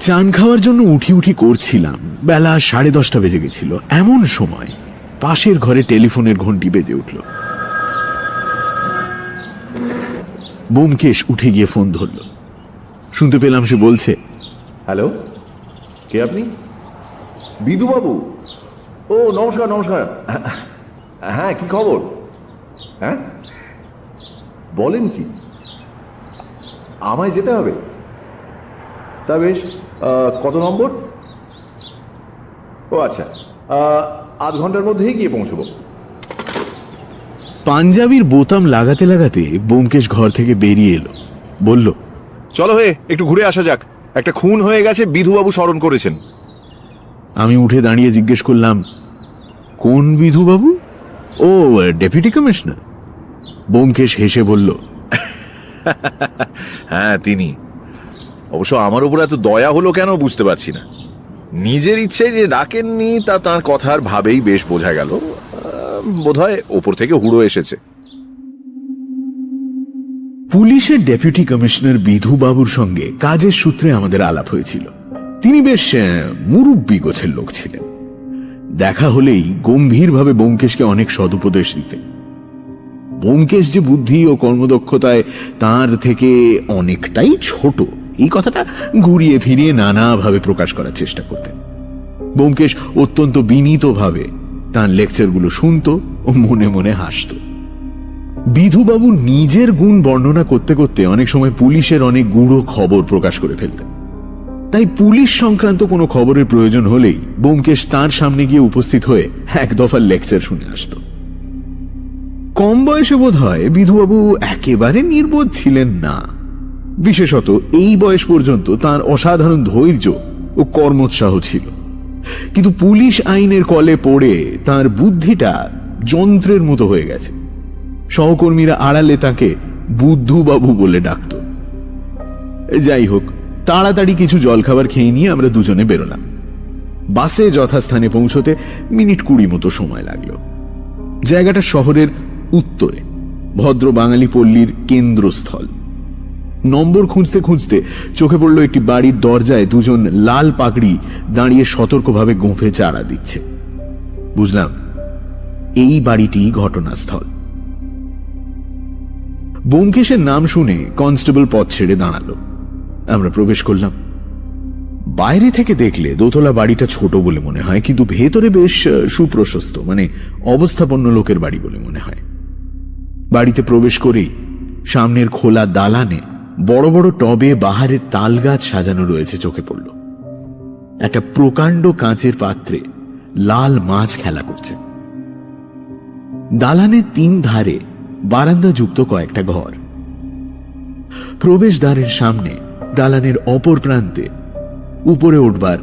চান খাওয়ার জন্য উঠি উঠি করছিলাম, বেলা 10:30 বেজে গেছিল। এমন সময় পাশের ঘরে টেলিফোনের ঘন্টি বেজে উঠল। ব্যোমকেশ উঠে গিয়ে ফোন ধরল। শুনতে পেলাম সে বলছে, হ্যালো, কে আপনি? বিধুবাবু? ও নমস্কার নমস্কার। হ্যাঁ, কি খবর? হ্যাঁ বলেন কি? আমায় যেতে হবে? তা বেশ, কত নম্বর? ও আচ্ছা, আধ ঘন্টার মধ্যেই গিয়ে পৌঁছবো। পাঞ্জাবির বোতাম লাগাতে লাগাতে ব্যোমকেশ ঘর থেকে বেরিয়ে এলো। বলল, চলো একটু ঘুরে আসা যাক, একটা খুন হয়ে গেছে, বিধুবাবু স্মরণ করেছেন। আমি উঠে দাঁড়িয়ে জিজ্ঞেস করলাম, কোন বিধুবাবু? ও ডেপুটি কমিশনার। ব্যোমকেশ হেসে বলল, হ্যাঁ তিনি। অবশ্য আমার উপর এত দয়া হলো কেন বুঝতে পারছি না। নিজের ইচ্ছে যে ডাকেননি তা তাঁর কথার ভাবেই বেশ বোঝা গেল। বোধহয় ওপর থেকে হুড়ো এসেছে। পুলিশের ডেপুটি কমিশনার বিধুবাবুর সঙ্গে কাজের সূত্রে আমাদের আলাপ হয়েছিল। তিনি বেশ মুরুব্বি গোছের লোক ছিলেন। দেখা হলেই গম্ভীরভাবে ব্যোমকেশকে অনেক সদুপদেশ দিতেন। ব্যোমকেশ যে বুদ্ধি ও কর্মদক্ষতায় তার থেকে অনেকটাই ছোট, এই কথাটা ঘুরিয়ে ফিরিয়ে নানাভাবে প্রকাশ করার চেষ্টা করতেন। ব্যোমকেশ অত্যন্ত বিনীতভাবে তার লেকচারগুলো শুনত ও মনে মনে হাসত। বিধুবাবু নিজের গুণ বর্ণনা করতে করতে অনেক সময় পুলিশের অনেক গূঢ় খবর প্রকাশ করে ফেলতেন। তাই পুলিশ সংক্রান্ত কোনো খবরের প্রয়োজন হলেই ব্যোমকেশ তার সামনে গিয়ে উপস্থিত হয়ে এক দফার লেকচার শুনে আসত। কম বয়সে বোধ হয় বিধুবাবু একেবারে নির্বোধ ছিলেন না। বিশেষত এই বয়স পর্যন্ত তার অসাধারণ ধৈর্য ও কর্মোৎসাহ ছিল। কিন্তু পুলিশ আইনের কলে পড়ে তার বুদ্ধিটা যন্ত্রের মতো হয়ে গেছে। সহকর্মীরা আড়ালে তাকে বুদ্ধুবাবু বলে ডাকত। যাই হোক, তাড়াতাড়ি কিছু জলখাবার খেয়ে নিয়ে আমরা দুজনে বেরোলাম। বাসে যথাস্থানে পৌঁছতে মিনিট 20 মতো সময় লাগলো। জায়গাটা শহরের উত্তরে, ভদ্র বাঙালি পল্লীর কেন্দ্রস্থল। নম্বর খুঁজতে খুঁজতে চোখে পড়ল একটি বাড়ির দরজায় দুজন লাল পাগড়ি দাঁড়িয়ে সতর্কভাবে গোঁফে চারা দিচ্ছে। বুঝলাম এই বাড়িটি ঘটনাস্থল। ব্যোমকেশের নাম শুনে কনস্টেবল পথ ছেড়ে দাঁড়ালো। আমরা প্রবেশ করলাম। বাইরে থেকে দেখলে দোতলা বাড়িটা ছোট বলে মনে হয়, কিন্তু ভেতরে বেশ সুপ্রশস্ত, মানে অবস্থাপন্ন লোকের বাড়ি বলে মনে হয়। বাড়িতে প্রবেশ করেই সামনের খোলা দালানে বড় বড় টবে বাহারের তাল গাছ সাজানো রয়েছে চোখে পড়ল। একটা প্রকাণ্ড কাঁচের পাত্রে লাল মাছ খেলা করছে। দালানের 3 ধারে বারান্দা যুক্ত কয়েকটা ঘর। প্রবেশদ্বারের সামনে দালানের অপর প্রান্তে উপরে উঠবার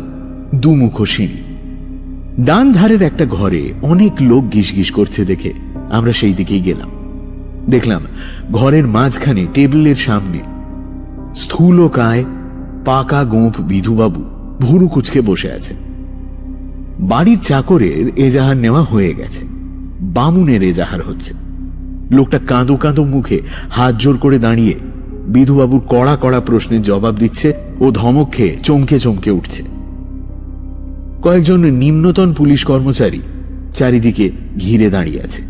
দুমুখ সিঁড়ি। ডান ধারের একটা ঘরে অনেক লোক গিসগিস করছে দেখে আমরা সেই দিকেই গেলাম। দেখলাম ঘরের মাঝখানে টেবিলের সামনে স্থূলকায় পাকা গোঁফ বিধুবাবু ভুরু কুচকে বসে আছে। বাড়ির চাকরের এজাহার নেওয়া হয়ে গেছে, বামুনের এজাহার হচ্ছে। লোকটা কাঁদো কাঁদো মুখে হাত জোর করে দাঁড়িয়ে বিধুবাবুর কড়া কড়া প্রশ্নের জবাব দিচ্ছে ও ধমক খেয়ে চমকে চমকে উঠছে। কয়েকজন নিম্নতন পুলিশ কর্মচারী চারিদিকে ঘিরে দাঁড়িয়ে আছে।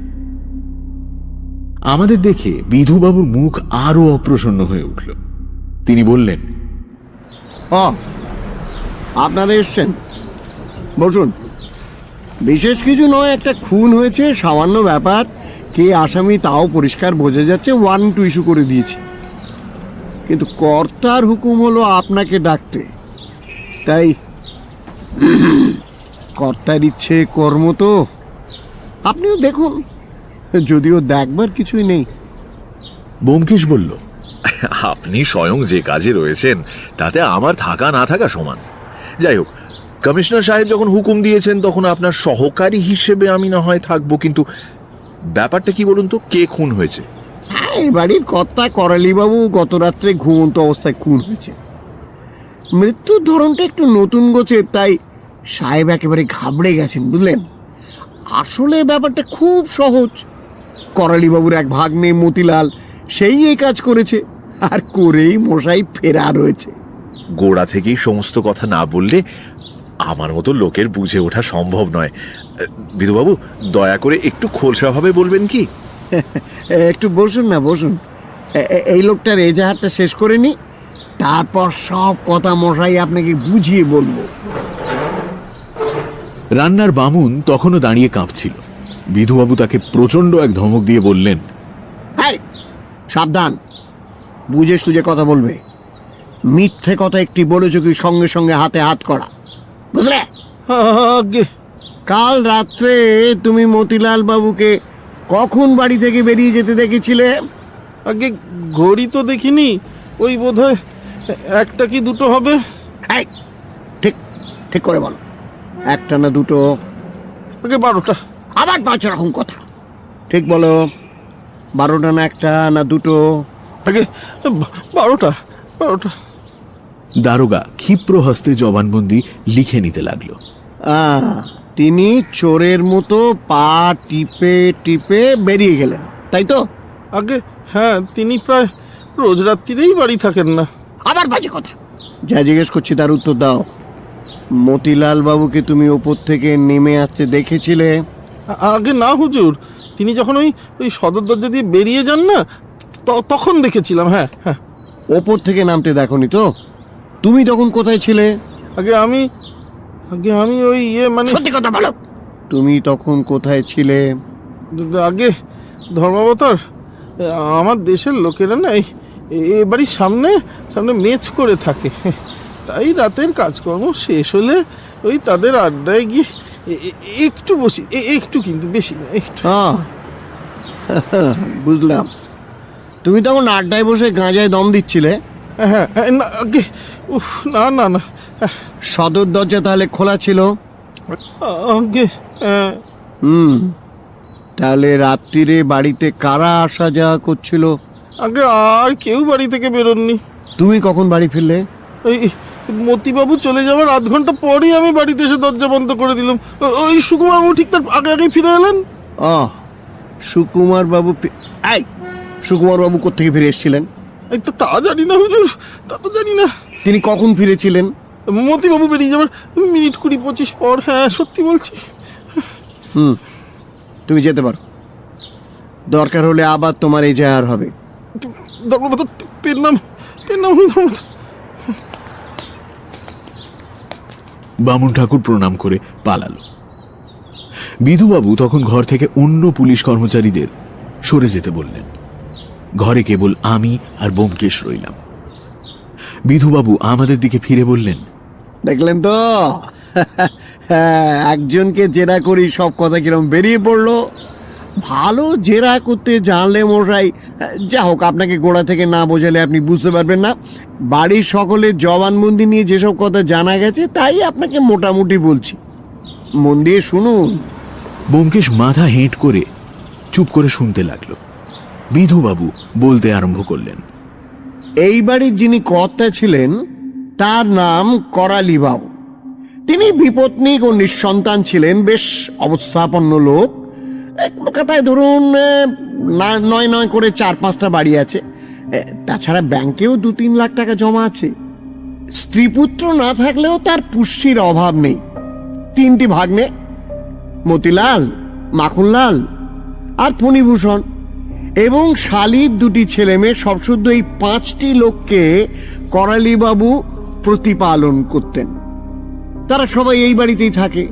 আমাদের দেখে বিধুবাবুর মুখ আরো অপ্রসন্ন হয়ে উঠল। তিনি বললেন, আপনারা এসছেন, বসুন। বিশেষ কিছু নয়, একটা খুন হয়েছে, সামান্য ব্যাপার। কে আসামি তাও পরিষ্কার বোঝা যাচ্ছে, ওয়ারেন্ট ইস্যু করে দিয়েছি। কিন্তু কর্তার হুকুম হলো আপনাকে ডাকতে, তাই কর্তার ইচ্ছে কর্ম তো। আপনিও দেখুন, যদিও দেখবার কিছুই নেই। ব্যোমকেশ বলল, আপনি স্বয়ং যে কাজে রয়েছেন তাতে আমার থাকা না থাকা সমান। যাই হোক, কমিশনার সাহেব যখন হুকুম দিয়েছেন তখন আপনার সহকারী হিসেবে আমি না হয় থাকবো, কিন্তু ব্যাপারটা কি বলুন তো, কে খুন হয়েছে? হ্যাঁ, এই বাড়ির কর্তা করালিবাবু গত রাত্রে ঘুমন্ত অবস্থায় খুন হয়েছে। মৃত্যুর ধরনটা একটু নতুন গোছের, তাই সাহেব একেবারে ঘাবড়ে গেছেন, বুঝলেন। আসলে ব্যাপারটা খুব সহজ। করালিবাবুর এক ভাগ্নে মতিলাল সেই এই কাজ করেছে, আর করেই মশাই ফেরার হয়েছে। গোড়া থেকেই সমস্ত কথা না বললে আমার মতো লোকের বুঝে ওঠা সম্ভব নয়। বিধুবাবু, দয়া করে একটু খোলসাভাবে বলবেন কি? একটু বসুন না, বসুন। এই লোকটার এজাহারটা শেষ করে নি, তারপর সব কথা মশাই আপনাকে বুঝিয়ে বলবো। রান্নার বামুন তখনও দাঁড়িয়ে কাঁপছিল। বিধুবাবু তাকে প্রচন্ড এক ধমক দিয়ে বললেন, এই, সাবধান, বুঝে সুঝে কথা বলবে। মিথ্যে কথা একটি বলেছ কি সঙ্গে সঙ্গে হাতে হাত করা, বুঝলে? আগে কাল রাত্রে তুমি মতিলাল বাবুকে কখন বাড়ি থেকে বেরিয়ে যেতে দেখেছিলে? আগে ঘড়ি তো দেখিনি, ওই বোধহয় একটা কি দুটো হবে। এই, ঠিক ঠিক করে বলো, একটা না দুটো? আগে 12টা। আবার 5 রকম কথা, ঠিক বলো। 12টা না একটা না দুটো? আগে 12টা। দারোগা ক্ষিপ্র হস্তে জবানবন্দি লিখে নিতে লাগলো। তিনি চোরের মতো পা টিপে টিপে বেরিয়ে গেলেন, তাই তো? আগে হ্যাঁ, তিনি প্রায় রোজ রাত্রিরেই বাড়ি থাকেন না। আবার বাজে কথা। যা জিজ্ঞেস করছি তার উত্তর দাও। মতিলাল বাবুকে তুমি ওপর থেকে নেমে আসতে দেখেছিলে? আগে না হুজুর, তিনি যখন ওই সদর দরজা দিয়ে বেরিয়ে যান না, তখন দেখেছিলাম। হ্যাঁ হ্যাঁ। ওপর থেকে নামতে দেখোনি তো? তুমি তখন কোথায় ছিলে? আগে আমি ওই মানে সত্যি কথা বলো, তুমি তখন কোথায় ছিলে? আগে ধর্মাবতার, আমার দেশের লোকেরা না এ বাড়ির সামনে মেচ করে থাকে, তাই রাতের কাজকর্ম শেষ হলে ওই তাদের আড্ডায় গিয়ে একটু বসি, একটু, কিন্তু বেশি না, একটু। বুঝলাম, তুমি তখন আড্ডায় বসে গাঁজায় দম দিচ্ছিলে? হ্যাঁ না আগে, উফ, না না না। সদর দরজা তাহলে খোলা ছিল? আগে তাহলে রাত্রিরে বাড়িতে কারা আসা যাওয়া করছিল? আগে আর কেউ বাড়ি থেকে বেরোননি। তুমি কখন বাড়ি ফিরলে? ওই মতিবাবু চলে যাওয়ার আধ ঘন্টা পরেই আমি বাড়িতে এসে দরজা বন্ধ করে দিলাম। ওই সুকুমার বাবু ঠিক তার আগেই ফিরে এলেন। সুকুমার বাবু? এই, সুকুমার বাবু কোত্থেকে ফিরে এসেছিলেন? তা জানি না হুজুর, তা তো জানি না। তিনি কখন ফিরেছিলেন? মতিবাবু বেরিয়ে যাবার মিনিট 20-25 পর। হ্যাঁ, সত্যি বলছি। তুমি যেতে পারো, দরকার হলে আবার তোমার এজাহার হবে। ধর্মপত, পেন নাম ধর্মপত। বামুন ঠাকুর প্রণাম করে পালালো। বিধুবাবু তখন ঘর থেকে অন্য পুলিশ কর্মচারীদের সরে যেতে বললেন। ঘরে কেবল আমি আর ব্যোমকেশ রইলাম। বিধুবাবু আমাদের দিকে ফিরে বললেন, দেখলেন তো, একজনকে জেরা করি সব কথা কিরম বেরিয়ে পড়লো। ভালো জেরা করতে জানলে মশাই, যা হোক, আপনাকে গোড়া থেকে না বোঝালে আপনি বুঝতে পারবেন না। বাড়ির সকলের জবানবন্দি নিয়ে যেসব কথা জানা গেছে তাই আপনাকে মোটামুটি বলছি, মন দিয়ে শুনুন। ব্যোমকেশ মাথা হেঁট করে চুপ করে শুনতে লাগলো। বিধুবাবু বলতে আরম্ভ করলেন, এই বাড়ির যিনি কর্তা ছিলেন তার নাম করালিবাবু। তিনি বিপত্নিক ও নিঃসন্তান ছিলেন, বেশ অবস্থাপন্ন লোক। কলকাতায় ধরুন 9 করে 4-5টা বাড়ি আছে, তাছাড়া ব্যাংকেও 2-3 লাখ টাকা জমা আছে। স্ত্রীপুত্র না থাকলেও তার পুষ্যির অভাব নেই। 3টি ভাগ্নে, মতিলাল, মাখনলাল আর ফণিভূষণ, এবং শালির 2টি ছেলে মেয়ে। সবশুদ্ধ এই 5টি লোককে করালিবাবু প্রতিপালন করতেন। তারা সবাই এই বাড়িতেই থাকে,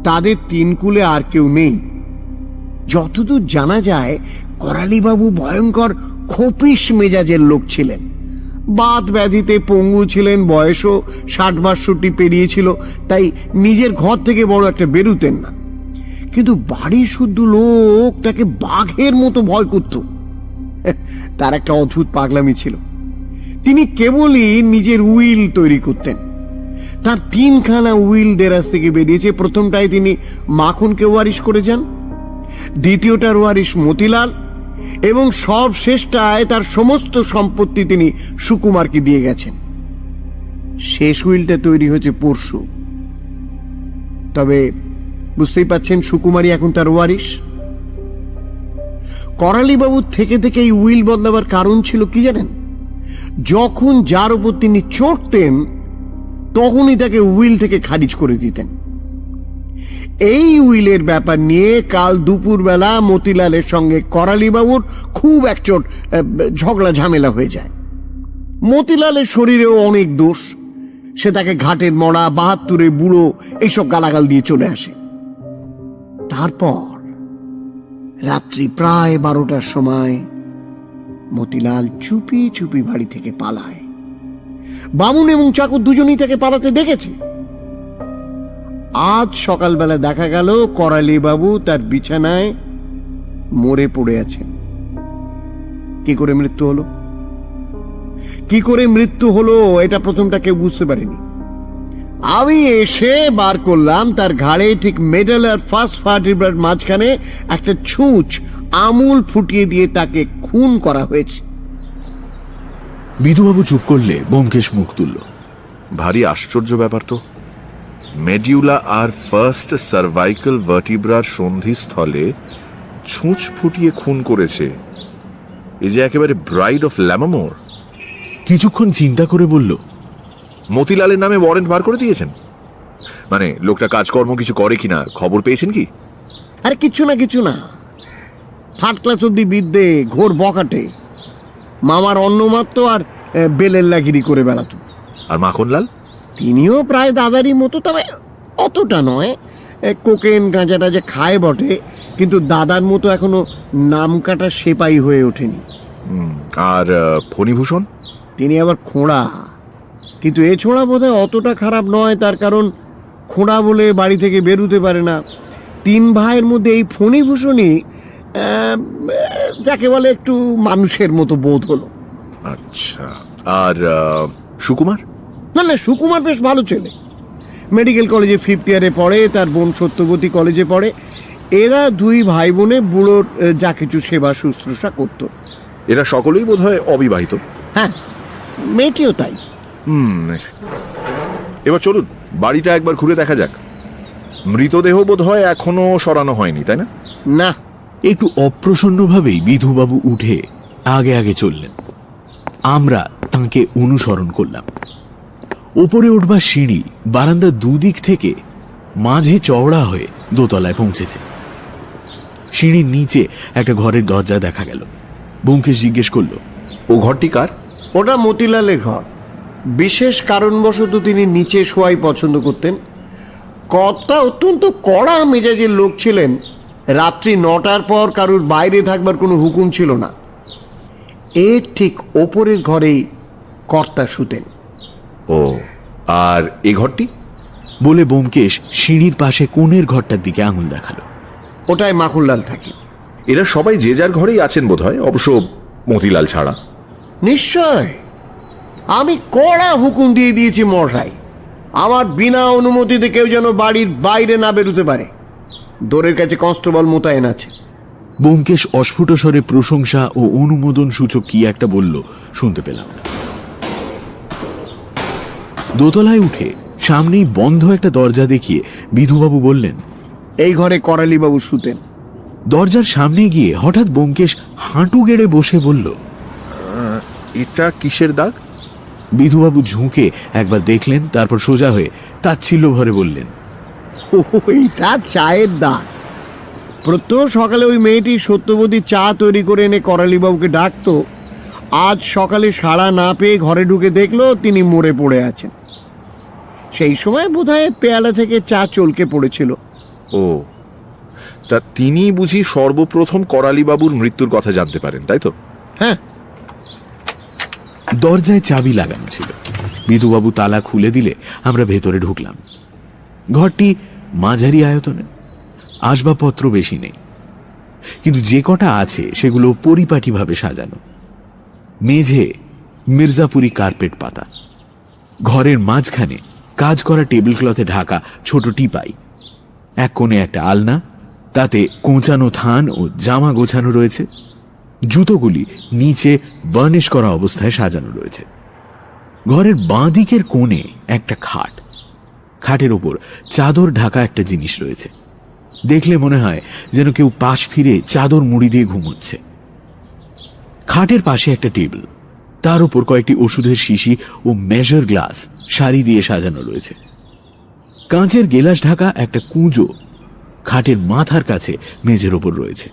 তাদের 3 কুলে আর কেউ নেই। যতদূর জানা যায় করালিবাবু ভয়ঙ্কর খোপিস মেজাজের লোক ছিলেন। বাত ব্যাধিতে পঙ্গু ছিলেন, বয়সও 60-62 পেরিয়েছিল, তাই নিজের ঘর থেকে বড় একটা বেরুতেন না। কিন্তু বাড়ির শুদ্ধ লোক তাকে বাঘের মতো ভয় করত। তার একটা অদ্ভুত পাগলামি ছিল, তিনি কেবলই নিজের উইল তৈরি করতেন। তার 3খানা উইল দেরাজ থেকে বেরিয়েছে। প্রথমটায় তিনি মাখনকে ওয়ারিশ করে যান, দ্বিতীয়টার ওয়ারিশ মতিলাল, এবং সব শেষটায় তার সমস্ত সম্পত্তি তিনি সুকুমারকে দিয়ে গেছেন। শেষ উইলটা তৈরি হয়েছে পরশু। তবে বুঝতেই পাচ্ছেন সুকুমারী এখন তার ওয়ারিশ। করালিবাবুর থেকে থেকে এই উইল বদলাবার কারণ ছিল কি জানেন? যখন যার উপর তিনি চড়তেন তখনই তাকে উইল থেকে খারিজ করে দিতেন। এই উইলের ব্যাপার নিয়ে কাল দুপুরবেলা মতিলালের সঙ্গে করালিবাবুর খুব একচোট ঝগড়া ঝামেলা হয়ে যায়। মতিলালের শরীরেও অনেক দোষ, সে তাকে ঘাটের মরা, ৭২-এর বুড়ো এইসব গালাগাল দিয়ে চলে আসে। তারপর রাত্রি প্রায় ১২টার সময় মতিলাল চুপি চুপি বাড়ি থেকে পালায়। বামুন এবং চাকর দুজনেই তাকে পালাতে দেখেছে। আজ সকালবেলা দেখা গেল করালিবাবু তার বিছানায় মরে পড়ে আছেন। কি করে মৃত্যু হলো? কি করে মৃত্যু হলো এটা প্রথমটা কেউ বুঝতে পারেনি। আমি এসে বার করলাম তার ঘাড়ে ঠিক মেডাল আর ফার্স্ট ভার্টিব্রার মাঝখানে একটা ছুঁচ আমূল ফুটিয়ে দিয়ে তাকে খুন করা হয়েছে। বিধুবাবু চুপ করলে ব্যোমকেশ মুখ তুলল। ভারী আশ্চর্য ব্যাপার তো। মেডিউলা আর ফার্স্ট সার্ভাইকাল ভার্টিব্রার সন্ধিস্থলে ছুঁচ ফুটিয়ে খুন করেছে। এই যে একেবারে ব্রাইড অফ ল্যামামোর। কিছুক্ষণ চিন্তা করে বলল, মতিলালের নামে ওয়ারেন্ট বার করে দিয়েছেন? মানে লোকটা কাজকর্ম কিছু করে কিনা খবর পেয়েছেন কি? আরে কিছু না, থার্ড ক্লাস অব্দি বিদ্যে, ঘোর বকাটে, মামার অন্নমাত্র আর বেলের লাগিরি করে বেড়াতো। আর মাখনলাল? তিনিও প্রায় দাদারই মতো, তবে অতটা নয়। কোকেন গাঁজা টাজা খায় বটে, কিন্তু দাদার মতো এখনো নামকাটা সেপাই হয়ে ওঠেনি। আর ফণিভূষণ? তিনি আবার খোঁড়া, কিন্তু এ ছোঁড়া বোধহয় অতটা খারাপ নয়। তার কারণ খোঁড়া বলে বাড়ি থেকে বেরোতে পারে না। ৩ ভাইয়ের মধ্যে এই ফণিভূষণই যাকে বলে একটু মানুষের মতো বোধ হলো। আচ্ছা, আর সুকুমার? না, সুকুমার বেশ ভালো ছেলে, মেডিকেল কলেজে 5th ইয়ারে পড়ে, তার বোন সত্যবতী কলেজে পড়ে। এরা 2 ভাই বোনে বুড়োর যা কিছু সেবা শুশ্রূষা করত। এরা সকলেই বোধহয় অবিবাহিত। হ্যাঁ, মেয়েটিও তাই। এবার চলুন বাড়িটা একবার ঘুরে দেখা যাক। মৃতদেহ বোধহয় এখনো সরানো হয়নি, তাই না? না। একটু অপ্রসন্নভাবেই বিধুবাবু উঠে আগে আগে চললেন। আমরা তাঁকে অনুসরণ করলাম। ওপরে উঠবার সিঁড়ি বারান্দার দুদিক থেকে মাঝে চওড়া হয়ে দোতলায় পৌঁছেছে। সিঁড়ির নিচে একটা ঘরের দরজা দেখা গেল। ব্যোমকেশ জিজ্ঞেস করল, ও ঘরটি কার? ওটা মতিলালের ঘর। বিশেষ কারণবশত তিনি নিচে শোয়াই পছন্দ করতেন। কর্তা অত্যন্ত কড়া মেজাজের লোক ছিলেন। রাত্রি 9টার পর কারুর বাইরে থাকবার কোনো হুকুম ছিল না। এর ঠিক ওপরের ঘরেই কর্তা শুতেন। ও, আর এ ঘরটি? বলে ব্যোমকেশ সিঁড়ির পাশে কোণের ঘরটার দিকে আঙুল দেখালো। ওটায় মাখনলাল থাকে। এরা সবাই যে যার ঘরেই আছেন বোধহয়, অবশ্য মতিলাল ছাড়া। নিশ্চয়, আমি কড়া হুকুম দিয়ে দিয়েছি মশাই, আমার বিনা অনুমতিতে কেউ যেন বাড়ির বাইরে না বেরোতে পারে। দোরের কাছে কনস্টেবল মোতায়েন আছে। ব্যোমকেশ অস্ফুট স্বরে প্রশংসা ও অনুমোদন সূচক কি একটা বলল, শুনতে পেলাম না। দোতলায় উঠে সামনেই বন্ধ একটা দরজা দেখিয়ে বিধুবাবু বললেন, এই ঘরে করালিবাবু শুতেন। দরজার সামনে গিয়ে হঠাৎ ব্যোমকেশ হাঁটু গেড়ে বসে বলল, এটা কিসের দাগ? বিধুবাবু ঝুঁকে একবার দেখলেন, তারপর সোজা হয়ে তাচ্ছিল্য ভরে বললেন, ওইটা চায়ের দাগ। প্রত্যহ সকালে ওই মেয়েটি সত্যবতী চা তৈরি করে এনে করালিবাবুকে ডাকতো। আজ সকালে সাড়া না পেয়ে ঘরে ঢুকে দেখলো তিনি মরে পড়ে আছেন। সেই সময় বোধহয় পেয়ালা থেকে চা চলকে পড়েছিল। ও, তা তিনি বুঝি সর্বপ্রথম করালিবাবুর মৃত্যুর কথা জানতে পারেন, তাই তো? হ্যাঁ। দরজায় চাবি লাগানো ছিল। বিধুবাবু তালা খুলে দিলে আমরা ভেতরে ঢুকলাম। ঘরটি মাঝারি আয়তনে, আসবাবপত্র বেশি নেই, কিন্তু যে কটা আছে সেগুলো পরিপাটিভাবে সাজানো। মেঝে মির্জাপুরি কার্পেট পাতা। ঘরের মাঝখানে কাজ করা টেবিল ক্লথে ঢাকা ছোট টিপাই। এক কোণে একটা আলনা, তাতে কোঁচানো থান ও জামা গোছানো রয়েছে। জুতোগুলি নিচে বার্নিশ করা অবস্থায় সাজানো রয়েছে। ঘরের বাঁ দিকের কোণে একটা খাট, খাটের ওপর চাদর ঢাকা একটা জিনিস রয়েছে। দেখলে মনে হয় যেন কেউ পাশ ফিরে চাদর মুড়ি দিয়ে ঘুমোচ্ছে। খাটের পাশে একটা টেবিল, তার উপর কয়েকটি ওষুধের শিশি ও মেজার গ্লাস সারি দিয়ে সাজানো রয়েছে। কাঁচের গেলাস ঢাকা একটা কুঁজো খাটের মাথার কাছে মেঝের ওপর রয়েছে।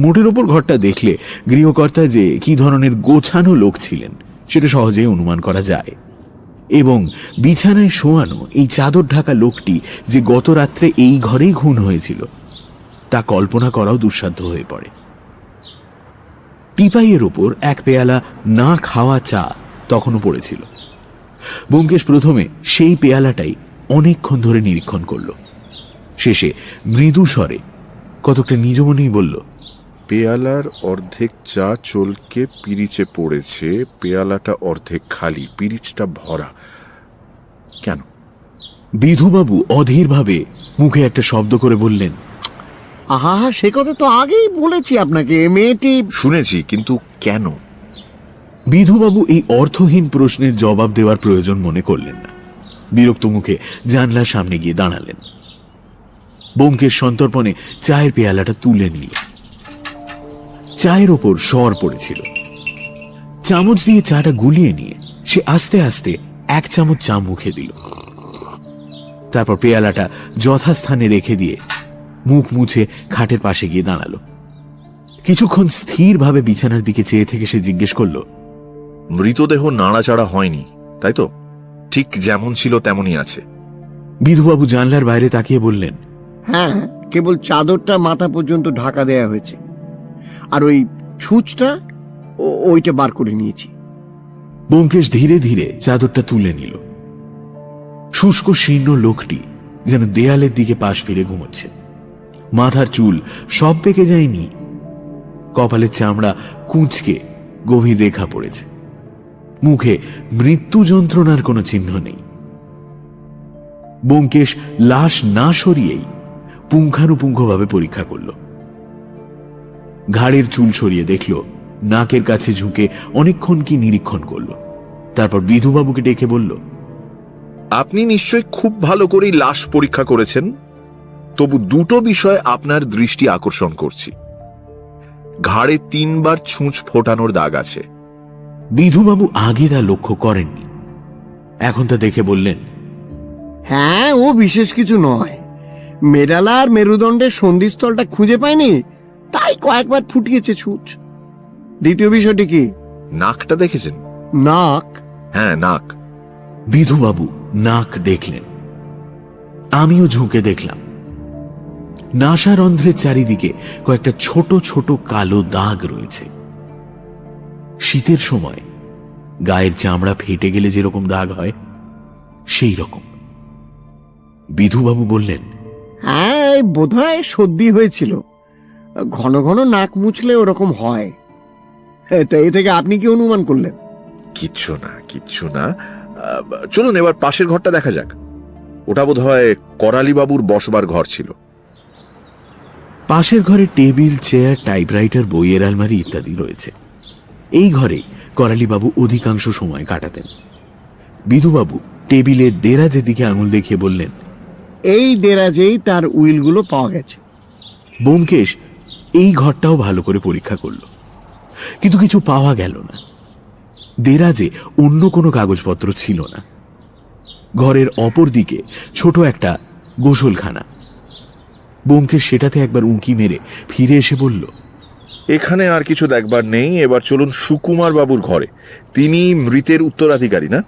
মোটের ওপর ঘরটা দেখলে গৃহকর্তা যে কি ধরনের গোছানো লোক ছিলেন সেটা সহজেই অনুমান করা যায়, এবং বিছানায় শোয়ানো এই চাদর ঢাকা লোকটি যে গত রাত্রে এই ঘরেই খুন হয়েছিল তা কল্পনা করাও দুঃসাধ্য হয়ে পড়ে। টিপাইয়ের ওপর এক পেয়ালা না খাওয়া চা তখনও পড়েছিল। ব্যোমকেশ প্রথমে সেই পেয়ালাটাই অনেকক্ষণ ধরে নিরীক্ষণ করল। শেষে মৃদু স্বরে কতকটা নিজ মনেই বলল, পেয়ালার অর্ধেক চা চলকে পিরিচে পড়েছে, পেয়ালাটা অর্ধেক খালি, পিরিচটা ভরা। কেন? বিধুবাবু অধীরভাবে মুখে একটা শব্দ করে বললেন, আহা, সে কথা তো আগেই বলেছি আপনাকে, মেয়েটি। শুনেছি, কিন্তু কেন? বিধুবাবু এই অর্থহীন প্রশ্নের জবাব দেওয়ার প্রয়োজন মনে করলেন না। বিরক্ত মুখে জানলার সামনে গিয়ে দাঁড়ালেন। ব্যোমকেশ সন্তর্পণে চায়ের পেয়ালাটা তুলে নিল। চায়ের ওপর সর পড়েছিল। চামচ দিয়ে চাটা গুলিয়ে নিয়ে সে আস্তে আস্তে এক চামচ চা মুখে দিল। তারপর পেয়ালাটা যথাস্থানে রেখে দিয়ে মুখ মুছে খাটের পাশে গিয়ে দাঁড়ালো। কিছুক্ষণ স্থিরভাবে বিছানার দিকে চেয়ে থেকে সে জিজ্ঞেস করল, মৃতদেহ নাড়াচাড়া হয়নি, তাই তো? ঠিক যেমন ছিল তেমনই আছে? বিধুবাবু জানলার বাইরে তাকিয়ে বললেন, হ্যাঁ, কেবল চাদরটা মাথা পর্যন্ত ঢাকা দেয়া হয়েছে, আর ওই ছুঁচটা ওইটা বার করে নিয়েছি। ব্যোমকেশ ধীরে ধীরে চাদরটা তুলে নিল। শুষ্ক শীর্ণ লোকটি যেন দেয়ালের দিকে পাশ ফিরে ঘুমোচ্ছে। মাথার চুল সব পেকে যায়নি, কপালের চামড়া কুঁচকে গভীর রেখা পড়েছে। মুখে মৃত্যু যন্ত্রণার কোনো চিহ্ন নেই। ব্যোমকেশ লাশ না সরিয়েই পুঙ্খানুপুঙ্খভাবে পরীক্ষা করল। ঘাড়ের চুল সরিয়ে দেখল, নাকের কাছে ঝুঁকে অনেকক্ষণ কি নিরীক্ষণ করল। তারপর বিধুবাবুকে ডেকে বলল, আপনি নিশ্চয়ই খুব ভালো করেই লাশ পরীক্ষা করেছেন। তবু দুটো বিষয় আপনার দৃষ্টি আকর্ষণ করছি। ঘাড়ে 3 বার ছুঁচ ফোটানোর দাগ আছে। বিধুবাবু আগে তা লক্ষ্য করেননি, এখন তা দেখে বললেন, হ্যাঁ, ও বিশেষ কিছু নয়। মেডালা আর মেরুদণ্ডের সন্ধিস্থলটা খুঁজে পায়নি, তাই কয়েকবার ফুটিয়েছে ছুঁচ। দ্বিতীয় বিষয়টি কি? নাকটা দেখেছেন? নাক? হ্যাঁ, নাক। বিধুবাবু নাক দেখলেন। আমিও ঝুঁকে দেখলাম। নাসারন্ধ্রের চারিদিকে কয়েকটা ছোট ছোট কালো দাগ রয়েছে। শীতের সময় গায়ের চামড়া ফেটে গেলে যেরকম দাগ হয় সেই রকম। বিধুবাবু বললেন, হ্যাঁ, বোধহয় সর্দি হয়েছিল, ঘন ঘন নাক মুছলে ওরকম হয়। তো এই থেকে আপনি কি অনুমান করলেন? কিচ্ছু না, কিচ্ছু না। চলুন এবার পাশের ঘরটা দেখা যাক। ওটা বোধহয় করালিবাবুর বসবার ঘর ছিল। পাশের ঘরে টেবিল, চেয়ার, টাইপরাইটার, বইয়ের আলমারি ইত্যাদি রয়েছে। এই ঘরে করালিবাবু অধিকাংশ সময় কাটাতেন। বিধুবাবু টেবিলের দেরাজের দিকে আঙুল দেখিয়ে বললেন, এই দেরাজেই তার উইলগুলো পাওয়া গেছে। ব্যোমকেশ এই ঘরটাও ভালো করে পরীক্ষা করল, কিন্তু কিছু পাওয়া গেল না। দেরাজে অন্য কোনো কাগজপত্র ছিল না। ঘরের অপর দিকে ছোট একটা গোসলখানা। ব্যোমকেশ সেটাতে একবার উঁকি মেরে ফিরে এসে বলল, এখানে আর কিছু দেখবার নেই। এবার চলুন সুকুমার বাবুর ঘরে। তিনি মৃতের উত্তরাধিকারী না?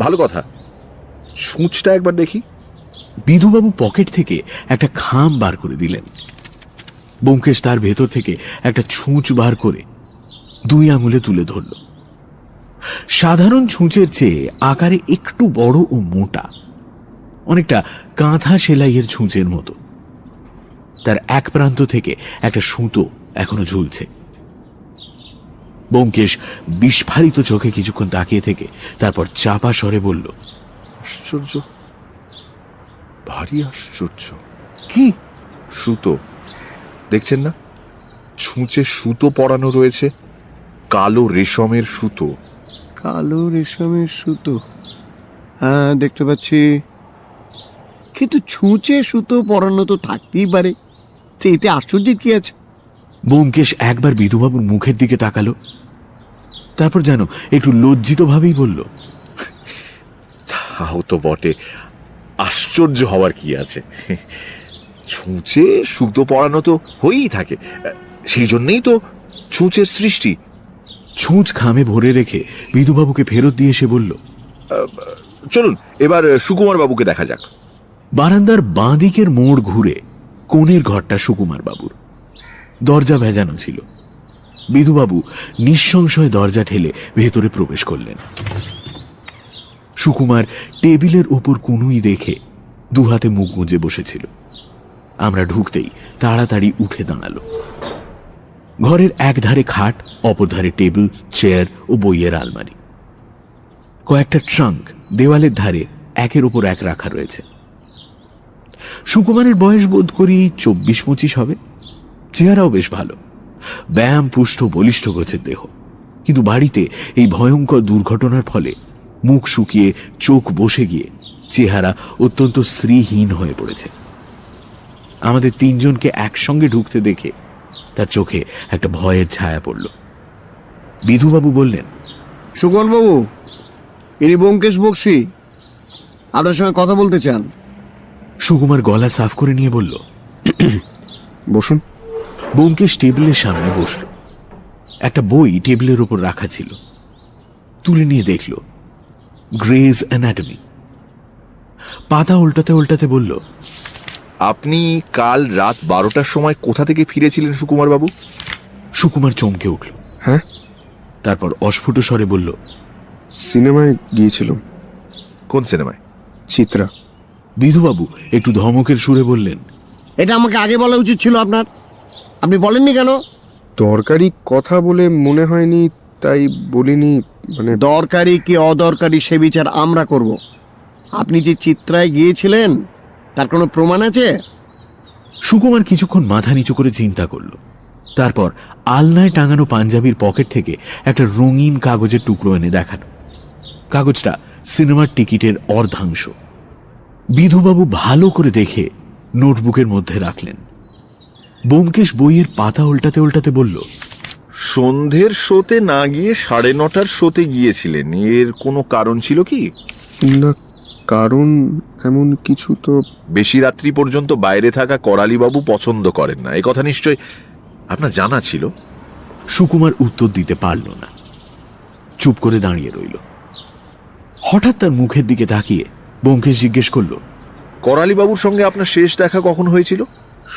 ভালো কথা, ছুঁচটা একবার দেখি। বিধুবাবু পকেট থেকে একটা খাম বার করে দিলেন। ব্যোমকেশ তার ভেতর থেকে একটা ছুঁচ বার করে 2 আঙুলে তুলে ধরল। সাধারণ ছুঁচের চেয়ে আকারে একটু বড় ও মোটা, অনেকটা কাঁথা সেলাইয়ের ছুঁচের মতো। তার এক প্রান্ত থেকে একটা সুতো এখনো ঝুলছে। ব্যোমকেশ বিস্ফারিত চোখে কিছুক্ষণ তাকিয়ে থেকে তারপর চাপা স্বরে বলল, আশ্চর্য, ভারী আশ্চর্য। কি? সুতো দেখছেন না? ছুঁচে সুতো পরানো রয়েছে, কালো রেশমের সুতো। কালো রেশমের সুতো? হ্যাঁ, দেখতে পাচ্ছি। কিন্তু ছুঁচে সুতো পরানো তো থাকতেই পারে, তো এতে আশ্চর্যের কি আছে? ব্যোমকেশ একবার বিধুবাবুর মুখের দিকে তাকালো, তারপর যেন একটু লজ্জিত ভাবেই বলল, তাও তো বটে, আশ্চর্য হওয়ার কি আছে? ছুঁচে সুতো পড়ানো তো হয়েই থাকে, সেই জন্যেই তো ছুঁচের সৃষ্টি। ছুঁচ খামে ভরে রেখে বিধুবাবুকে ফেরত দিয়ে সে বলল, চলুন এবার সুকুমার বাবুকে দেখা যাক। বারান্দার বাঁ দিকের মোড় ঘুরে কোণের ঘরটা সুকুমার বাবুর। দরজা ভেজানো ছিল। বিধুবাবু নিঃসংশয় দরজা ঠেলে ভেতরে প্রবেশ করলেন। সুকুমার টেবিলের ওপর কুনুই রেখে দুহাতে মুখ গুঁজে বসেছিল। আমরা ঢুকতেই তাড়াতাড়ি উঠে দাঁড়ালো। ঘরের এক ধারে খাট, অপর ধারে টেবিল, চেয়ার ও বইয়ের আলমারি। কয়েকটা ট্রাঙ্ক দেওয়ালের ধারে একের ওপর এক রাখা রয়েছে। সুকুমারের বয়স বোধ করি 24-25 হবে। চেহারাও বেশ ভালো, ব্যায়াম পুষ্ট বলিষ্ঠ গোছের দেহ। কিন্তু বাড়িতে এই ভয়ঙ্কর দুর্ঘটনার ফলে মুখ শুকিয়ে চোখ বসে গিয়ে চেহারা অত্যন্ত শ্রীহীন হয়ে পড়েছে। আমাদের তিনজনকে একসঙ্গে ঢুকতে দেখে তার চোখে একটা ভয়ের ছায়া পড়ল। বিধুবাবু বললেন, সুকুমার বাবু, ইনি ব্যোমকেশ বক্সী, আপনার সঙ্গে কথা বলতে চান। সুকুমার গলা সাফ করে নিয়ে বলল, বসুন। ব্যোমকেশ টেবিলের সামনে বসল। একটা বই টেবিলের ওপর রাখা ছিল। তুলে নিয়ে দেখল গ্রেজ অ্যানাটমি। পাতা উল্টাতে উল্টাতে বলল, আপনি কাল রাত 12টার সময় কোথা থেকে ফিরেছিলেন সুকুমার বাবু? সুকুমার চমকে উঠল। হ্যাঁ, তারপর অস্ফুট স্বরে বলল, সিনেমায় গিয়েছিলাম। কোন সিনেমায়? চিত্রা। বিধুবাবু একটু ধমকের সুরে বললেন, এটা আমাকে আগে বলা উচিত ছিল আপনার, আপনি বলেননি কেন? দরকারি কথা বলে মনে হয়নি, তাই বলিনি। মানে দরকারি কি অদরকারি সে বিচার আমরা করব। আপনি যে চিত্রায় গিয়েছিলেন তার কোনো প্রমাণ আছে? সুকুমার কিছুক্ষণ মাথা নিচু করে চিন্তা করল। তারপর আলনায় টাঙানো পাঞ্জাবির পকেট থেকে একটা রঙিন কাগজের টুকরো এনে দেখালো। কাগজটা সিনেমার টিকিটের অর্ধাংশ। বিধুবাবু ভালো করে দেখে নোটবুকের মধ্যে রাখলেন। ব্যোমকেশ বইয়ের পাতা উল্টাতে উল্টাতে বলল, সন্ধ্যের শোতে না গিয়ে 9:30টার শোতে গিয়েছিলেন, এর কোনো কারণ ছিল কি? না, কারণ এমন কিছু তো। বেশি রাত্রি পর্যন্ত বাইরে থাকা করালিবাবু পছন্দ করেন না, এ কথা নিশ্চয় আপনার জানা ছিল। সুকুমার উত্তর দিতে পারল না, চুপ করে দাঁড়িয়ে রইল। হঠাৎ তার মুখের দিকে তাকিয়ে ব্যোমকেশ জিজ্ঞেস করল, করালিবাবুর সঙ্গে আপনার শেষ দেখা কখন হয়েছিল?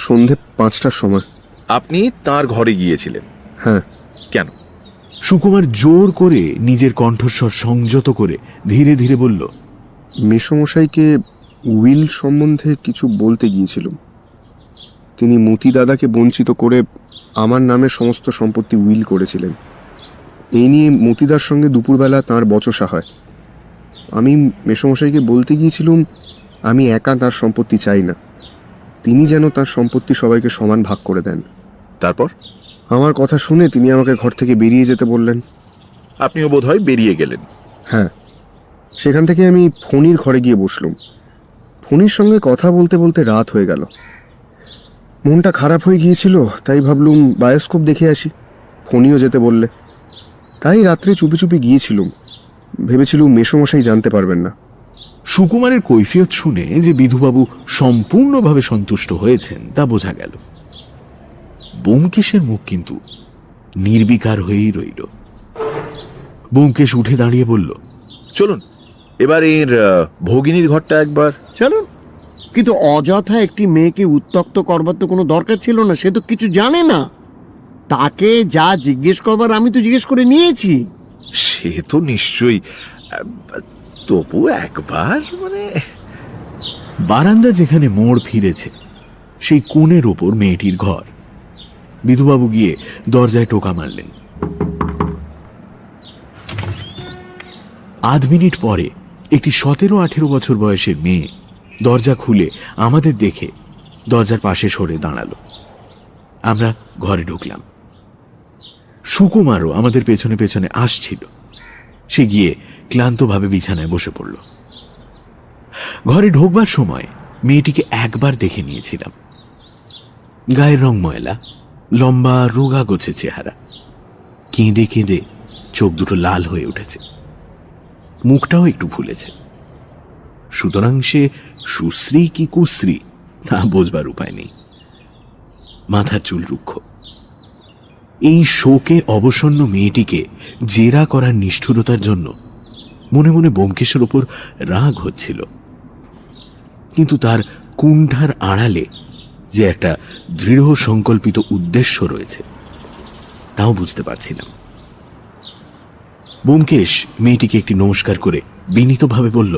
সন্ধে 5টার সময়। আপনি তার ঘরে গিয়েছিলেন? হ্যাঁ। কেন? সুকুমার জোর করে নিজের কণ্ঠস্বর সংযত করে ধীরে ধীরে বলল, মেসমশাইকে উইল সম্বন্ধে কিছু বলতে গিয়েছিলাম। তিনি মতি দাদাকে বঞ্চিত করে আমার নামে সমস্ত সম্পত্তি উইল করেছিলেন। এই নিয়ে মতিদার সঙ্গে দুপুরবেলা তাঁর বচসা হয়। আমি মেসমশাইকে বলতে গিয়েছিলাম আমি একা তার সম্পত্তি চাই না, তিনি যেন তার সম্পত্তি সবাইকে সমান ভাগ করে দেন। তারপর? আমার কথা শুনে তিনি আমাকে ঘর থেকে বেরিয়ে যেতে বললেন। আপনিও বোধহয় বেরিয়ে গেলেন? হ্যাঁ। সেখান থেকে আমি ফণির ঘরে গিয়ে বসলাম। ফণির সঙ্গে কথা বলতে বলতে রাত হয়ে গেল। মনটা খারাপ হয়ে গিয়েছিল, তাই ভাবলুম বায়োস্কোপ দেখে আসি। ফণিও যেতে বললে, তাই রাত্রে চুপি চুপি গিয়েছিলুম। ভেবেছিলুম মেসমশাই জানতে পারবেন না। সুকুমারের কৈফিয়ত শুনে যে বিধুবাবু সম্পূর্ণভাবে সন্তুষ্ট হয়েছেন তা বোঝা গেল। ব্যোমকেশের মুখ কিন্তু নির্বিকার হয়েই রইল। ব্যোমকেশ উঠে দাঁড়িয়ে বলল, চলুন এবার এর ভগিনীর ঘরটা একবার। চলুন, কিন্তু অযথা একটি মেয়েকে উত্ত্যক্ত করবার তো কোনো দরকার ছিল না। সে তো কিছু জানে না। তাকে যা জিজ্ঞেস করবার আমি তো জিজ্ঞেস করে নিয়েছি। সে তো নিশ্চয়ই, তবু একবার মানে। বারান্দা যেখানে মোড় ফিরেছে সেই কোণের ওপর মেয়েটির ঘর। বিধুবাবু গিয়ে দরজায় টোকা মারলেন। আধ মিনিট পরে একটি 17-18 বছর বয়সের মেয়ে দরজা খুলে আমাদের দেখে দরজার পাশে সরে দাঁড়ালো। আমরা ঘরে ঢুকলাম। সুকুমারও আমাদের পেছনে পেছনে আসছিল। সে গিয়ে ক্লান্তভাবে বিছানায় বসে পড়ল। ঘরে ঢোকবার সময় মেয়েটিকে একবার দেখে নিয়েছিলাম। গায়ের রং ময়লা, লম্বা রোগা গোছে চেহারা, কেঁদে কেঁদে চোখ দুটো লাল হয়ে উঠেছে, মুখটাও একটু ফুলেছে। সুতরাং সে সুশ্রী কি কুশ্রী তা বোঝবার উপায় নেই। মাথার চুল রুক্ষ। এই শোকে অবসন্ন মেয়েটিকে জেরা করার নিষ্ঠুরতার জন্য মনে মনে ব্যোমকেশের ওপর রাগ হচ্ছিল, কিন্তু তার কুণ্ঠার আড়ালে যে একটা দৃঢ় সংকল্পিত উদ্দেশ্য রয়েছে তাও বুঝতে পারছিলাম। ব্যোমকেশ মেয়েটিকে একটি নমস্কার করে বিনীতভাবে বলল,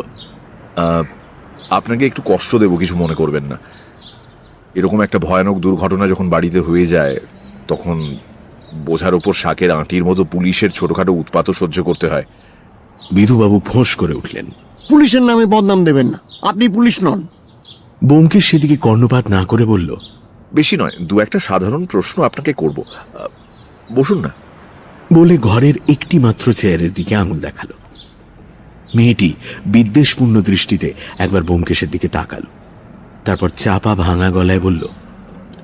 আপনাকে একটু কষ্ট দেব, কিছু মনে করবেন না। এরকম একটা ভয়ানক দুর্ঘটনা যখন বাড়িতে হয়ে যায় তখন বোঝার ওপর শাকের আঁটির মতো পুলিশের ছোটখাটো উৎপাতও সহ্য করতে হয়। বিধুবাবু ফোঁস করে উঠলেন। পুলিশের নামে বদনাম দেবেন না, আপনি পুলিশ নন। ব্যোমকেশ সেদিকে কর্ণপাত না করে বলল, বেশি নয়, দু একটা সাধারণ প্রশ্ন আপনাকে করব। বসুন না। বলে ঘরের একটি মাত্র চেয়ারের দিকে আঙুল দেখালো। মেয়েটি বিদ্বেষপূর্ণ দৃষ্টিতে একবার ব্যোমকেশের দিকে তাকালো, তারপর চাপা ভাঙা গলায় বলল,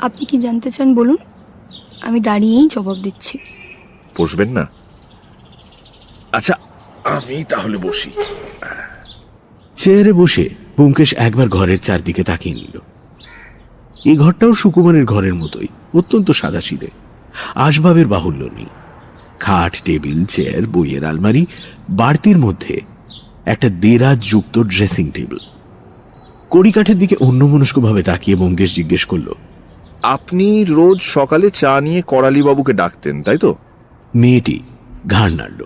আপনি কি জানতে চান বলুন, আমি দাঁড়িয়েই জবাব দিচ্ছি। বসবেন না? আচ্ছা, আমি তাহলে বসি। চেয়ারে বসে ব্যোমকেশ একবার ঘরের চারদিকে তাকিয়ে নিল। এই ঘরটাও সুকুমারের ঘরের মতোই, অত্যন্ত সাদাসিধে, আসবাবের বাহুল্য নেই। খাট, টেবিল, চেয়ার, বইয়ের আলমারি, বাড়তির মধ্যে একটা দেরাজ যুক্ত ড্রেসিং টেবিল। কড়িকাঠের দিকে অন্যমনস্কভাবে তাকিয়ে ব্যোমকেশ জিজ্ঞেস করল, আপনি রোজ সকালে চা নিয়ে করালি বাবুকে ডাকতেন, তাই তো? মেয়েটি ঘাড় নাড়ল।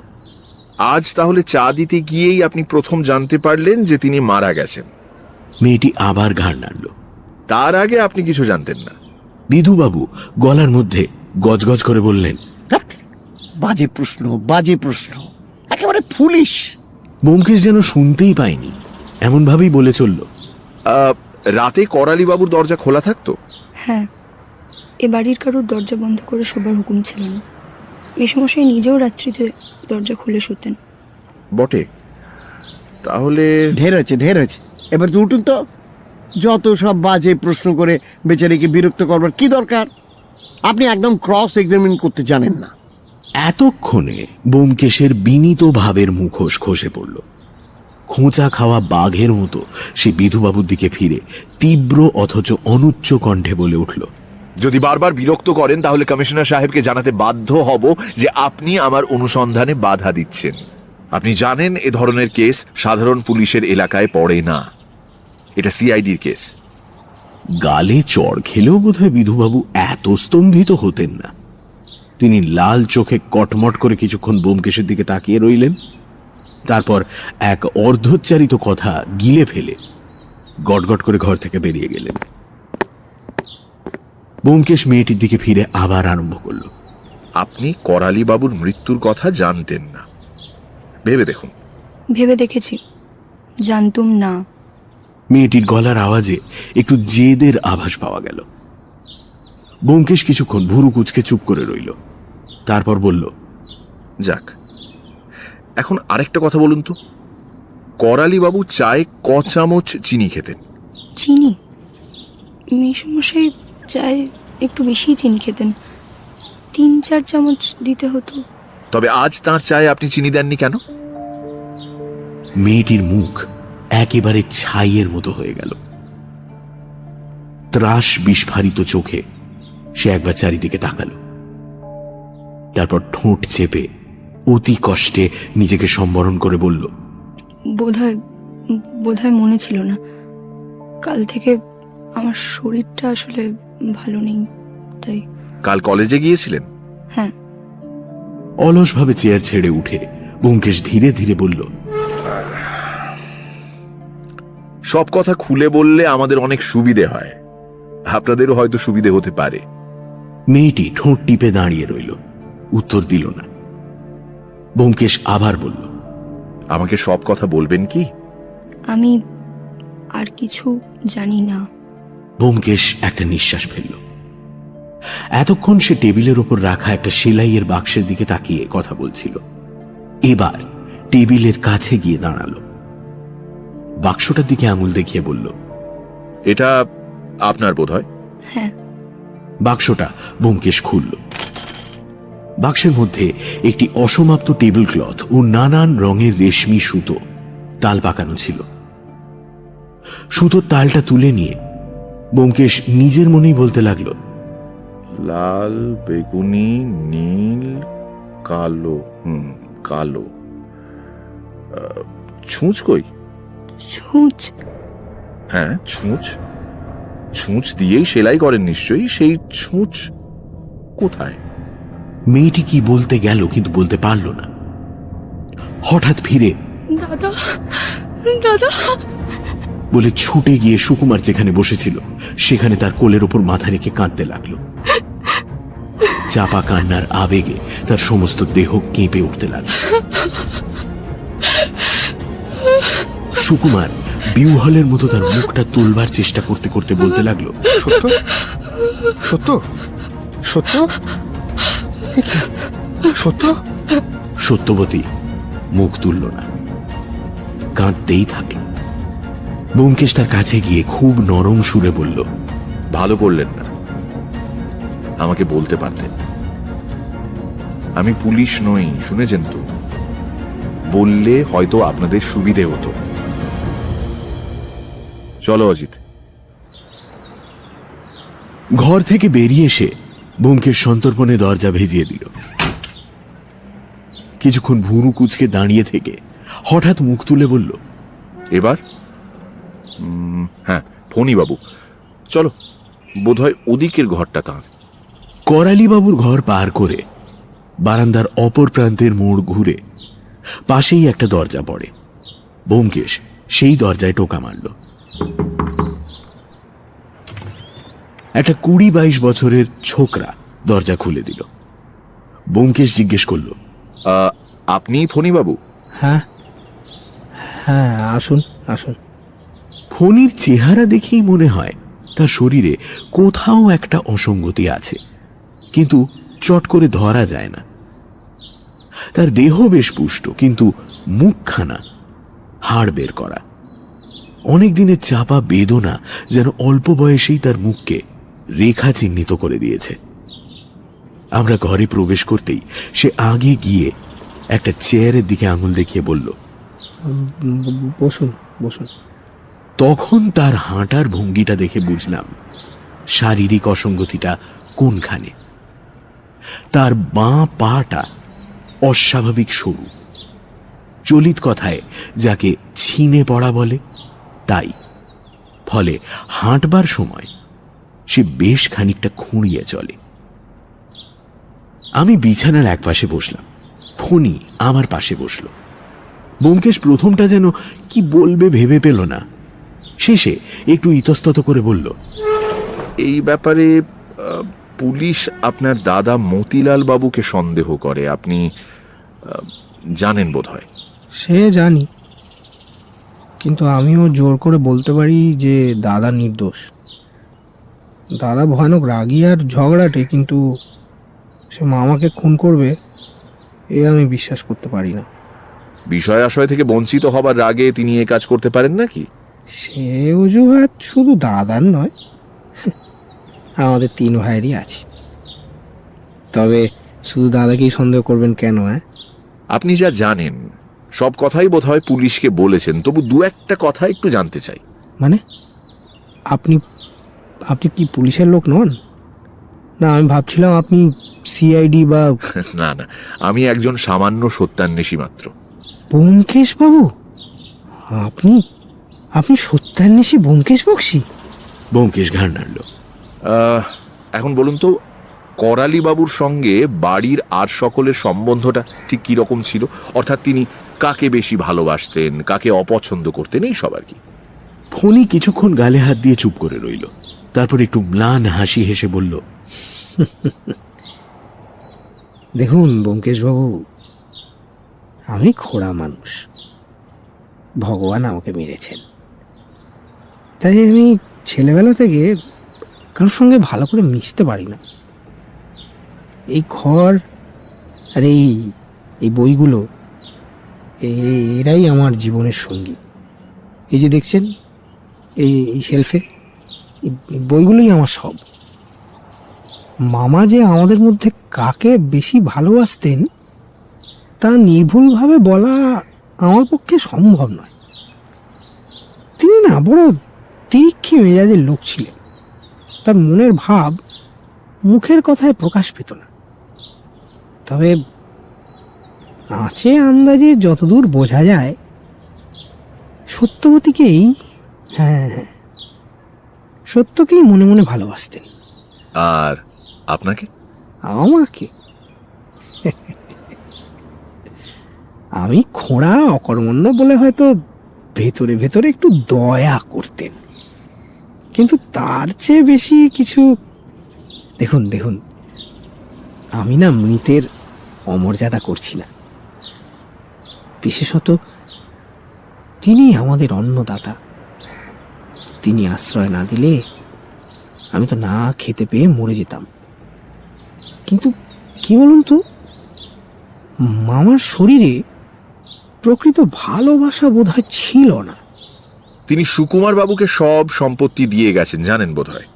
আজ তাহলে চা দিতে গিয়েই আপনি প্রথম জানতে পারলেন যে তিনি মারা গেছেন? মেয়েটি আবার ঘাড় নাড়ল। তার আগে আপনি কিছু জানতেন না? বিধুবাবু গলার মধ্যে গজগজ করে বললেন, ধ্যাৎ, বাজে প্রশ্ন, বাজে প্রশ্ন, একেবারে পুলিশ। ব্যোমকেশ যেন শুনতেই পায়নি, এমন ভাবেই বলে চলল, রাতে করালি বাবুর দরজা খোলা থাকতো? হ্যাঁ, এ বাড়ির কারোর দরজা বন্ধ করে শোবার হুকুম ছিল না। মেসমশাই নিজেও রাত্রিতে দরজা খুলে শুতেন। বটে, তাহলে ঢের আছে, ঢের আছে, এবার তো উঠুন তো। যত সব বাজে প্রশ্ন করে বেচারিকে বিরক্ত করবার কি দরকার? আপনি একদম ক্রস এক্সামিন করতে জানেন না। এতক্ষণে ব্যোমকেশের বিনীত ভাবের মুখোশ খসে পড়ল। খোঁচা খাওয়া বাঘের মতো সে বিধুবাবুর দিকে ফিরে তীব্র অথচ অনুচ্চ কণ্ঠে বলে উঠল, যদি বারবার বিরক্ত করেন তাহলে কমিশনার সাহেবকে জানাতে বাধ্য হব যে আপনি আমার অনুসন্ধানে বাধা দিচ্ছেন। আপনি জানেন এ ধরনের কেস সাধারণ পুলিশের এলাকায় পড়ে না, এটা সিআইডির কেস। গালে চড় খেলেও বোধহয় বিধুবাবু এত স্তম্ভিত হতেন না। তিনি লাল চোখে কটমট করে কিছুক্ষণ ব্যোমকেশের দিকে তাকিয়ে রইলেন, তারপর এক অর্ধোচ্চারিত কথা গিলে ফেলে গটগট করে ঘর থেকে বেরিয়ে গেলেন। ব্যোমকেশ মেয়েটির দিকে ফিরে আবার আরম্ভ করল, আপনি করালি বাবুর মৃত্যুর কথা জানতেন না? ভেবে দেখুন। ভেবে দেখেছি, জানতুম না। মেয়েটির গলার আওয়াজে একটু জেদের আভাস পাওয়া গেল। ব্যোমকেশ কিছুক্ষণ ভুরু কুঁচকে চুপ করে রইল, তারপর বলল, যাক, এখন আরেকটা কথা বলুন তো, করালি বাবু চায়ে ক চামচ চিনি খেতেন? চিনি? মেসমশাই চায় একটু বেশি চিনি খেতেন, 3-4 চামচ দিতে হতো। তবে আজ তার চায়ে আপনি চিনি দেননি কেন? মেয়েটির মুখ একেবারে ছাইয়ের মতো হয়ে গেল। ত্রাস বিস্ফারিত চোখে সে একবার চারিদিকে তাকালো, তারপর ঠোঁট চেপে অতি কষ্টে নিজেকে সম্বরণ করে বলল, বোধহয় মনে ছিল না। কাল থেকে আমার শরীরটা আসলে ভালো নেই, তাই। কাল কলেজে গিয়েছিলেন? হ্যাঁ। অলসভাবে চেয়ার ছেড়ে উঠে ব্যোমকেশ ধীরে ধীরে বলল, সব কথা খুলে বললে আমাদের অনেক সুবিধে হয়, আপনাদেরও হয়তো সুবিধে হতে পারে। মেয়েটি ঠোঁট টিপে দাঁড়িয়ে রইল, উত্তর দিল না। ব্যোমকেশ আবার বলল, আমাকে সব কথা বলবেন কি? আমি আর কিছু জানি না। ব্যোমকেশ একটা নিঃশ্বাস ফেলল। এতক্ষণ সে টেবিলের ওপর রাখা একটা সেলাইয়ের বাক্সের দিকে তাকিয়ে কথা বলছিল। এবার টেবিলের কাছে গিয়ে দাঁড়ালো, বাক্সটার দিকে আঙুল দেখিয়ে বলল, এটা আপনার বোধ হয়। হ্যাঁ। বাক্সটা ব্যোমকেশ খুলল। বাক্সের মধ্যে একটি অসমাপ্ত টেবিল ক্লথ ও নানান রঙের রেশমি সুতো তাল পাকানো ছিল। সুতোর তালটা তুলে নিয়ে ব্যোমকেশ নিজের মনেই বলতে লাগলো, লাল, বেগুনি, নীল, কালো। কালো। ছুঁচ কই? ছুঁচ? হ্যাঁ, ছুঁচ। ছুঁচ দিয়েই সেলাই করেন নিশ্চয়ই। সেই ছুঁচ কোথায়? মেয়েটি কি বলতে গেল কিন্তু বলতে পারল না। হঠাৎ ফিরে দাদা, দাদা বলে ছুটে গিয়ে সুকুমার যেখানে বসেছিল সেখানে তার কোলের ওপর মাথা রেখে কাঁদতে লাগলো। চাপা কান্নার আবেগে তার সমস্ত দেহ কেঁপে উঠতে লাগলো। সুকুমার বিহ্বলের মতো তার মুখটা তুলবার চেষ্টা করতে করতে বলতে লাগলো, সত্য, সত্য, সত্য, সত্য। সত্যবতী মুখ তুলল না, কাঁদতেই থাকল। ব্যোমকেশ তার কাছে গিয়ে খুব নরম সুরে বলল, ভালো করলেন না, আমাকে বলতে পারতেন। আমি পুলিশ নই, শুনেছেন তো? বললে হয়তো আপনাদের সুবিধে হতো। চলো অজিত। ঘর থেকে বেরিয়ে এসে ব্যোমকেশ সন্তর্পণে দরজা ভেজিয়ে দিল। কিছুক্ষণ ভুরু কুচকে দাঁড়িয়ে থেকে হঠাৎ মুখ তুলে বলল, এবার হ্যাঁ, ফণী বাবু, চলো, বোধহয় ওদিকের ঘরটা তাঁর। করালিবাবুর ঘর পার করে বারান্দার অপর প্রান্তের মোড় ঘুরে পাশেই একটা দরজা পড়ে। ব্যোমকেশ সেই দরজায় টোকা মারল। একটা 20-22 বছরের ছোকরা দরজা খুলে দিল। ব্যোমকেশ জিজ্ঞেস করল, আপনি ফণী বাবু? হ্যাঁ হ্যাঁ, আসুন আসুন। ফণীর চেহারা দেখেই মনে হয় তার শরীরে কোথাও একটা অসঙ্গতি আছে, কিন্তু চট করে ধরা যায় না। তার দেহ বেশ পুষ্ট, কিন্তু মুখখানা হাড় বের করা। অনেক দিনের চাপা বেদনা যেন অল্প বয়সেই তার মুখকে রেখা চিহ্নিত করে দিয়েছে। আমরা ঘরে প্রবেশ করতেই সে আগে গিয়ে একটা চেয়ারের দিকে আঙুল দেখিয়ে বলল, বসুন বসুন। তখন তার হাঁটার ভঙ্গিটা দেখে বুঝলাম শারীরিক অসঙ্গতিটা কোনখানে। তার বাঁ পাটা অস্বাভাবিক সরু, চলিত কথায় যাকে ছিনে পড়া বলে তাই। ফলে হাঁটবার সময় সে বেশ খানিকটা খুঁড়িয়ে চলে। আমি বিছানার একপাশে বসলাম, ফণী আমার পাশে বসল। ব্যোমকেশ প্রথমটা যেন কি বলবে ভেবে পেল না। শেষে একটু ইতস্তত করে বলল, এই ব্যাপারে পুলিশ আপনার দাদা মতিলাল বাবুকে সন্দেহ করে, আপনি জানেন বোধহয়। সে জানি, কিন্তু আমিও জোর করে বলতে পারি যে দাদা নির্দোষ। দাদা ভয়ানক রাগী আর ঝগড়াটে, কিন্তু সে মামাকে খুন করবে এ আমি বিশ্বাস করতে পারি না। বিষয় আশয় থেকে বঞ্চিত হবার রাগে তিনি এ কাজ করতে পারেন নাকি? সে অজুহাত শুধু দাদার নয়, আমাদের 3 ভাইয়েরই আছে। তবে শুধু দাদাকেই সন্দেহ করবেন কেন? আপনি যা জানেন সব কথাই বোধহয় পুলিশকে বলেছেন, তবু 2-1টা কথা একটু জানতে চাই। মানে আপনি আপনি কি পুলিশের লোক নন? না, আমি ভাবছিলাম আপনি সিআইডি বা... না না, আমি একজন সামান্য সত্যান্বেষী মাত্র। ব্যোমকেশ বাবু, আপনি আপনি সত্যান্বেষী ব্যোমকেশ বক্সী? ব্যোমকেশ ঘাড় নাড়ল। এখন বলুন তো, করালি বাবুর সঙ্গে বাড়ির আর সকলের সম্বন্ধটা ঠিক কি রকম ছিল? অর্থাৎ তিনি কাকে বেশি ভালোবাসতেন, কাকে অপছন্দ করতেন, এই সব আর কি। ফণী কিছুক্ষণ গালে হাত দিয়ে চুপ করে রইল, তারপর একটু ম্লান হাসি হেসে বলল, দেখুন ব্যোমকেশ বাবু, আমি খোড়া মানুষ, ভগবান আমাকে মেরেছেন। তাই আমি ছেলেবেলা থেকে কারোর সঙ্গে ভালো করে মিশতে পারি না। এই ঘর আর এই বইগুলো এরাই আমার জীবনের সঙ্গী। এই যে দেখছেন এই শেলফে এই বইগুলোই আমার সব। মামা যে আমাদের মধ্যে কাকে বেশি ভালোবাসতেন তা নির্ভুলভাবে বলা আমার পক্ষে সম্ভব নয়। তিনি না বড় তিরিক্ষি মেজাজের লোক ছিলেন। তার মনের ভাব মুখের কথায় প্রকাশ পেত না। তবে আঁচে আন্দাজে যতদূর বোঝা যায় সত্যবতীকেই, হ্যাঁ, সত্যকেই মনে মনে ভালোবাসতেন। আর আপনাকে? আমাকে আমি খোঁড়া অকর্মণ্য বলে হয়তো ভেতরে ভেতরে একটু দয়া করতেন, কিন্তু তার চেয়ে বেশি কিছু। দেখুন দেখুন, আমি না মৃতের অমর্যাদা করছি না। বিশেষত তিনি আমাদের অন্নদাতা। তিনি আশ্রয় না দিলে আমি তো না খেতে পেয়ে মরে যেতাম। কিন্তু কি বলুন তো, মামার শরীরে প্রকৃত ভালোবাসা বোধহয় ছিল না। তিনি সুকুমার বাবুকে সব সম্পত্তি দিয়ে গেছেন, জানেন বোধহয়।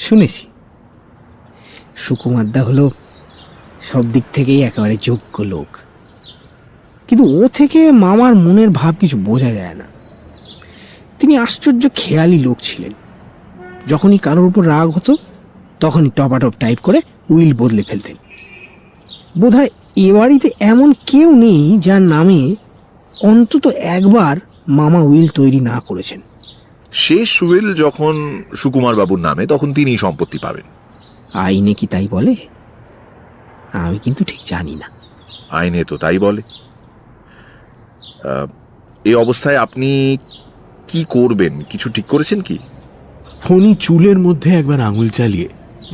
শুনেছি। সুকুমারদা হলো সব দিক থেকেই একেবারে যোগ্য লোক, কিন্তু ও থেকে মামার মনের ভাব কিছু বোঝা যায় না। তিনি আশ্চর্য খেয়ালি লোক ছিলেন। যখনই কারোর উপর রাগ হতো তখনই টপাটপ টাইপ করে উইল বদলে ফেলতেন। বোধহয় এ বাড়িতে এমন কেউ নেই যার নামে অন্তত একবার মামা উইল তৈরি না করেছেন। শেষ উইল যখন সুকুমার বাবুর নামে, তখন তিনিই সম্পত্তি পাবেন। আইনে কি তাই বলে? আমি কিন্তু ঠিক জানি না। আইনে তো তাই বলে। এই অবস্থায় আপনি কি করবেন, কিছু ঠিক করেছেন কি? ফণি চুলের মধ্যে একবার আঙুল চালিয়ে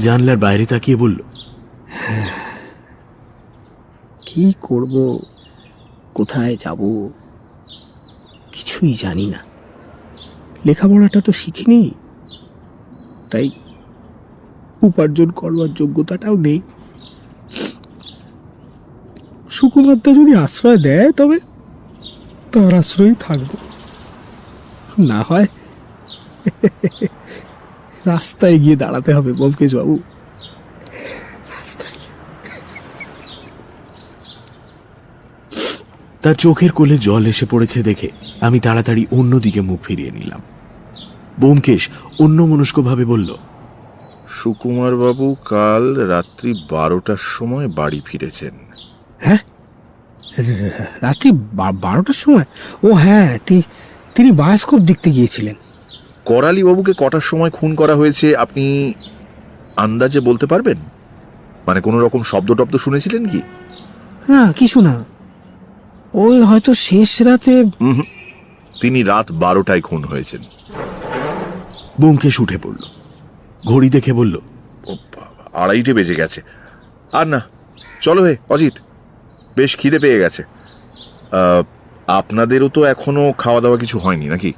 জানলার বাইরে তাকিয়ে বলল, কি করব, কোথায় যাব, কিছুই জানি না। লেখাপড়াটা তো শিখিনি, তাই উপার্জন করবার যোগ্যতাটাও নেই। সুকুমারদা যদি আশ্রয় দেয় তবে তার আশ্রয়ই থাকব, না হয় রাস্তায় গিয়ে দাঁড়াতে হবে ব্যোমকেশ বাবু, রাস্তায়। তার চোখের কোলে জল এসে পড়েছে দেখে আমি তাড়াতাড়ি অন্যদিকে মুখ ফিরিয়ে নিলাম। ব্যোমকেশ অন্যমনস্কভাবে বলল, সুকুমার বাবু কাল রাত্রি 12টার সময় বাড়ি ফিরেছেন। হ্যাঁ, রাত্রি 12টার সময়? ও হ্যাঁ, তিনি বায়োস্কোপ দেখতে গিয়েছিলেন। করালি বাবুকে কটার সময় খুন করা হয়েছে আপনি আন্দাজে বলতে পারবেন? মানে কোনো রকম শব্দ টব্দ শুনেছিলেন কি? না, কিছু না। ওই হয়তো শেষ রাতে। তিনি রাত 12টায় খুন হয়েছেন। ব্যোমকেশ উঠে পড়ল, ঘড়ি দেখে বলল, ও বাবা, 2:30 বেজে গেছে। আর না, চলো হে অজিত, বেশ খিদে পেয়ে গেছে। আপনাদেরও তো এখনো খাওয়া দাওয়া কিছু হয়নি নাকি?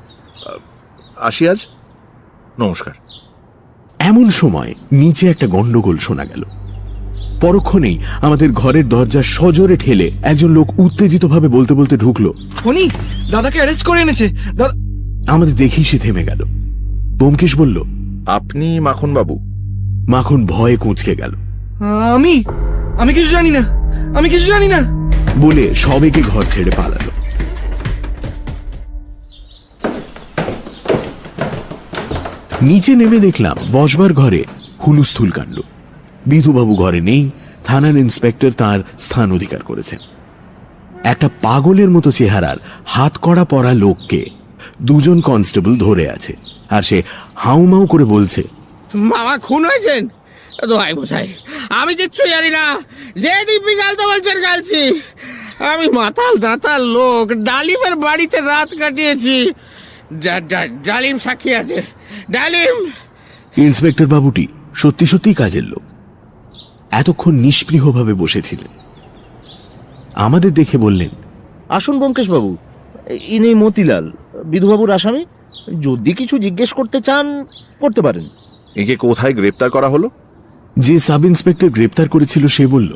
আসি আজ, নমস্কার। এমন সময় নিচে একটা গন্ডগোল শোনা গেল। পরক্ষণেই আমাদের ঘরের দরজা সজোরে ঠেলে একজন লোক উত্তেজিতভাবে বলতে বলতে ঢুকলো, ফণি দাদাকে অ্যারেস্ট করে এনেছে। আমাদের দেখেই সে থেমে গেল। ব্যোমকেশ বলল, আপনি মাখন বাবু? মাখন ভয়ে কুঁচকে গেল। আমি কিছু জানি না, আমি কিছু জানি না বলে সবেগে ঘর ছেড়ে পালালো। নিচে নেমে দেখলাম বসবার ঘরে হুলুস্থুল কাণ্ড। বিধুবাবু ঘরে নেই, থানার ইন্সপেক্টর তার স্থান অধিকার করেছেন। একটা পাগলের মতো চেহারার হাত কড়া পরা লোককে 2জন কনস্টেবল ধরে আছে, আর সে হাউমাউ করে বলছে, মামা খুন হয়েছেন? দোহাই মশাই, আমি কিচ্ছু জানি না। যে দিব্যি গালতে বলছেন গালছি। আমি মাতাল দাতাল লোক, ডালিমের বাড়িতে রাত কাটিয়েছি। ডালিম সাক্ষী আছে, ডালিম। ইন্সপেক্টর বাবুটি সত্যি সত্যি কাজের লোক। এতক্ষণ নিষ্পৃহভাবে বসেছিলেন। আমাদের দেখে বললেন, আসুন ব্যোমকেশ বাবু, ইনি মতিলাল, বিধুবাবুর আসামি। যদি কিছু জিজ্ঞেস করতে চান করতে পারেন। একে কোথায় গ্রেপ্তার করা হলো? যে সাব ইন্সপেক্টর গ্রেপ্তার করেছিল সে বলল,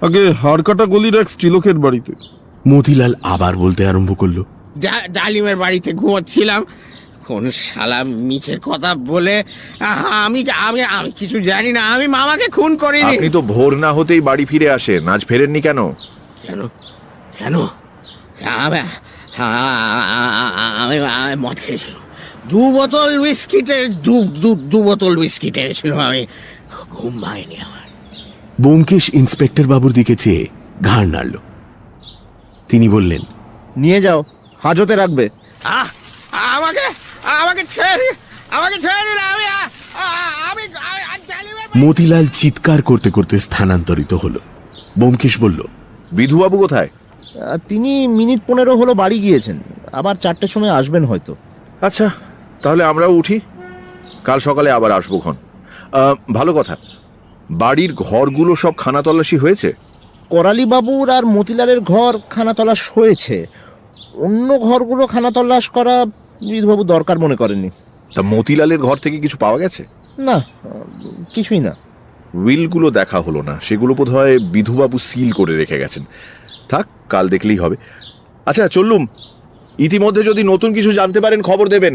আগে হাড়কাটা গলির এক স্ত্রীলোকের বাড়িতে। মতিলাল আবার বলতে আরম্ভ করলো, ডালিমের বাড়িতে ঘুমোচ্ছিলাম, কোন শালা মিছে কথা বলে আমি আমি আমি কিছু জানি না, আমি মামাকে খুন করিনি। আপনি তো ভোর না হতেই বাড়ি ফিরে আসেন, আজ ফেরেননি কেন? কেন কেন আমি আমি আমি মদ খেয়েছিলাম, 2 বোতল উইস্কিটে, দু বোতল উইস্কি টেনেছিলাম, আমি ঘুম ভাঙেনি আমার। ব্যোমকেশ ইন্সপেক্টর বাবুর দিকে চেয়ে ঘাড় নাড়ল। তিনি বললেন, নিয়ে যাও, হাজতে রাখবে। আমাকে আমাকে ছেড়ে আমাকে ছেড়ে দিন, আমি আমি মতিলাল চিৎকার করতে করতে স্থানান্তরিত হলো। ব্যোমকেশ বলল, বিধুবাবু কোথায়? তিনি মিনিট 15 হলো বাড়ি গিয়েছেন, আবার 4টের সময় আসবেন হয়তো। আচ্ছা, তাহলে আমরাও উঠি, কাল সকালে আবার আসবো খন। ভালো কথা, বাড়ির ঘরগুলো সব খানা তল্লাশি হয়েছে? করালি বাবুর আর মতিলালের ঘর খানা তল্লাশ হয়েছে, অন্য ঘরগুলো খানা তল্লাশ করা বিধুবাবু দরকার মনে করেননি। তা মতিলালের ঘর থেকে কিছু পাওয়া গেছে? না, কিছুই না। উইলগুলো দেখা হলো না, সেগুলো বোধহয় বিধুবাবু সিল করে রেখে গেছেন। থাক, কাল দেখলেই হবে। আচ্ছা চললুম, ইতিমধ্যে যদি নতুন কিছু জানতে পারেন খবর দেবেন।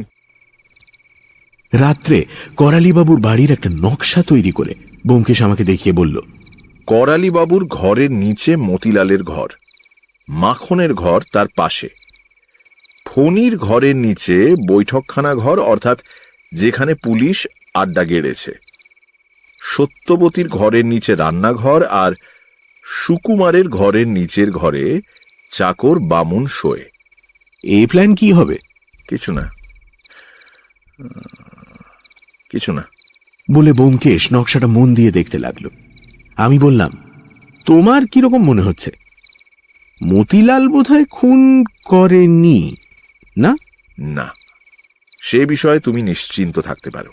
রাত্রে করালিবাবুর বাড়ির একটা নকশা তৈরি করে ব্যোমকেশ আমাকে দেখিয়ে বলল, করালিবাবুর ঘরের নিচে মতিলালের ঘর, মাখনের ঘর তার পাশে, ফণির ঘরের নিচে বৈঠকখানা ঘর, অর্থাৎ যেখানে পুলিশ আড্ডা গেড়েছে, সত্যবতীর ঘরের নিচে রান্নাঘর, আর সুকুমারের ঘরের নিচের ঘরে চাকর বামুন শোয়। এই প্ল্যান কি হবে? কিছু না, কিছু না বলে ব্যোমকেশ নকশাটা মন দিয়ে দেখতে লাগলো। আমি বললাম, তোমার কিরকম মনে হচ্ছে? মতিলাল বোধহয় খুন করেনি না? না, সে বিষয়ে তুমি নিশ্চিন্ত থাকতে পারো।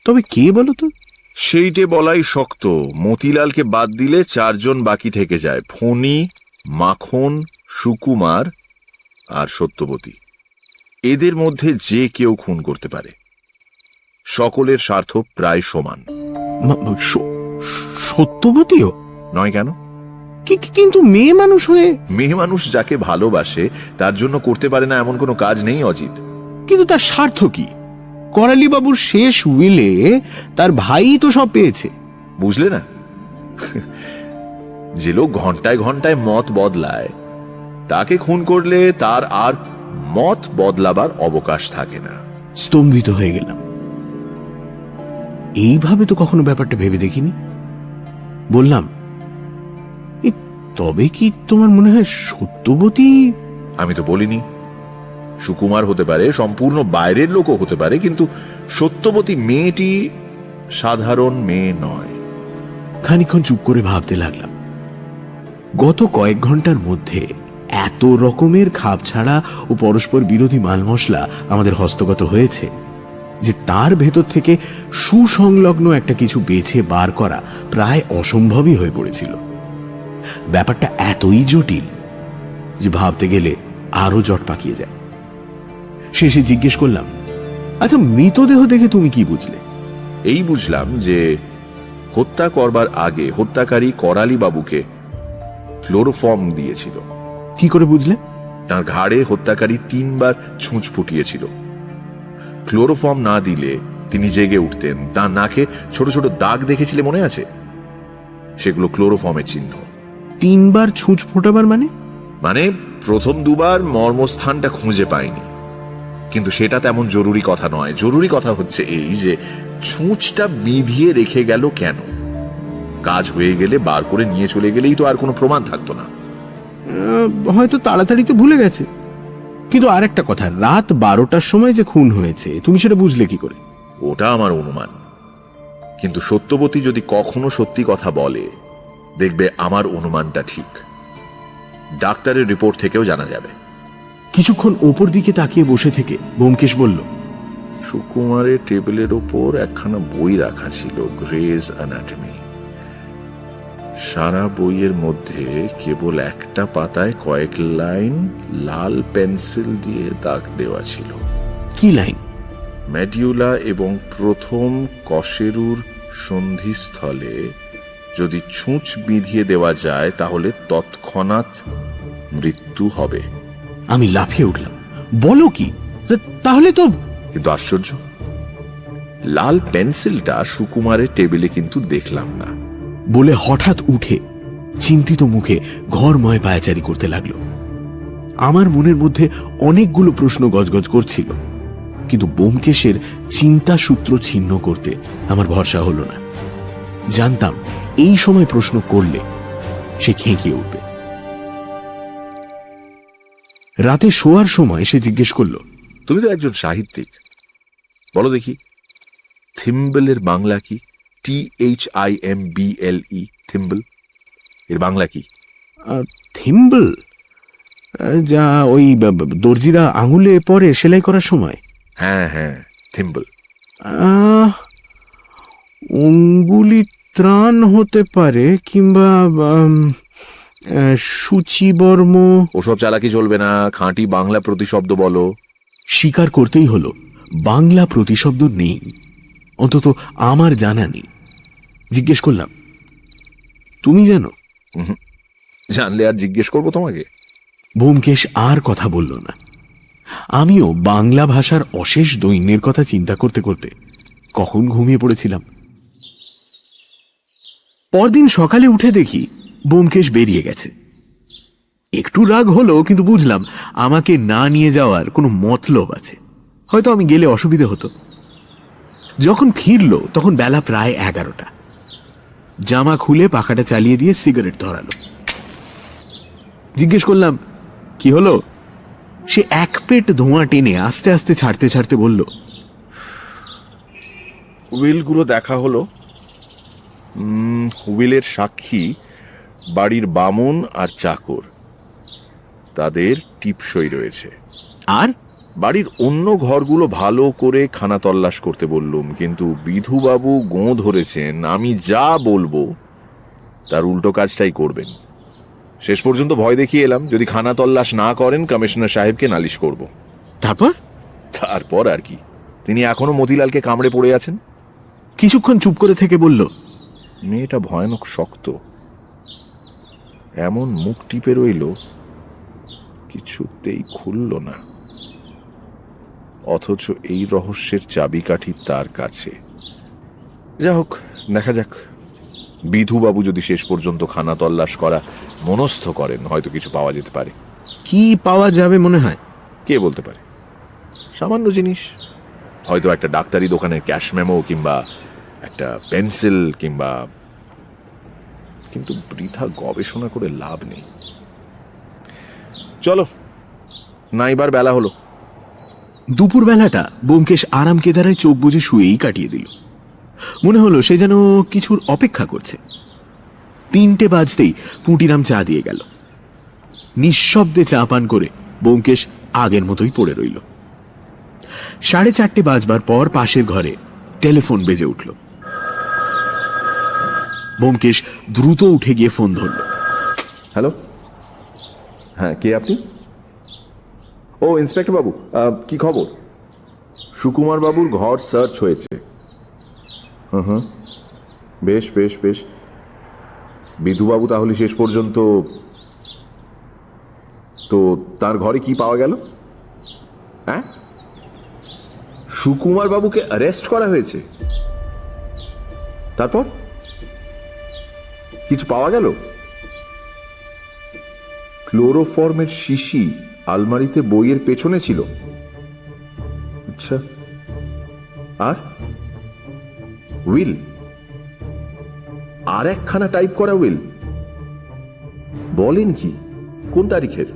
তবে কে বলো তো? সেইটে বলাই শক্ত। মতিলালকে বাদ দিলে 4 জন বাকি থেকে যায়, ফণি, মাখন, সুকুমার আর সত্যবতী। এদের মধ্যে যে কেউ খুন করতে পারে, সকলের স্বার্থ প্রায় সমান। সত্যবতীও নয় কেন? কিন্তু মেয়ে মানুষ হয়ে? মেয়ে মানুষ যাকে ভালোবাসে তার জন্য করতে পারে না এমন কোনো কাজ নেই অজিত। কিন্তু তার স্বার্থ কি? করালিবাবুর শেষ উইলে তার ভাই তো সব পেয়েছে, বুঝলে না? যে লোক ঘন্টায় ঘন্টায় মত বদলায়, তাকে খুন করলে তার আর মত বদলাবার অবকাশ থাকে না। স্তম্ভিত হয়ে গেলাম। এইভাবে তো কখনো ব্যাপারটা ভেবে দেখিনি। বললাম, তবে কি তোমার মনে হয় সত্যবতী? আমি তো বলিনি, সুকুমার হতে পারে, সম্পূর্ণ বাইরের লোকও হতে পারে, কিন্তু সত্যবতী মেয়েটি সাধারণ মেয়ে নয়। খানিকক্ষণ চুপ করে ভাবতে লাগলাম। গত কয়েক ঘন্টার মধ্যে এত রকমের খাপ ছাড়া ও পরস্পর বিরোধী মাল মশলা আমাদের হস্তগত হয়েছে যে তার ভেতর থেকে সুসংলগ্ন একটা কিছু বেছে বার করা প্রায় অসম্ভবই হয়ে পড়েছিল। ব্যাপারটা এতই জটিল যে ভাবতে গেলে আরো জট পাকিয়ে যায়। শেষে জিজ্ঞেস করলাম, আচ্ছা মৃতদেহ দেখে তুমি কি বুঝলে? এই বুঝলাম যে হত্যা করবার আগে হত্যাকারী করালি বাবুকে ক্লোরোফর্ম দিয়েছিল। কি করে বুঝলে? তার ঘাড়ে হত্যাকারী 3 বার ছুঁচ ফুটিয়েছিল। ক্লোরোফর্ম না দিলে তিনি জেগে উঠতেন। তার নাকে ছোট ছোট দাগ দেখেছিলে, মনে আছে? সেগুলো ক্লোরোফর্মের চিহ্ন। 3 বার ছুঁচ ফোটাবার মানে? মানে প্রথম 2 বার মর্মস্থানটা খুঁজে পায়নি, কিন্তু সেটা তেমন জরুরি কথা নয়। জরুরি কথা হচ্ছে এই যে ছুঁচটা বিধিয়ে রেখে গেল কেন? কাজ হয়ে গেলে বার করে নিয়ে চলে গেলেই তো আর কোনো প্রমাণ থাকতো না। হয়তো তাড়াতাড়ি তো ভুলে গেছে। কিন্তু আরেকটা কথা, রাত 12টার সময় যে খুন হয়েছে তুমি সেটা বুঝলে কি করে? ওটা আমার অনুমান, কিন্তু সত্যবতী যদি কখনো সত্যি কথা বলে দেখবে আমার অনুমানটা ঠিক। ডাক্তারের রিপোর্ট থেকেও জানা যাবে। কিছুক্ষণ ওপর দিকে তাকিয়ে বসে থেকে ব্যোমকেশ বলল, সুকুমারের টেবিলের ওপর একখানা বই রাখা ছিল, গ্রেজ অ্যানাটমি। সারা বইয়ের মধ্যে কেবল একটা পাতায় কয়েক লাইন লাল পেন্সিল দিয়ে দাগ দেওয়া ছিল। কি লাইন? মেডিউলা এবং প্রথম কশেরুর সন্ধিস্থলে যদি ছুঁচ বিঁধিয়ে দেওয়া যায় তাহলে তৎক্ষণাৎ মৃত্যু হবে। আমি লাফিয়ে উঠলাম, বলো কি? তাহলে তো কিন্তু আশ্চর্য, লাল পেন্সিলটা সুকুমারের টেবিলে কিন্তু দেখলাম না। বলে হঠাৎ উঠে চিন্তিত মুখে ঘরময় পায়চারি করতে লাগলো। আমার মনের মধ্যে অনেকগুলো প্রশ্ন গজগজ করছিল, কিন্তু ব্যোমকেশের চিন্তা সূত্র ছিন্ন করতে আমার ভরসা হলো না। জানতাম এই সময় প্রশ্ন করলে সে খেঁকিয়ে উঠবে। রাতে শোয়ার সময় সে জিজ্ঞেস করলো, তুমি তো একজন সাহিত্যিক, বলো দেখি থিম্বলের বাংলা কি? THIMBLE, থিম্বল এর বাংলা কি? থিম্বল? যা ওই দর্জিরা আঙুলে পরে সেলাই করার সময়। হ্যাঁ হ্যাঁ, থিম্বল। অঙ্গুলি ত্রাণ হতে পারে, কিংবা সূচিবর্ম। ওসব চালাকি চলবে না, খাঁটি বাংলা প্রতিশব্দ বলো। স্বীকার করতেই হলো বাংলা প্রতিশব্দ নেই, অন্তত আমার জানা নেই। জিজ্ঞেস করলাম, তুমি জানো? জানলে আর জিজ্ঞেস করবো তোমাকে? ব্যোমকেশ আর কথা বলল না। আমিও বাংলা ভাষার অশেষ দৈন্যের কথা চিন্তা করতে করতে কখন ঘুমিয়ে পড়েছিলাম। পরদিন সকালে উঠে দেখি ব্যোমকেশ বেরিয়ে গেছে। একটু রাগ হলো, কিন্তু বুঝলাম আমাকে না নিয়ে যাওয়ার কোনো মতলব আছে, হয়তো আমি গেলে অসুবিধে হতো। যখন ফিরলো তখন বেলা প্রায় 11টা। জামা খুলে পাখাটা চালিয়ে দিয়ে সিগারেট ধরালো। জিজ্ঞেস করলাম, কি হলো? সে এক পেট ধোঁয়া টেনে আস্তে আস্তে ছাড়তে ছাড়তে বলল, উইলগুলো দেখা হলো। উইলের সাক্ষী বাড়ির বামুন আর চাকর, তাদের টিপসই রয়েছে। আর বাড়ির অন্য ঘরগুলো ভালো করে খানা তল্লাশ করতে বললুম, কিন্তু বিধুবাবু গোঁ ধরেছেন আমি যা বলবো তার উল্টো কাজটাই করবেন। শেষ পর্যন্ত ভয় দেখিয়ে এলাম, যদি খানা তল্লাশ না করেন কমিশনার সাহেবকে নালিশ করব। তারপর আর কি, তিনি এখনো মতিলালকে কামড়ে পড়ে আছেন। কিছুক্ষণ চুপ করে থেকে বলল, মেয়েটা ভয়ানক শক্ত, এমন মুখ টিপে রইল, কিছুতেই খুলল না, অথচ এই রহস্যের চাবিকাঠি তার কাছে। যা হোক, দেখা যাক। বিধুবাবু যদি শেষ পর্যন্ত খানা তল্লাশ করা মনস্থ করেন, হয়তো কিছু পাওয়া যেতে পারে। কি পাওয়া যাবে মনে হয়? কে বলতে পারে? সামান্য জিনিস, হয়তো একটা ডাক্তারি দোকানের ক্যাশ মেমো, কিংবা একটা পেন্সিল, কিংবা, কিন্তু বৃথা গবেষণা করে লাভ নেই। চলো, নাইবার বেলা হলো। দুপুর বেলাটা ব্যোমকেশ আরাম কেদারায় চোখ বুজে শুয়েই কাটিয়ে দিল। মনে হলো সে যেন কিছুর অপেক্ষা করছে। 3টে বাজতেই পুঁটিরাম চা দিয়ে গেল। নিঃশব্দে চা পান করে ব্যোমকেশ আগের মতোই পড়ে রইল। 4:30 বাজবার পর পাশের ঘরে টেলিফোন বেজে উঠল। ব্যোমকেশ দ্রুত উঠে গিয়ে ফোন ধরল। হ্যালো, হ্যাঁ, কে আপনি? ও, ইন্সপেক্টর বাবু, কি খবর? সুকুমার বাবুর ঘর সার্চ হয়েছে। হুম, বেশ বেশ বেশ। বিধুবাবু তাহলে শেষ পর্যন্ত, তো তার ঘরে কি পাওয়া গেল? হ্যাঁ, সুকুমার বাবুকে অ্যারেস্ট করা হয়েছে? তারপর কিছু পাওয়া গেল? ক্লোরোফর্মের শিশি আলমারিতে বইয়ের পেছনে ছিল। আচ্ছা, আর উইল, আর একখানা টাইপ করা উইল? বলেন কি? কোন তারিখের?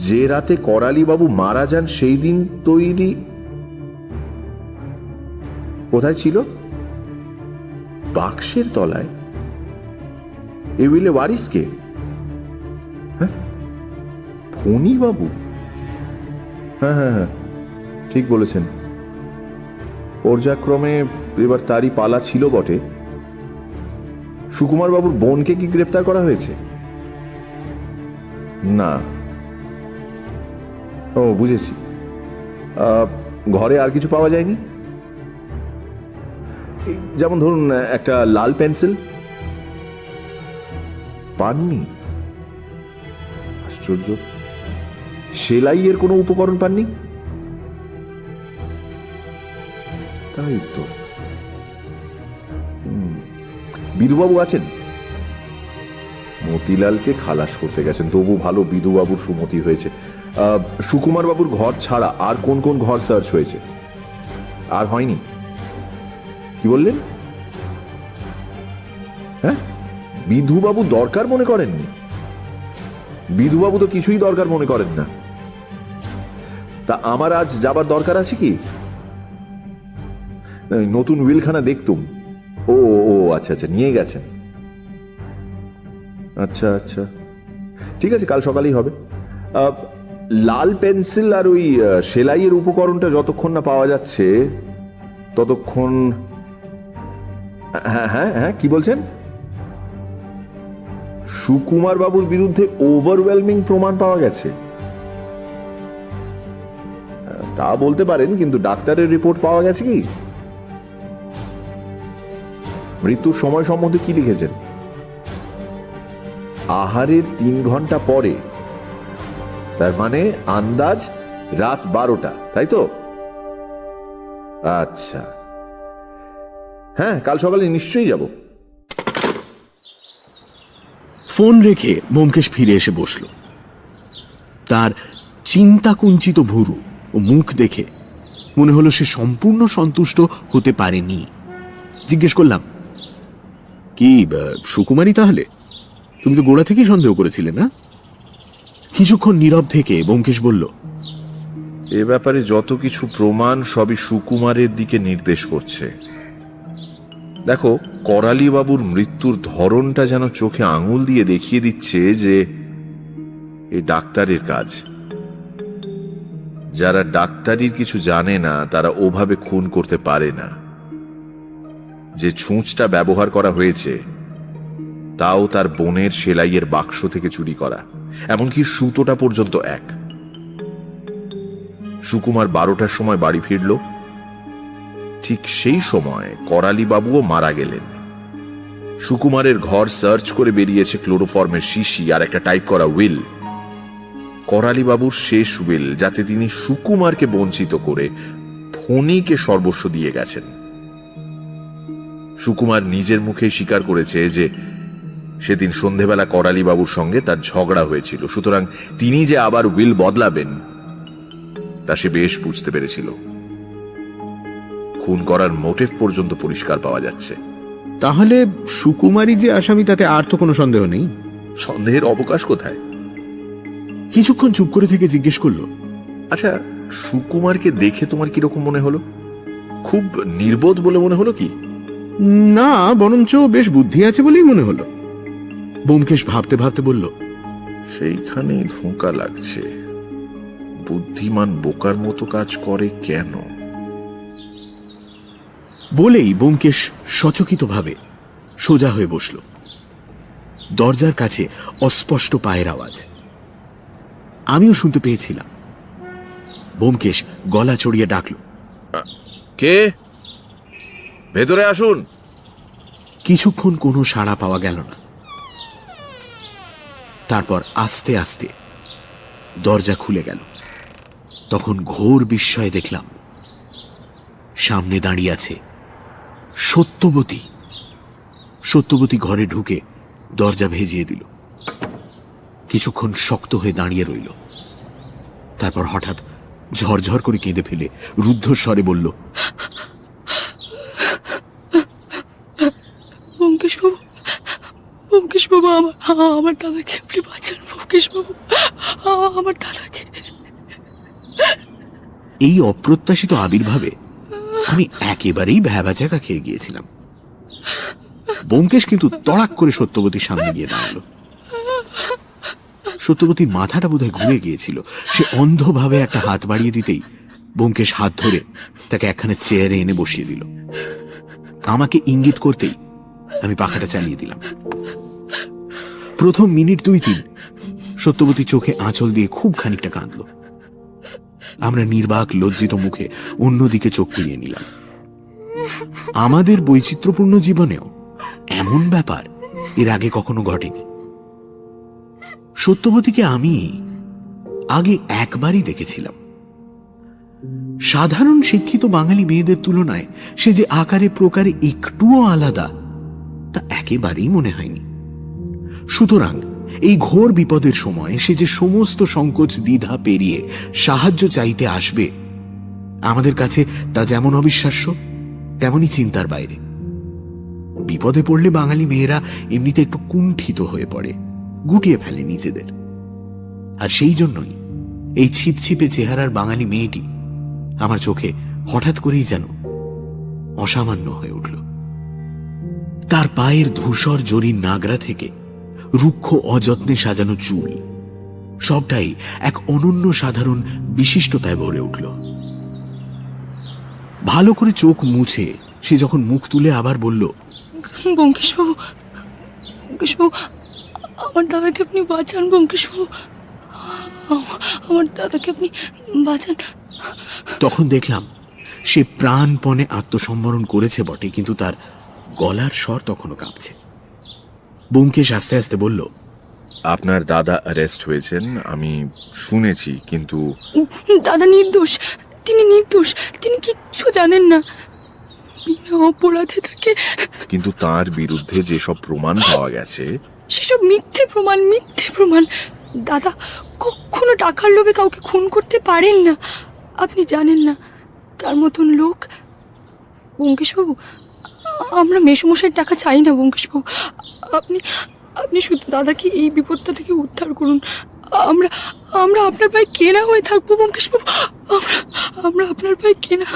যে রাতে করালি বাবু মারা যান সেই দিন তৈরি। কোথায় ছিল? বাক্সের তলায়। এ উইলে ওয়ারিস কে? হ্যাঁ, ফণী বাবু। হ্যাঁ হ্যাঁ হ্যাঁ, ঠিক বলেছেন। পর্যায়ক্রমে এবার তারই পালা ছিল বটে। সুকুমার বাবুর বোনকে কি গ্রেফতার করা হয়েছে? না। ও, বুঝেছি। ঘরে আর কিছু পাওয়া যায়নি? যেমন ধরুন একটা লাল পেন্সিল পাননি? আশ্চর্য, সেলাইয়ের কোনো উপকরণ পাননি? তাই তো। বিধুবাবু আছেন? মতিলালকে খালাস করতে গেছেন, তবু ভালো বিধুবাবুর সুমতি হয়েছে। সুকুমার বাবুর ঘর ছাড়া আর কোন কোন ঘর সার্চ হয়েছে? আর হয়নি? কি বললেন? হ্যাঁ, বিধুবাবু দরকার মনে করেননি? বিধুবাবু তো কিছুই দরকার মনে করেন না। তা আমার আজ যাবার দরকার আছে কি? নতুন উইলখানা দেখতুম। ও ও আচ্ছা আচ্ছা, নিয়ে গেছেন। আচ্ছা আচ্ছা, ঠিক আছে, কাল সকালেই হবে। লাল পেন্সিল আর ওই সেলাইয়ের উপকরণটা যতক্ষণ না পাওয়া যাচ্ছে ততক্ষণ। হ্যাঁ হ্যাঁ হ্যাঁ, কি বলছেন? সুকুমার বাবুর বিরুদ্ধে ওভারওয়েলমিং প্রমাণ পাওয়া গেছে? তা বলতে পারেন, কিন্তু ডাক্তারের রিপোর্ট পাওয়া গেছে কি? মৃত্যুর সময় সম্বন্ধে কি লিখেছেন? আহারের 3 ঘন্টা পরে, তার মানে আন্দাজ রাত 12টা, তাই তো? আচ্ছা, হ্যাঁ, কাল সকালে নিশ্চয়ই যাব। ফোন রেখে ব্যোমকেশ ফিরে এসে বসল। তার চিন্তাকুঞ্চিত ভুরু ও মুখ দেখে মনে হলো সে সম্পূর্ণ সন্তুষ্ট হতে পারেনি। জিজ্ঞেস করলাম, কি সুকুমারী তাহলে? তুমি তো গোড়া থেকেই সন্দেহ করেছিলে না? কিছুক্ষণ নীরব থেকে ব্যোমকেশ বলল, এ ব্যাপারে যত কিছু প্রমাণ সবই সুকুমারের দিকে নির্দেশ করছে। দেখো, করালি বাবুর মৃত্যুর ধরনটা যেন চোখে আঙুল দিয়ে দেখিয়ে দিচ্ছে যে এই ডাক্তারের কাজ। যারা ডাক্তারির কিছু জানে না তারা ওভাবে খুন করতে পারে না। যে ছুঁচটা ব্যবহার করা হয়েছে তাও তার বোনের সেলাইয়ের বাক্স থেকে চুরি করা, এমনকি সুতোটা পর্যন্ত এক। সুকুমার 12টার সময় বাড়ি ফিরল, ঠিক সেই সময় করালি বাবুও মারা গেলেন। সুকুমারের ঘর সার্চ করে বেরিয়েছে ক্লোরোফর্মের শিশি আর একটা টাইপ করা উইল। করালি বাবুর শেষ উইল, যাতে তিনি সুকুমারকে বঞ্চিত করে ফণীকে সর্বস্ব দিয়ে গেছেন। সুকুমার নিজের মুখে স্বীকার করেছে যে সেদিন সন্ধেবেলা করালি বাবুর সঙ্গে তার ঝগড়া হয়েছিল, সুতরাং তিনি যে আবার উইল বদলাবেন তা সে বেশ বুঝতে পেরেছিল। খুন করার মোটিভ পর্যন্ত পরিষ্কার পাওয়া যাচ্ছে। তাহলে সুকুমারী যে আসামি তাতে আর তো কোনো সন্দেহ নেই? সন্দেহের অবকাশ কোথায়? কিছুক্ষণ চুপ করে থেকে জিজ্ঞেস করলো, আচ্ছা, সুকুমারকে দেখে তোমার কিরকম মনে হলো? খুব নির্বোধ বলে মনে হলো কি? না, বরঞ্চ বেশ বুদ্ধি আছে বলেই মনে হলো। ব্যোমকেশ ভাবতে ভাবতে বলল, সেইখানেই ধোঁকা লাগছে। বুদ্ধিমান বোকার মতো কাজ করে কেন? বলেই ব্যোমকেশ সচকিতভাবে সোজা হয়ে বসল। দরজার কাছে অস্পষ্ট পায়ের আওয়াজ আমিও শুনতে পেয়েছিলাম। ব্যোমকেশ গলা চড়িয়ে ডাকল, কে? ভেতরে আসুন। কিছুক্ষণ কোনো সাড়া পাওয়া গেল না। তারপর আস্তে আস্তে দরজা খুলে গেল। তখন ঘোর বিস্ময়ে দেখলাম সামনে দাঁড়িয়ে আছে সত্যবতী। সত্যবতী ঘরে ঢুকে দরজা ভেজিয়ে দিল। কিছুক্ষণ শক্ত হয়ে দাঁড়িয়ে রইল। তারপর হঠাৎ ঝরঝর করে কেঁদে ফেলে রুদ্ধস্বরে বলল, ব্যোমকেশ বাবু, আমার দাদাকে আপনি বাঁচান। ব্যোমকেশ বাবু, আমার দাদাকে। এই অপ্রত্যাশিত আবির্ভাবে আমি একেবারেই ভ্যাবাচাকা খেয়ে গিয়েছিলাম। ব্যোমকেশ কিন্তু তড়াক করে সত্যবতীর সামনে গিয়ে দাঁড়ালো। সত্যবতীর মাথাটা বোধহয় ঘুরে গিয়েছিল। সে অন্ধভাবে একটা হাত বাড়িয়ে দিতেই ব্যোমকেশ হাত ধরে তাকে একখানে চেয়ারে এনে বসিয়ে দিল। আমাকে ইঙ্গিত করতেই আমি পাখাটা চালিয়ে দিলাম। প্রথম মিনিট 2-3 সত্যবতী চোখে আঁচল দিয়ে খুব খানিকটা কাঁদল। আমরা নির্বাক লজ্জিত মুখে অন্যদিকে চোখ ফিরিয়ে নিলাম। আমাদের বৈচিত্র্যপূর্ণ জীবনেও এমন ব্যাপার এর আগে কখনো ঘটেনি। সত্যবতীকে আমি আগে একবারই দেখেছিলাম। সাধারণ শিক্ষিত বাঙালি মেয়েদের তুলনায় সে যে আকারে প্রকারে একটুও আলাদা তা একেবারেই মনে হয়নি। সুতরাং এই ঘোর বিপদের সময় সে যে সমস্ত সংকোচ দ্বিধা পেরিয়ে সাহায্য চাইতে আসবে, আমাদের কাছে তা যেমন অবিশ্বাস্য তেমনি চিন্তার বাইরে। বিপদে পড়লে বাঙালি মেয়েরা এমনিতে একটু কুণ্ঠিত হয়ে পড়ে, গুটিয়ে ফেলে নিজেদের। আর সেই জন্যই এই ছিপছিপে চেহারার বাঙালি মেয়েটি আমার চোখে হঠাৎ করেই যেন অসামান্য হয়ে উঠল। তার পায়ের ধূসর জরির নাগরা থেকে রুক্ষ অযত্নে সাজানো চুল সবটাই এক অনন্য সাধারণ বিশিষ্টতায় ভরে উঠল। ভালো করে চোখ মুছে সে যখন মুখ তুলে আবার বলল, ব্যোমকেশবাবু, ব্যোমকেশবাবু, আমার দাদাকে আপনি বাঁচান। ব্যোমকেশবাবু, আমার দাদাকে আপনি বাঁচান। তখন দেখলাম সে প্রাণপণে আত্মসম্বরণ করেছে বটে, কিন্তু তার গলার স্বর তখনও কাঁপছে। ব্যোমকেশ আস্তে আস্তে বলল, আপনার দাদা অ্যারেস্ট হয়েছেন আমি শুনেছি, কিন্তু দাদা নির্দোষ, তিনি নির্দোষ, তিনি কিচ্ছু জানেন না, বিনা অপরাধে তাকে। কিন্তু তার বিরুদ্ধে যেসব প্রমাণ পাওয়া গেছে সেসব মিথ্যে প্রমাণ, মিথ্যে প্রমাণ। দাদা কখনো টাকার লোভে কাউকে খুন করতে পারেন না, আপনি জানেন না। তার মতন লোক। ব্যোমকেশবাবু, আমরা মেসোমশাইয়ের টাকা চাই না। ব্যোমকেশবাবু, আপনি আপনি শুধু দাদাকে এই বিপদটা থেকে উদ্ধার করুন। আমরা আমরা আপনার ভাই কেনা হয়ে থাকবো। ব্যোমকেশবাবু, আমরা আপনার ভাই কেনা।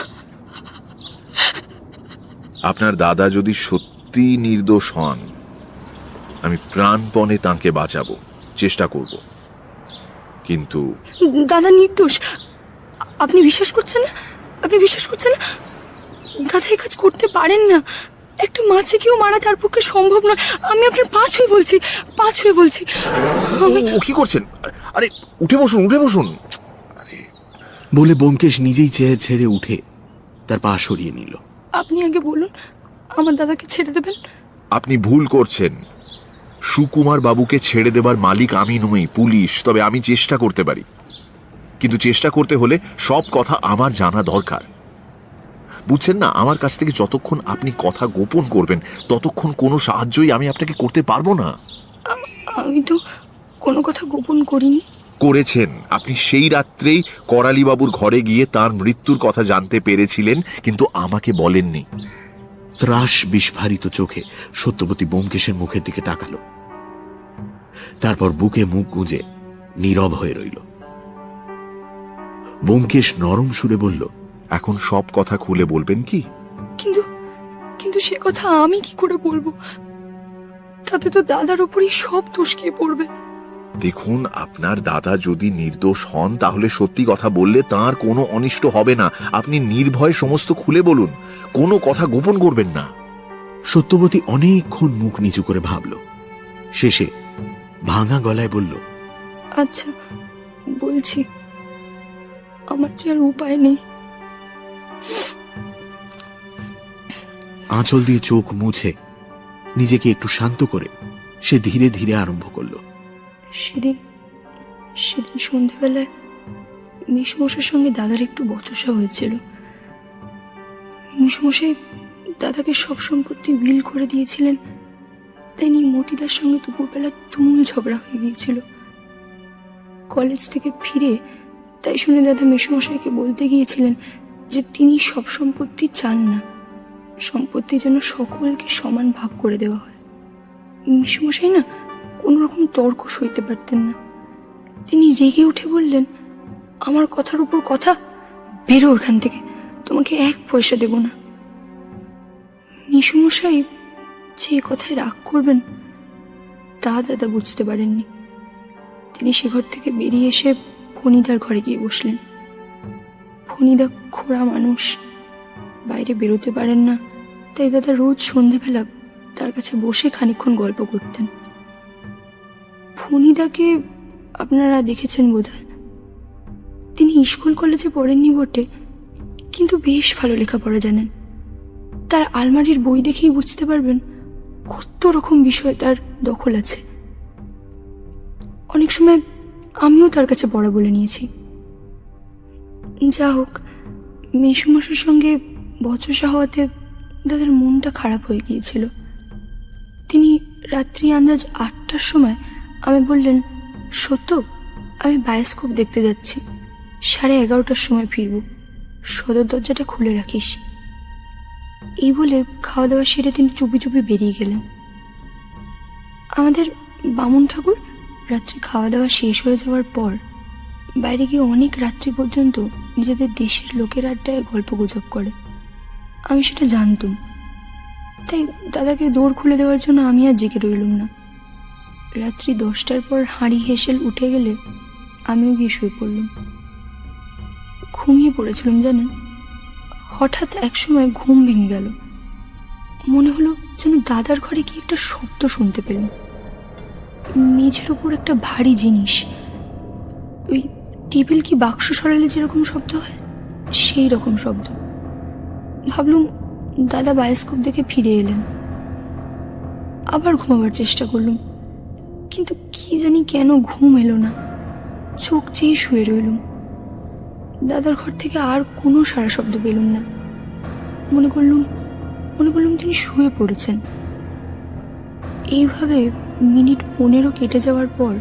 আপনার দাদা যদি সত্যি নির্দোষ হন, আমি প্রাণপণে তাঁকে বাঁচাবো, চেষ্টা করব। কিন্তু দাদা নির্দোষ, আপনি বিশ্বাস করছেন না? আপনি বিশ্বাস করছেন না? দাদা এই কাজ করতে পারেন না। একটা মাছিকেও মারা তার পক্ষে সম্ভব নয়। আমি আপনার পা ছুঁয়ে বলছি, পা ছুঁয়ে বলছি। ও কি করছেন? আরে উঠে বসুন, উঠে বসুন। বলে ব্যোমকেশ নিজেই চেয়ার ছেড়ে উঠে তার পা সরিয়ে নিল। আপনি আগে বলুন, আমার দাদাকে ছেড়ে দেবেন? আপনি ভুল করছেন। সুকুমার বাবুকে ছেড়ে দেবার মালিক আমি নই, পুলিশ। তবে আমি চেষ্টা করতে পারি, কিন্তু চেষ্টা করতে হলে সব কথা আমার জানা দরকার। বুঝছেন না, আমার কাছ থেকে যতক্ষণ আপনি কথা গোপন করবেন ততক্ষণ কোনো সাহায্যই আমি আপনাকে করতে পারবো না। আমি তো কোনো কথা গোপন করিনি। করেছেন। আপনি সেই রাত্রেই করালিবাবুর ঘরে গিয়ে তার মৃত্যুর কথা জানতে পেরেছিলেন, কিন্তু আমাকে বলেননি। ত্রাস বিস্ফারিত চোখে সত্যবতী ব্যোমকেশের মুখের দিকে তাকালো, তারপর বুকে মুখ গুঁজে নীরব হয়ে রইল। ব্যোমকেশ নরম সুরে বলল, এখন সব কথা খুলে বলবেন কি? কিন্তু কিন্তু সে কথা আমি কি করে বলবো? তাতে তো দাদার উপরই সব দোষ গিয়ে পড়বে। দেখুন, আপনার দাদা যদি নির্দোষ হন তাহলে সত্যি কথা বললে তার কোনো অনিষ্ট হবে না। আপনি নির্ভয় সমস্ত খুলে বলুন, কোনো কথা গোপন করবেন না। সত্যবতী অনেকক্ষণ মুখ নিচু করে ভাবল, শেষে ভাঙা গলায় বলল, আচ্ছা বলছি, আমার যে আর উপায় নেই। আঁচল দিয়ে চোখ মুছে নিজেকে একটু শান্ত করে সে ধীরে ধীরে আরম্ভ করল। সেদিন সন্ধেবেলায় মেসমশাইয়ের সঙ্গে দাদার একটু বচসা হয়েছিল। মেসমশাই দাদাকে সব সম্পত্তি উইল করে দিয়েছিলেন, তাই নিয়ে মতিদার সঙ্গে দুপুরবেলা তুমুল ঝগড়া হয়ে গিয়েছিল। কলেজ থেকে ফিরে তাই শুনে দাদা মেসমশাইকে বলতে গিয়েছিলেন যে তিনি সব সম্পত্তি চান না, সম্পত্তি যেন সকলকে সমান ভাগ করে দেওয়া হয়। মেসমশাই না কোনো রকম তর্ক সইতে পারতেন না। তিনি রেগে উঠে বললেন, আমার কথার উপর কথা, বেরো ওখান থেকে, তোমাকে 1 পয়সা দেব না। মেসমশাই যে কথায় রাগ করবেন তা দাদা বুঝতে পারেননি। তিনি সে ঘর থেকে বেরিয়ে এসে ফণিদার ঘরে গিয়ে বসলেন। ফণিদা খোড়া মানুষ, বাইরে বেরোতে পারেন না, তাই দাদা রোজ সন্ধেবেলা তার কাছে বসে খানিকক্ষণ গল্প করতেন। ফণিদাকে আপনারা দেখেছেন বোধহয়। তিনি স্কুল কলেজে পড়েননি বটে, কিন্তু বেশ ভালো লেখাপড়া জানেন। তার আলমারির বই দেখেই বুঝতে পারবেন কত রকম বিষয় তার দখল আছে। অনেক সময় আমিও তার কাছে পড়া বলে নিয়েছি। যা হোক, মেসুমশার সঙ্গে বচসা হওয়াতে দাদার মনটা খারাপ হয়ে গিয়েছিল। তিনি রাত্রি আন্দাজ 8টার সময় আমি বললেন, সত্য, আমি বায়োস্কোপ দেখতে যাচ্ছি, 11:30টার সময় ফিরব, সদর দরজাটা খুলে রাখিস। এই বলে খাওয়া দাওয়া সেরে তিনি চুপি চুপি বেরিয়ে গেলেন। আমাদের বামুন ঠাকুর রাত্রি খাওয়া দাওয়া শেষ হয়ে যাওয়ার পর বাইরে গিয়ে অনেক রাত্রি পর্যন্ত নিজেদের দেশের লোকের আড্ডায় গল্প গুজব করে। আমি সেটা জানতুম, তাই দাদাকে দৌড় খুলে দেওয়ার জন্য আমি আর জেগে রইলুম না। রাত্রি 10টার পর হাঁড়ি হেসেল উঠে গেলে আমিও গিয়ে শুয়ে পড়লাম। ঘুমিয়ে পড়েছিলাম জানেন। হঠাৎ একসময় ঘুম ভেঙে গেল। মনে হলো যেন দাদার ঘরে কি একটা শব্দ শুনতে পেলাম। মেঝের ওপর একটা ভারী জিনিস, ওই টেবিল কি বাক্স সরালে যেরকম শব্দ হয় সেই রকম শব্দ। ভাবলুম দাদা বায়োস্কোপ দেখে ফিরে এলেন। আবার ঘুমাবার চেষ্টা করলুম, কিন্তু কি জানি কেন ঘুম এলো না। চোখ চেয়ে শুয়ে রইলুম। দাদার ঘর থেকে আর কোনো সারা শব্দ পেলুম না। মনে করলুম তিনি শুয়ে পড়েছেন। এইভাবে মিনিট 15 কেটে যাওয়ার পর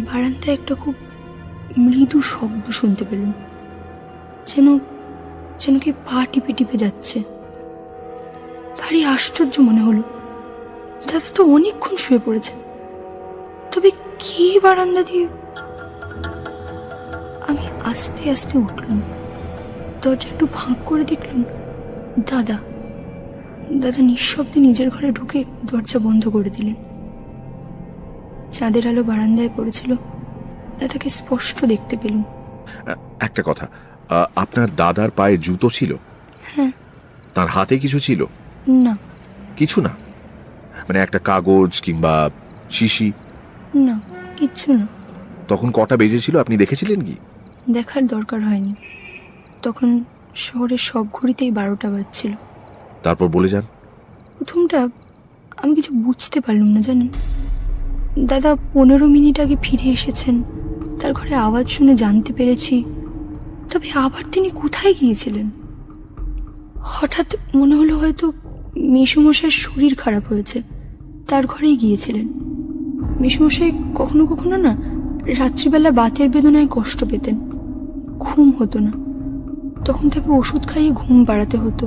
বারান্দায় একটা খুব মৃদু শব্দ শুনতে পেলুম, যেন কি পা টিপে টিপে যাচ্ছে। ভারী আশ্চর্য মনে হলো। দাদা তো অনেকক্ষণ শুয়ে পড়েছেন, তবে কি বারান্দা দিয়ে? আমি আস্তে আস্তে উঠলাম, দরজা একটু ফাঁক করে দেখলাম দাদা নিঃশব্দে নিজের ঘরে ঢুকে দরজা বন্ধ করে দিলেন। চাঁদের আলো বারান্দায় পড়েছিল, দাদাকে স্পষ্ট দেখতে পেলুম। একটা কথা, আপনার দাদার পায়ে জুতো ছিল? হ্যাঁ। তার হাতে কিছু ছিল? না। কিছু না? মানে একটা কাগজ কিংবা শিশি? না, কিচ্ছু না। তখন কটা বেজেছিল আপনি দেখেছিলেন কি? দেখার দরকার হয়নি, তখন শহরের সব ঘড়িতেই 12টা বাজছিল। তারপর বলে যান। প্রথমটা আমি কিছু বুঝতে পারলাম না জানেন। দাদা 15 মিনিট আগে ফিরে এসেছেন, তার ঘরে আওয়াজ শুনে জানতে পেরেছি। তবে আবার তিনি কোথায় গিয়েছিলেন? হঠাৎ মনে হলো হয়তো মেসুমশাইয়ের শরীর খারাপ হয়েছে, তার ঘরেই গিয়েছিলেন। মেসুমশাই কখনো কখনো না রাত্রিবেলা বাতের বেদনায় কষ্ট পেতেন, ঘুম হতো না, তখন তাকে ওষুধ খাইয়ে ঘুম বাড়াতে হতো।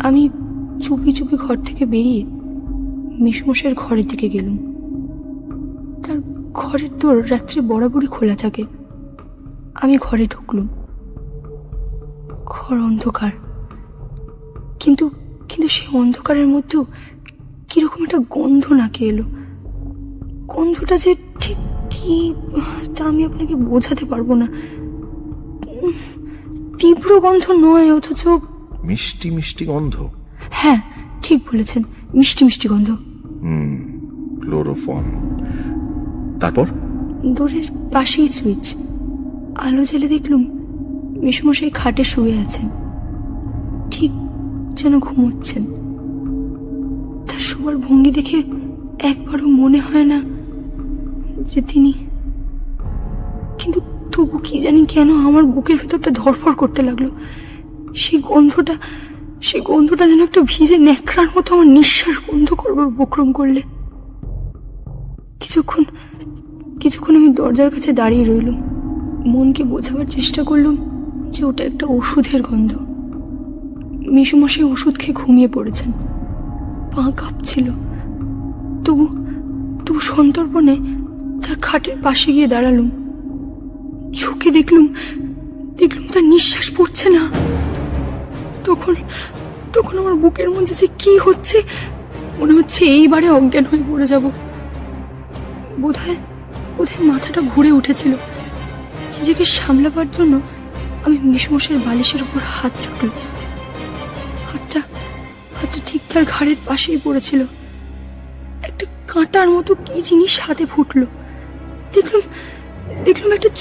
আমি চুপি চুপি ঘর থেকে বেরিয়ে মেসুমশাইয়ের ঘরের দিকে গেলুম। তার ঘরের দোর রাত্রে বরাবরই খোলা থাকে। আমি ঘরে ঢুকলুম। ঘর অন্ধকার, কিন্তু সেই অন্ধকারের মধ্যেও কিরকম একটা গন্ধ নাকে এলো। গন্ধটা যে ঠিক কি তা আমি আপনাকে বোঝাতে পারবো না। তীব্র গন্ধ নয়, অথচ মিষ্টি মিষ্টি গন্ধ। হ্যাঁ, ঠিক বলেছেন, মিষ্টি মিষ্টি গন্ধ। ক্লোরোফর্ম। তারপর দোরের পাশেই সুইচ। আলো জ্বেলে দেখলুম মেসুমশাই খাটে শুয়ে আছেন, ঠিক যেন ঘুমোচ্ছেন। তার শোবার ভঙ্গি দেখে একবারও মনে হয় না যে তিনি, কিন্তু তবু কি জানি কেন আমার বুকের ভেতরটা ধড়ফড় করতে লাগলো। সেই গন্ধটা যেন একটা ভিজে ন্যাকড়ার মতো আমার নিঃশ্বাস বন্ধ করবার উপক্রম করলে। কিছুক্ষণ আমি দরজার কাছে দাঁড়িয়ে রইলুম। মনকে বোঝাবার চেষ্টা করলাম যে ওটা একটা ওষুধের গন্ধ। মেসুমশাই ওষুধ খেয়ে ঘুমিয়ে পড়েছেন, পা কাঁপছিল। তবু সন্তর্পণে তার খাটের পাশে গিয়ে দাঁড়ালুম। ঝুঁকে দেখলুম তার নিঃশ্বাস পড়ছে না। তখন আমার বুকের মধ্যে যে কি হচ্ছে, মনে হচ্ছে এইবারে অজ্ঞান হয়ে পড়ে যাব। বোধহয় মাথাটা ঘুরে উঠেছিল। নিজেকে সামলাবার জন্য আমি মেসুমশাইয়ের বালিশের উপর হাত রাখলাম। হাতটা ঠিক তার ঘাড়ের পাশেই পড়েছিল। একটা কাঁটার মতো কি জিনিস হাতে ফুটলো। দেখলাম একটা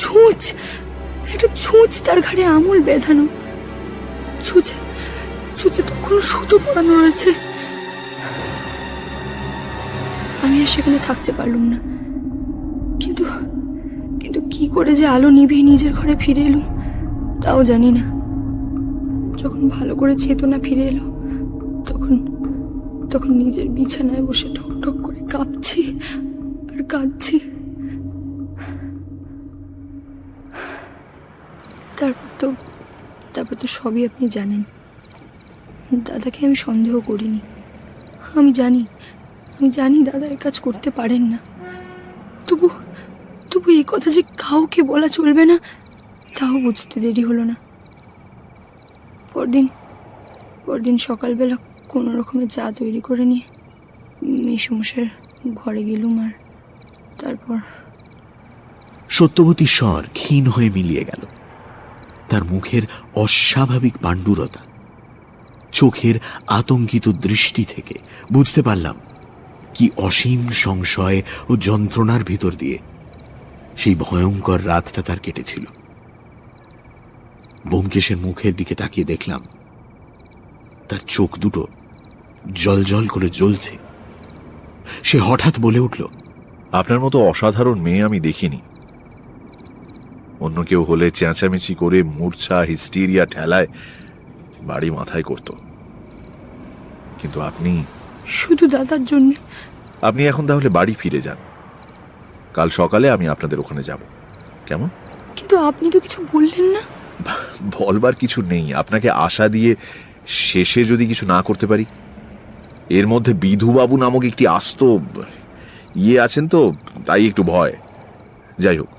ছুঁচ তার ঘাড়ে আমূল বেঁধানো। ছুঁচে তখনও সুতো পরানো রয়েছে। আমি আর সেখানে থাকতে পারলুম না, কিন্তু করে যে আলো নিভিয়ে নিজের ঘরে ফিরে এলুম তাও জানি না। যখন ভালো করে চেতনা ফিরে এলো তখন তখন নিজের বিছানায় বসে ঠক ঠক করে কাঁপছি আর কাঁদছি। তারপর তো সবই আপনি জানেন। দাদাকে আমি সন্দেহ করিনি। আমি জানি দাদা এই কাজ করতে পারেন না। তবু এই কথা যে কাউকে বলা চলবে না তাও বুঝতে দেরি হলো না। পরদিন সকালবেলা কোনো রকমের চা তৈরি করে নিয়ে মেসমশাইয়ের ঘরে গেলুম। আর তারপর সত্যবতীর স্বর ক্ষীণ হয়ে মিলিয়ে গেল। তার মুখের অস্বাভাবিক পাণ্ডুরতা, চোখের আতঙ্কিত দৃষ্টি থেকে বুঝতে পারলাম কি অসীম সংশয় ও যন্ত্রণার ভিতর দিয়ে সেই ভয়ঙ্কর রাতটা তার কেটেছিল। ব্যোমকেশের মুখের দিকে তাকিয়ে দেখলাম তার চোখ দুটো জল করে জ্বলছে। সে হঠাৎ বলে উঠল, আপনার মতো অসাধারণ মেয়ে আমি দেখিনি। অন্য কেউ হলে চেঁচামেচি করে মূর্ছা হিস্টেরিয়া ঠেলায় বাড়ি মাথায় করত, কিন্তু আপনি শুধু দাদার জন্য। আপনি এখন তাহলে বাড়ি ফিরে যান। কাল সকালে আমি আপনাদের ওখানে যাব, কেমন? কিন্তু আপনি তো কিছু বললেন না। বলবার কিছু নেই। আপনাকে আশা দিয়ে শেষে যদি কিছু না করতে পারি। এর মধ্যে বিধুবাবু নামক একটি আস্ত আছেন তো, তাই একটু ভয়। যাই হোক,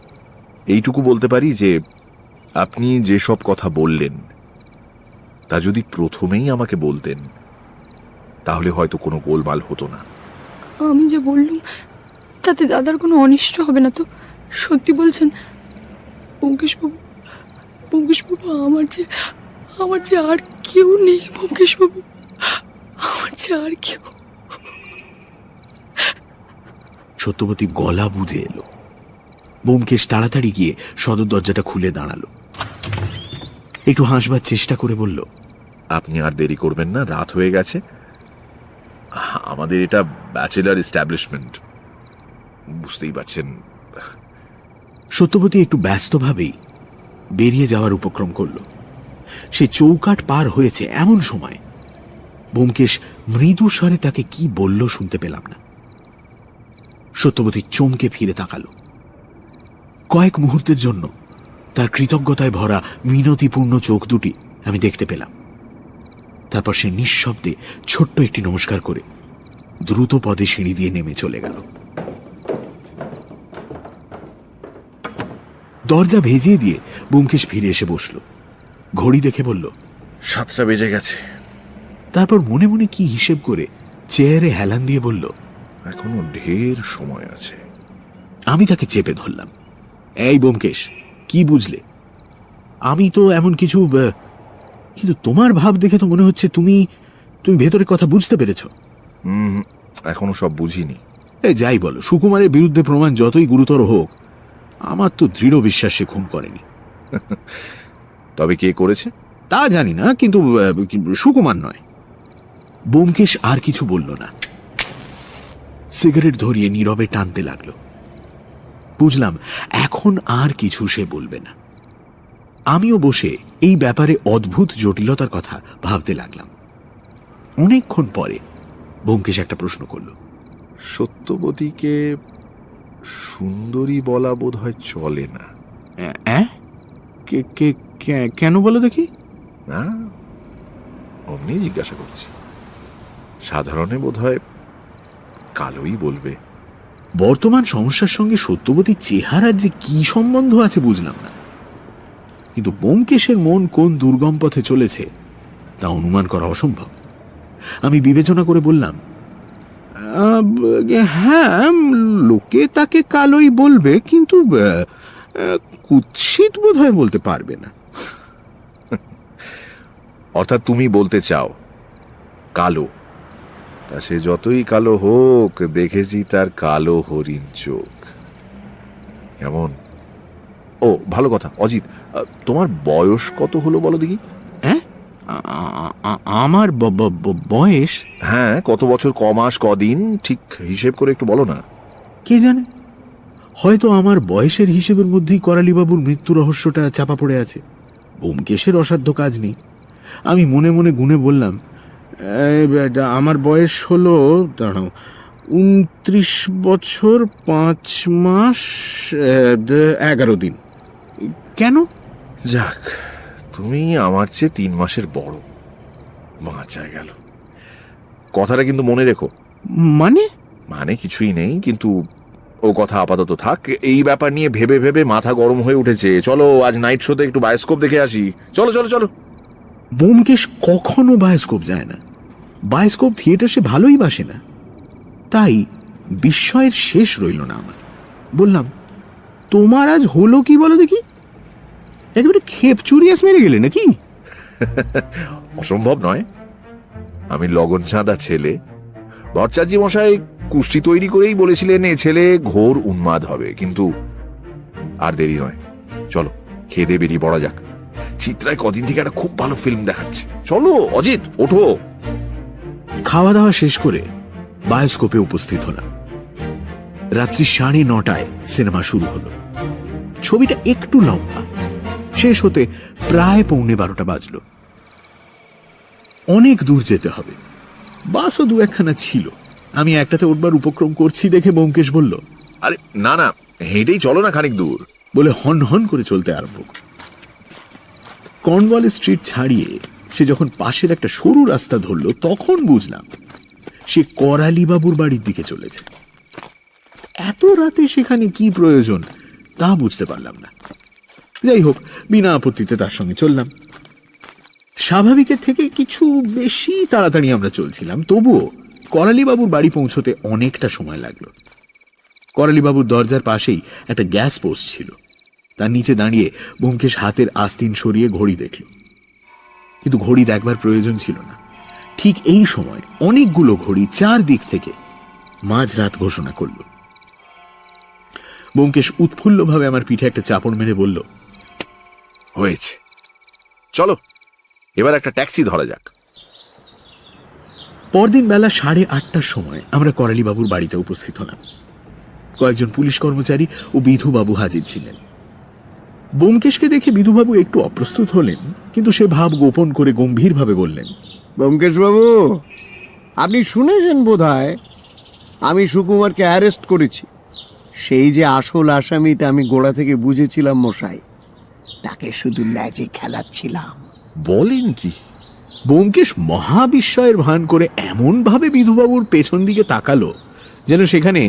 এইটুকু বলতে পারি যে আপনি যেসব কথা বললেন তা যদি প্রথমেই আমাকে বলতেন তাহলে হয়তো কোনো গোলমাল হতো না। আমি যে বললুম তাতে দাদার কোনো অনিষ্ট হবে না তো? সত্যি বলছেন ব্যোমকেশবাবু? আমার যে আর কেউ নেই ব্যোমকেশবাবু, আমার যে আর কেউ। সত্যবতী গলা বুঝে এলো। ব্যোমকেশ তাড়াতাড়ি গিয়ে সদর দরজাটা খুলে দাঁড়ালো। একটু হাসবার চেষ্টা করে বলল, আপনি আর দেরি করবেন না, রাত হয়ে গেছে। আমাদের এটা ব্যাচেলার এস্টাবলিশমেন্ট, বুঝতেই পারছেন। সত্যবতী একটু ব্যস্তভাবেই বেরিয়ে যাওয়ার উপক্রম করল। সে চৌকাঠ পার হয়েছে এমন সময় ব্যোমকেশ মৃদু স্বরে তাকে কি বলল শুনতে পেলাম না। সত্যবতী চমকে ফিরে তাকালো। কয়েক মুহূর্তের জন্য তার কৃতজ্ঞতায় ভরা মিনতিপূর্ণ চোখ দুটি আমি দেখতে পেলাম। তারপর সে নিঃশব্দে ছোট্ট একটি নমস্কার করে দ্রুত পদে সিঁড়ি দিয়ে নেমে চলে গেল। দরজা ভেজিয়ে দিয়ে ব্যোমকেশ ফিরে এসে বসল। ঘড়ি দেখে বলল, 7টা বেজে গেছে। তারপর মনে মনে কি হিসেব করে চেয়ারে হেলান দিয়ে বলল, এখনো ঢের সময় আছে। আমি তাকে চেপে ধরলাম। এই ব্যোমকেশ, কি বুঝলে? আমি তো এমন কিছু, কিন্তু তোমার ভাব দেখে তো মনে হচ্ছে তুমি ভেতরের কথা বুঝতে পেরেছ। এখনো সব বুঝিনি। এই যাই বলো, সুকুমারের বিরুদ্ধে প্রমাণ যতই গুরুতর হোক, আমার তো দৃঢ় বিশ্বাস সে খুন করেনি। তবে কে করেছে তা জানি না, কিন্তু সুকুমার নয়। ব্যোমকেশ আর কিছু বলল না। সিগারেট ধরিয়ে নীরবে টানতে লাগলো। বুঝলাম এখন আর কিছু সে বলবে না। আমিও বসে এই ব্যাপারে অদ্ভুত জটিলতার কথা ভাবতে লাগলাম। অনেকক্ষণ পরে ব্যোমকেশ একটা প্রশ্ন করল, সত্যবতীকে সুন্দরী বলা বোধ হয় চলে না। কেন বলো দেখি? না, অমনি জিজ্ঞাসা করছি। সাধারণে বোধ হয় কালোই বলবে। বর্তমান সমস্যার সঙ্গে সত্যবতীর চেহারার যে কি সম্বন্ধ আছে বুঝলাম না, কিন্তু ব্যোমকেশের মন কোন দুর্গম পথে চলেছে তা অনুমান করা অসম্ভব। আমি বিবেচনা করে বললাম, হ্যাঁ, লোকে তাকে কালোই বলবে, কিন্তু কুৎসিত বোধ হয় বলতে পারবে না। অর্থাৎ তুমি বলতে চাও কালো? তা সে যতই কালো হোক, দেখেছি তার কালো হরিণ চোখ। কেমন? ও ভালো কথা। অজিত, তোমার বয়স কত হলো বলো দেখি? হ্যাঁ, আমার বয়স? হ্যাঁ, কত বছর, কমাস, কদিন, ঠিক হিসেব করে একটু বলো না। কে জানে, হয়তো আমার বয়সের হিসেবের মধ্যেই করালিবাবুর মৃত্যু রহস্যটা চাপা পড়ে আছে। ব্যোমকেশের অসাধ্য কাজ নেই। আমি মনে মনে গুনে বললাম, আমার বয়স হলো, দাঁড়াও, 29 বছর 5 মাস 11 দিন। কেন? যাক, তুমি আমার চেয়ে 3 মাসের বড়। বাঁচা গেল। কথাটা কিন্তু মনে রেখো। মানে কিছুই নেই, কিন্তু ও কথা আপাতত থাক। এই ব্যাপার নিয়ে ভেবে ভেবে মাথা গরম হয়ে উঠেছে। চলো আজ নাইট শোতে একটু বায়োস্কোপ দেখে আসি। চলো চলো চলো। ব্যোমকেশ কখনো বায়োস্কোপ যায় না। বায়োস্কোপ থিয়েটার সে ভালোই বাসে না। তাই বিস্ময়ের শেষ রইল না আমার। বললাম, তোমার আজ হলো কি বলো দেখি? একেবারে খেপ চুরিয়াস মেরে গেলে নাকি? অসম্ভব নয়। আমি লগন চাঁদা ছেলে। ভট্টাচার্য মশাই কুষ্টি তৈরি করেই বলেছিলেন এ ছেলে ঘোর উন্মাদ হবে। কিন্তু আর দেরি নয়, চলো খেয়ে দিয়ে বেরিয়ে পড়া যাক। চিত্রায় কদিন থেকে একটা খুব ভালো ফিল্ম দেখাচ্ছে। চলো অজিত, ওঠো। খাওয়া দাওয়া শেষ করে বায়োস্কোপে উপস্থিত হলাম। রাত্রি 9:30 সিনেমা শুরু হলো। ছবিটা একটু লম্বা, শেষ হতে প্রায় 11:15 বাজলো। অনেক দূর যেতে হবে। বাসও 2-1খানা ছিল। আমি একটাতে উঠবার উপক্রম করছি দেখে ব্যোমকেশ বলল, আরে না না, হেঁটেই চলো না খানিক দূর। বলে হন হন করে চলতে আরম্ভ করল। কর্নওয়াল স্ট্রিট ছাড়িয়ে সে যখন পাশের একটা সরু রাস্তা ধরল, তখন বুঝলাম সে করালিবাবুর বাড়ির দিকে চলেছে। এত রাতে সেখানে কি প্রয়োজন তা বুঝতে পারলাম না। যাই হোক, বিনা আপত্তিতে তার সঙ্গে চললাম। স্বাভাবিকের থেকে কিছু বেশি তাড়াতাড়ি আমরা চলছিলাম, তবুও করালিবাবুর বাড়ি পৌঁছতে অনেকটা সময় লাগলো। করালিবাবুর দরজার পাশেই একটা গ্যাস পোস্ট ছিল। তার নিচে দাঁড়িয়ে ব্যোমকেশ হাতের আস্তিন সরিয়ে ঘড়ি দেখল। কিন্তু ঘড়ি দেখবার প্রয়োজন ছিল না। ঠিক এই সময় অনেকগুলো ঘড়ি 4 দিক থেকে মাঝরাত ঘোষণা করল। ব্যোমকেশ উৎফুল্লভাবে আমার পিঠে একটা চাপড় মেরে বলল, হয়েছে, চলো এবার একটা ট্যাক্সি ধরা যাক। পরদিন বেলা 8:30টার সময় আমরা করালিবাবুর বাড়িতে উপস্থিত হলাম। কয়েকজন পুলিশ কর্মচারী ও বিধুবাবু হাজির ছিলেন। ব্যোমকেশকে দেখে বিধুবাবু একটু অপ্রস্তুত হলেন, কিন্তু সে ভাব গোপন করে গম্ভীরভাবে বললেন, ব্যোমকেশ বাবু, আপনি শুনেছেন বোধহয় আমি সুকুমারকে অ্যারেস্ট করেছি। সেই যে আসল আসামিটা আমি গোড়া থেকে বুঝেছিলাম মশাই, তাকে শুধু ল্যাজে খেলাচ্ছিলাম। বলেন কি? ব্যোমকেশ মহাবিস্ময়ের ভান করে এমন ভাবে বিধুবাবুর পেছন দিকে তাকালো যেন সেখানে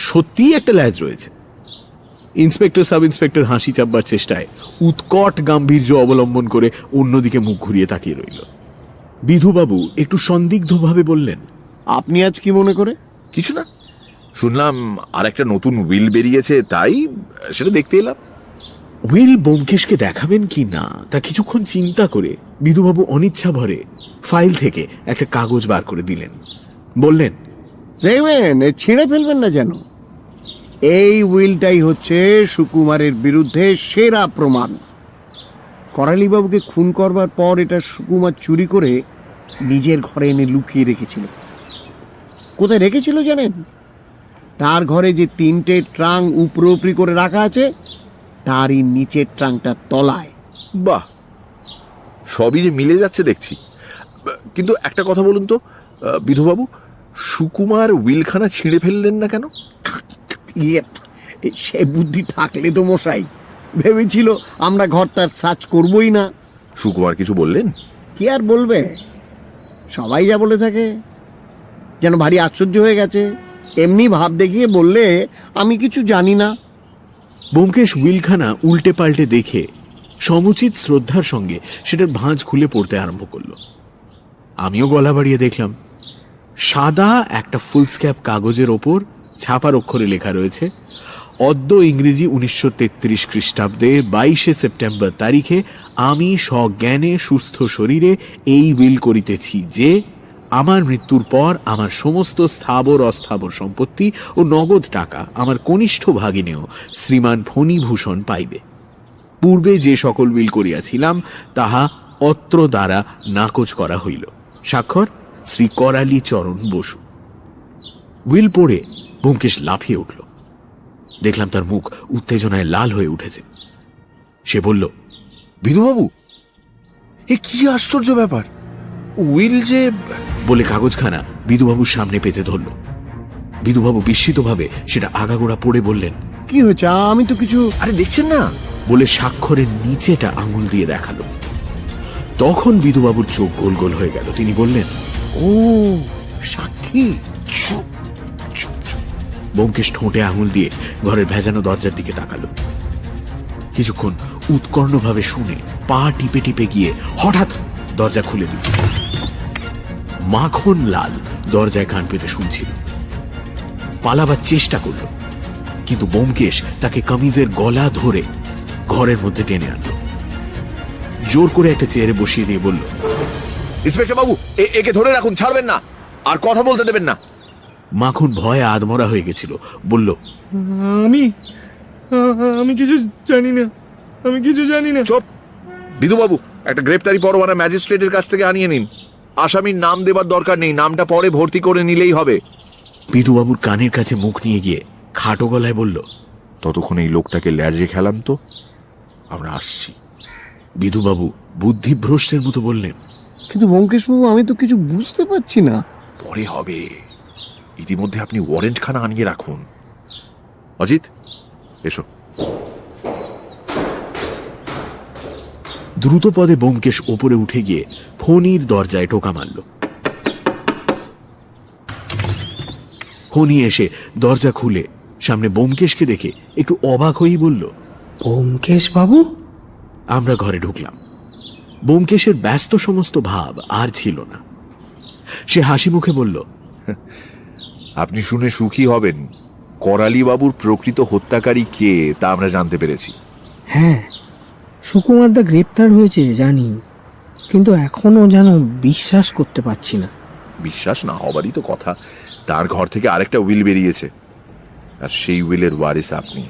সত্যিই একটা ল্যাজ রয়েছে। ইন্সপেক্টর সাব ইন্সপেক্টর হাসি চাপবার চেষ্টায় উৎকট গাম্ভীর্য অবলম্বন করে অন্যদিকে মুখ ঘুরিয়ে তাকিয়ে রইল। বিধুবাবু একটু সন্দিগ্ধভাবে বললেন, আপনি আজ কি মনে করে? কিছু না, শুনলাম আর একটা নতুন উইল বেরিয়েছে, তাই সেটা দেখতে এলাম। উইল ব্যোমকেশকে দেখাবেন কি না তা কিছুক্ষণ চিন্তা করে বিধুবাবু অনিচ্ছা ভরে ফাইল থেকে একটা কাগজ বার করে দিলেন। বললেন, দেখবেন ছিঁড়ে ফেলবেন না যেন। এই উইলটাই হচ্ছে সুকুমারের বিরুদ্ধে সেরা প্রমাণ। করালিবাবুকে খুন করবার পর এটা সুকুমার চুরি করে নিজের ঘরে এনে লুকিয়ে রেখেছিল। কোথায় রেখেছিল জানেন? তার ঘরে যে 3টে ট্রাং উপরে উপরি করে রাখা আছে, তারই নিচের ট্রাংটা তলায়। বাহ, সবই যে মিলে যাচ্ছে দেখছি। কিন্তু একটা কথা বলুন তো বিধুবাবু, সুকুমার উইলখানা ছিঁড়ে ফেললেন না কেন? সে বুদ্ধি থাকলে তো মশাই ভেবেছিল আমরা ঘরটার সার্চ করবই না। সুকুমার কিছু বললেন? কি আর বলবে, সবাই যা বলে থাকে, যেন ভারী আশ্চর্য হয়ে গেছে। এমনি ভাব দেখিয়ে বললে আমি কিছু জানি না। ব্যোমকেশ উইলখানা উল্টে পাল্টে দেখে সমুচিত শ্রদ্ধার সঙ্গে সেটার ভাঁজ খুলে পড়তে আরম্ভ করলো। আমিও গলা বাড়িয়ে দেখলাম। সাদা একটা ফুলস্ক্যাপ কাগজের ওপর ছাপার অক্ষরে লেখা রয়েছে, অদ্য ইংরেজি 1933 খ্রিস্টাব্দে 22শে সেপ্টেম্বর তারিখে আমি সজ্ঞানে সুস্থ শরীরে এই উইল করিতেছি যে আমার মৃত্যুর পর আমার সমস্ত স্থাবর অস্থাবর সম্পত্তি ও নগদ টাকা আমার কনিষ্ঠ ভাগিনেও শ্রীমান ফণীভূষণ পাইবে। পূর্বে যে সকল উইল করিয়াছিলাম তাহা অত্র দ্বারা নাকচ করা হইল। স্বাক্ষর শ্রী করালী চরণ বসু। উইল পড়ে ব্যোমকেশ লাফিয়ে উঠল। দেখলাম তার মুখ উত্তেজনায় লাল হয়ে উঠেছে। সে বলল, বিধুবাবু, এ কি আশ্চর্য ব্যাপার! উইল যে... বলে কাগজখানা বিধুবাবুর সামনে পেতে ধরল। বিধুবাবু বিস্মিতভাবে সেটা আগাগোড়া পড়ে বললেন, কি হয়েছে? আমি তো কিছু... আরে দেখছেন না? বলে স্বাক্ষরের নিচেটা আঙুল দিয়ে দেখালো। তখন বিধুবাবুর চোখ গোল গোল হয়ে গেল। তিনি বললেন, ও সাক্ষী। চুপ চুপ চুপ। ব্যোমকেশ ঠোঁটে আঙুল দিয়ে ঘরের ভেজানো দরজার দিকে তাকালো। কিছুক্ষণ উৎকর্ণভাবে শুনে পা টিপে টিপে গিয়ে হঠাৎ দরজা খুলে দিল। মাখন লাল দরজায় কান পেতে শুনছিল। পালাবার চেষ্টা করল, কিন্তু ব্যোমকেশ তাকে কামিজের গলা ধরে ঘরের মধ্যে টেনে আনলো। জোর করে একটা চেয়ারে বসিয়ে দিয়ে বলল, ইন্সপেক্টর বাবু, একে ধরে রাখুন, ছাড়বেন না, আর কথা বলতে দেবেন না। মাখন ভয়ে আধমরা হয়ে গেছিল। বলল, আমি কিছু জানি না, আমি কিছু জানি না। চুপ! বিধুবাবু, একটা গ্রেপ্তারি পরোয়ানা ম্যাজিস্ট্রেটের কাছ থেকে আনিয়ে নিন। আসামির নাম দেবার দরকার নেই, নামটা পরে ভর্তি করে নিলেই হবে। বিধুবাবুর কানের কাছে মুখ নিয়ে গিয়ে খাটো গলায় বলল, ততক্ষণ এই লোকটাকে ল্যাজে খেলান তো, আমরা আসছি। বিধুবাবু বুদ্ধিভ্রষ্টের মতো বললেন, কিন্তু ব্যোমকেশবাবু, আমি তো কিছু বুঝতে পারছি না। পরে হবে, ইতিমধ্যে আপনি ওয়ারেন্টখানা আনিয়ে রাখুন। অজিত, এসো। দ্রুত পদে ব্যোমকেশ ওপরে উঠে গিয়ে ফণির দরজায় টোকা মারল। ফণি এসে দরজা খুলে সামনে ব্যোমকেশকে দেখে একটু অবাক হয়েই বলল, ব্যোমকেশ বাবু? আমরা ঘরে ঢুকলাম। ব্যোমকেশের ব্যস্ত সমস্ত ভাব আর ছিল না। সে হাসি মুখে বলল, আপনি শুনে সুখী হবেন, করালি বাবুর প্রকৃত হত্যাকারী কে তা আমরা জানতে পেরেছি। হ্যাঁ, সুকুমারদা গ্রেপ্তার হয়েছে জানি, কিন্তু এখনো যেন বিশ্বাস করতে পারছি না। বিশ্বাস না হবারই তো কথা। তার ঘর থেকে আরেকটা উইল বেরিয়েছে, আর সেই উইলের ওয়ারিস আপনি।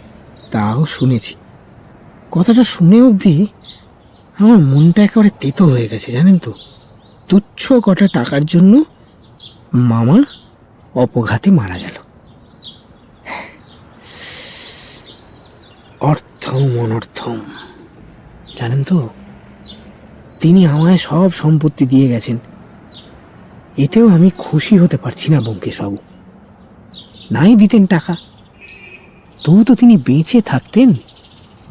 তাও শুনেছি। কথাটা শুনে অবধি আমার মনটা একেবারে তেতো হয়ে গেছে জানেন তো। তুচ্ছ কটা টাকার জন্য মামা অপঘাতে মারা গেল। অর্থম অনর্থম, জানেন তো, তিনি আমায় সব সম্পত্তি দিয়ে গেছেন, এতেও আমি খুশি হতে পারছি না ব্যোমকেশবাবু। নাই দিতেন টাকা, তবু তো তিনি বেঁচে থাকতেন।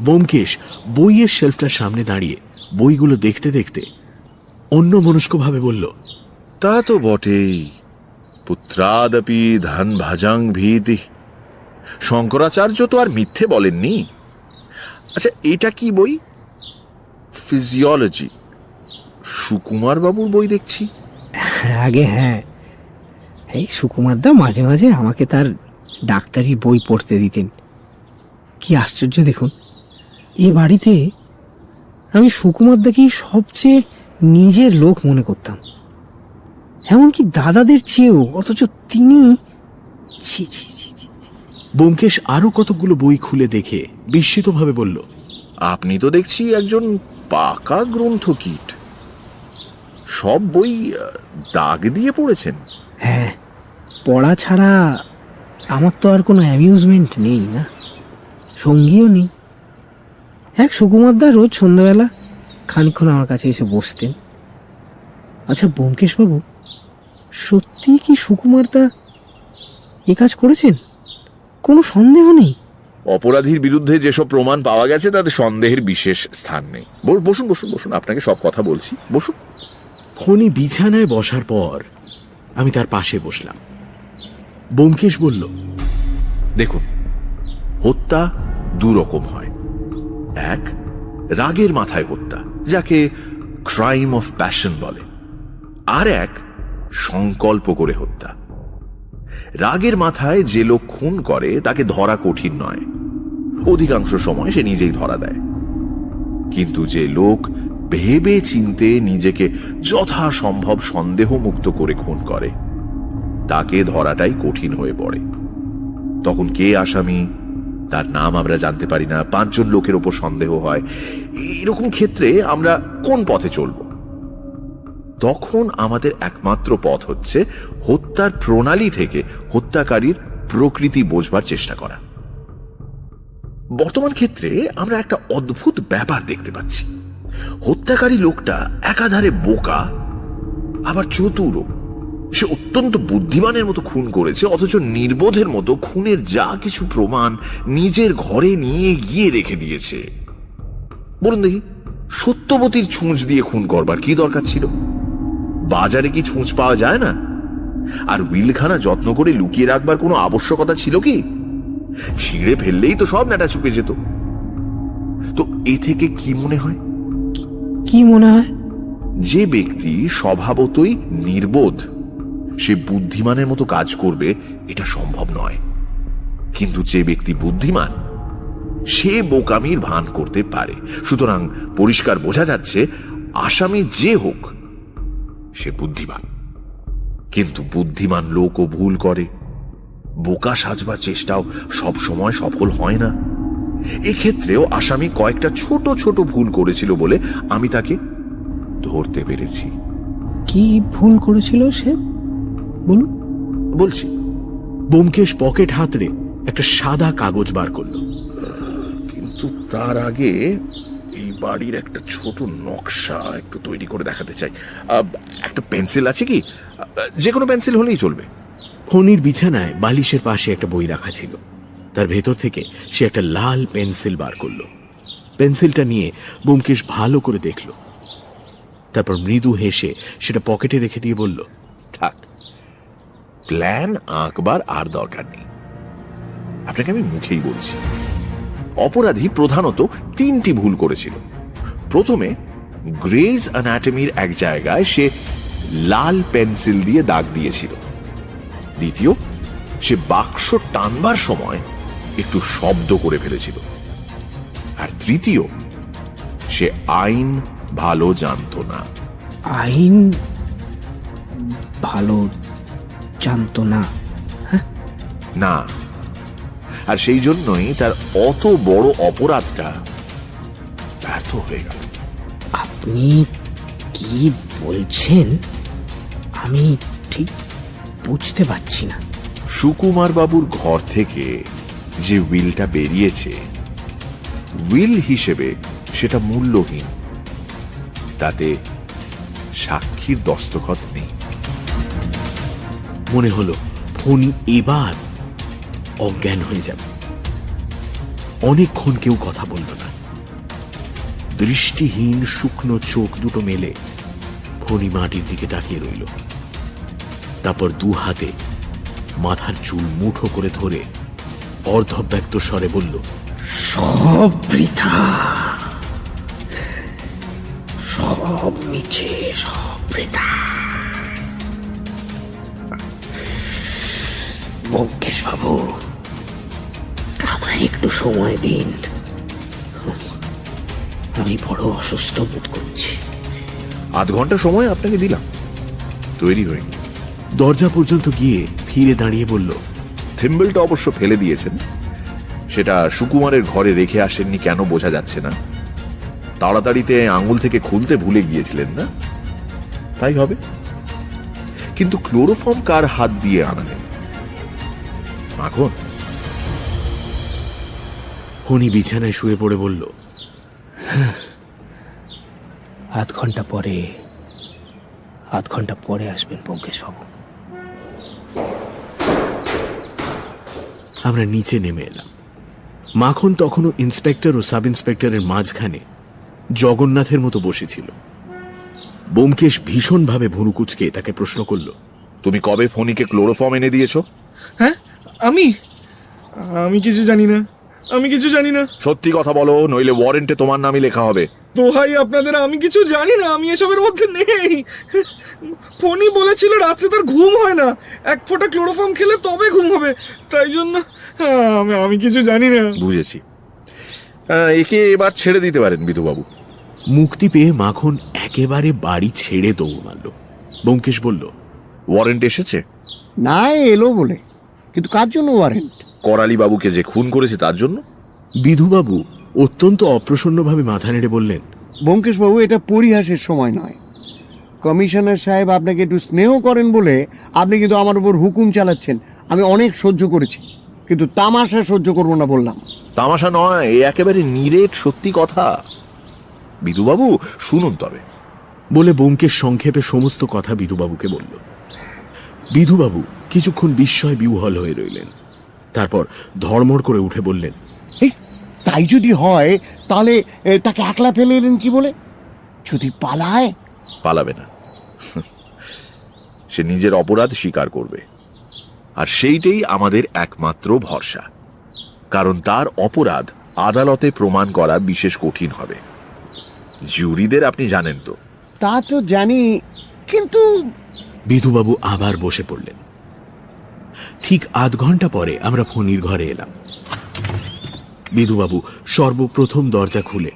ব্যোমকেশ বইয়ের শেলফটার সামনে দাঁড়িয়ে বইগুলো দেখতে দেখতে অন্য মনস্কভাবে বলল, তা তো বটেই, পুত্রাদপি ধন ভাজাং ভীতি। শঙ্করাচার্য তো আর মিথ্যে বলেননি। আচ্ছা, এটা কি বই? ফিজিওলজি। সুকুমার বাবুর বই দেখছি। আগে হ্যাঁ, এই সুকুমারদা মাঝে মাঝে আমাকে তার ডাক্তারি বই পড়তে দিতেন। কি আশ্চর্য দেখুন, এ বাড়িতে আমি সুকুমারদাকেই সবচেয়ে নিজের লোক মনে করতাম, এমনকি দাদাদের চেয়েও, অথচ তিনি... ছি ছি ছি ছি। ব্যোমকেশ আরো কতগুলো বই খুলে দেখে বিস্মিতভাবে বলল, আপনি তো দেখছি একজন পাকা গ্রন্থকীট। সব বই দাগ দিয়ে পড়েছেন। হ্যাঁ, পড়া ছাড়া আমার তো আর কোনো অ্যামিউজমেন্ট নেই না, সঙ্গীও নেই। এক সুকুমারদা রোজ সন্ধ্যাবেলা খানিকক্ষণ আমার কাছে এসে বসতেন। আচ্ছা ব্যোমকেশবাবু, সত্যি কি সুকুমারদা এ কাজ করেছেন? কোনো সন্দেহ নেই? অপরাধীর বিরুদ্ধে যেসব প্রমাণ পাওয়া গেছে তাতে সন্দেহের বিশেষ স্থান নেই। বসুন বসুন বসুন, আপনাকে সব কথা বলছি, বসুন। ফণি বিছানায় বসার পর আমি তার পাশে বসলাম। ব্যোমকেশ বলল, দেখুন, হত্যা দুরকম হয়। এক, রাগের মাথায় হত্যা, যাকে ক্রাইম অফ প্যাশন বলে। আর এক, সংকল্প করে হত্যা। রাগের মাথায় যে লোক খুন করে তাকে ধরা কঠিন নয়, অধিকাংশ সময় সে নিজেই ধরা দেয়। কিন্তু যে লোক ভেবে চিনতে নিজেকে যথাসম্ভব সন্দেহমুক্ত করে খুন করে, তাকে ধরাটাই কঠিন হয়ে পড়ে। তখন কে আসামি, তার নাম আমরা জানতে পারি না, 5 জন লোকের ওপর সন্দেহ হয়। এরকম ক্ষেত্রে আমরা কোন পথে চলব? তখন আমাদের একমাত্র পথ হচ্ছে হত্যার প্রণালী থেকে হত্যাকারীর প্রকৃতি বোঝবার চেষ্টা করা। বর্তমান ক্ষেত্রে আমরা একটা অদ্ভুত ব্যাপার দেখতে পাচ্ছি। হত্যাকারী লোকটা একাধারে বোকা আবার চতুরও। সে অত্যন্ত বুদ্ধিমানের মতো খুন করেছে, অথচ নির্বোধের মতো খুনের যা কিছু প্রমাণ নিজের ঘরে নিয়ে গিয়ে রেখে দিয়েছে। বলুন দেখি, সত্যবতীর ছুঁচ দিয়ে খুন করবার কি দরকার ছিল? বাজারে কি ছুঁচ পাওয়া যায় না? আর উইলখানা যত্ন করে লুকিয়ে রাখবার কোনো আবশ্যকতা ছিল কি? ছিঁড়ে ফেললেই তো সব নাটা চুপে যেত। তো এ থেকে কি মনে হয়? কি মনে হয়? যে ব্যক্তি স্বভাবতই নির্বোধ সে বুদ্ধিমানের মতো কাজ করবে এটা সম্ভব নয়। কিন্তু যে ব্যক্তি বুদ্ধিমান সে বোকামির ভান করতে পারে। সুতরাং পরিষ্কার বোঝা যাচ্ছে আসামি যে হোক সে বুদ্ধিমান। কিন্তু বুদ্ধিমান লোকও ভুল করে। বোকা সাজবার চেষ্টাও সব সময় সফল হয় না। এক্ষেত্রেও আসামি কয়েকটা ছোট ছোট ভুল করেছিল বলে আমি তাকে ধরতে পেরেছি। কি ভুল করেছিল সে, বলুন। বলছি। ব্যোমকেশ পকেট হাতড়ে একটা সাদা কাগজ বার করলো। কিন্তু তার আগে এই বাড়ির একটা ছোট নকশা একটু তৈরি করে দেখাতে চাই। একটা পেন্সিল আছে কি? যে কোনো পেন্সিল হলেই চলবে। ফণির বিছানায় বালিশের পাশে একটা বই রাখা ছিল। তার ভেতর থেকে সে একটা লাল পেন্সিল বার করলো। পেন্সিলটা নিয়ে ব্যোমকেশ ভালো করে দেখল, তারপর মৃদু হেসে সেটা পকেটে রেখে দিয়ে বলল, থাক, প্ল্যান আঁকবার আর দরকার নেই। আপনাকে আমি মুখেই বলছি, অপরাধী প্রধানত 3টি ভুল করেছিল। প্রথমে গ্রেজ অ্যানাটমির এক জায়গায় সে লাল পেন্সিল দিয়ে দাগ দিয়েছিল। দ্বিতীয়, সে বাক্স টানবার সময় একটু শব্দ করে ফেলেছিল। আর তৃতীয়, সে আইন ভালো জানতো না। আইন ভালো জানতো না? না, আর সেই জন্যই তার অত বড় অপরাধটা ব্যর্থ হয়ে গেল। আপনি কি বলছেন আমি ঠিক বুঝতে পারছি না। সুকুমার বাবুর ঘর থেকে যে উইলটা বেরিয়েছে, উইল হিসেবে সেটা মূল্যহীন। তাতে সাক্ষীর দস্তখত নেই। মনে হলো ফণি এবার অজ্ঞান হয়ে যাবে। অনেকক্ষণ কেউ কথা বলল না। দৃষ্টিহীন শুকনো চোখ দুটো মেলে ফণি মাটির দিকে তাকিয়ে রইল। তারপর দু হাতে মাথার চুল মুঠো করে ধরে অর্ধব্যক্ত স্বরে বলল, সব বৃথা, সব মিছে, সব বৃথা। ব্যোমকেশ বাবু, আমায় একটু সময় দিন। আমি বড় অসুস্থ বোধ করছি। আধ ঘন্টা সময় আপনাকে দিলাম, তৈরি হয়নি। দরজা পর্যন্ত গিয়ে ফিরে দাঁড়িয়ে বলল, থিম্বলটা অবশ্য ফেলে দিয়েছেন। সেটা সুকুমারের ঘরে রেখে আসেননি কেন বোঝা যাচ্ছে না। তাড়াতাড়িতে আঙুল থেকে খুলতে ভুলে গিয়েছিলেন না, তাই হবে। কিন্তু ক্লোরোফর্ম কার হাত দিয়ে আনালেন? মাখন। ফণি বিছানায় শুয়ে পড়ে বলল, আধ ঘন্টা পরে আসবেন ব্যোমকেশ বাবু। আমরা নিচে নেমে এলাম। মাখন তখনও ইন্সপেক্টর ও সাব ইন্সপেক্টরের মাঝখানে জগন্নাথের মতো বসেছিল। ব্যোমকেশ ভীষণভাবে ভুরুকুচকে তাকে প্রশ্ন করল, তুমি কবে ফণিকে ক্লোরোফর্ম এনে দিয়েছো? হ্যাঁ, আমি কিছু জানি না, আমি কিছু জানি না। সত্যি কথা বলো, নইলে ওয়ারেন্টে তোমার নামই লেখা হবে। দোহাই আপনাদের, আমি কিছু জানি না, আমি এসবের মধ্যে নেই। ফণি বলেছিল রাতে তার ঘুম হয় না, 1 ফোঁটা ক্লোরোফর্ম খেলে তবে ঘুম হবে, তাই জন্য আমি কিছু জানি না। বুঝেছি। একে এবার ছেড়ে দিতে পারেন বিধুবাবু। মুক্তি পেয়ে মাখন একেবারে বাড়ি ছেড়ে দৌড় মারল। ব্যোমকেশ বলল, ওয়ারেন্ট এসেছে? না, এলো বলে, কিন্তু কার জন্য ওয়ারেন্ট? করালি বাবুকে যে খুন করেছে তার জন্য। বিধুবাবু অত্যন্ত অপ্রসন্নভাবে মাথা নেড়ে বললেন, ব্যোমকেশবাবু, এটা পরিহাসের সময় নয়। কমিশনার সাহেব আপনাকে একটু স্নেহ করেন বলে আপনি কিন্তু আমার উপর হুকুম চালাচ্ছেন। আমি অনেক সহ্য করেছি, কিন্তু তামাশা সহ্য করবো না বললাম। তামাশা নয়, এ একেবারে নিরেট সত্যি কথা। বিধুবাবু শুনুন তবে। বলে ব্যোমকেশ সংক্ষেপে সমস্ত কথা বিধুবাবুকে বলল। বিধুবাবু কিছুক্ষণ বিস্ময় বিহ্বল হয়ে রইলেন। তারপর ধড়মড় করে উঠে বললেন, এই তাই যদি হয় তাহলে তাকে একলা ফেলে এলেন কি বলে? যদি পালায়? পালাবে না, সে নিজের অপরাধ স্বীকার করবে, আর সেইটাই আমাদের একমাত্র ভরসা। কারণ তার অপরাধ আদালতে প্রমাণ করা বিশেষ কঠিন হবে। জুরিদের আপনি জানেন তো। তা তো জানি, কিন্তু বিধুবাবু আবার বসে পড়লেন। ঠিক আধ ঘন্টা পরে আমরা ফণির ঘরে এলাম। বিধুবাবু সর্বপ্রথম দরজা খুলে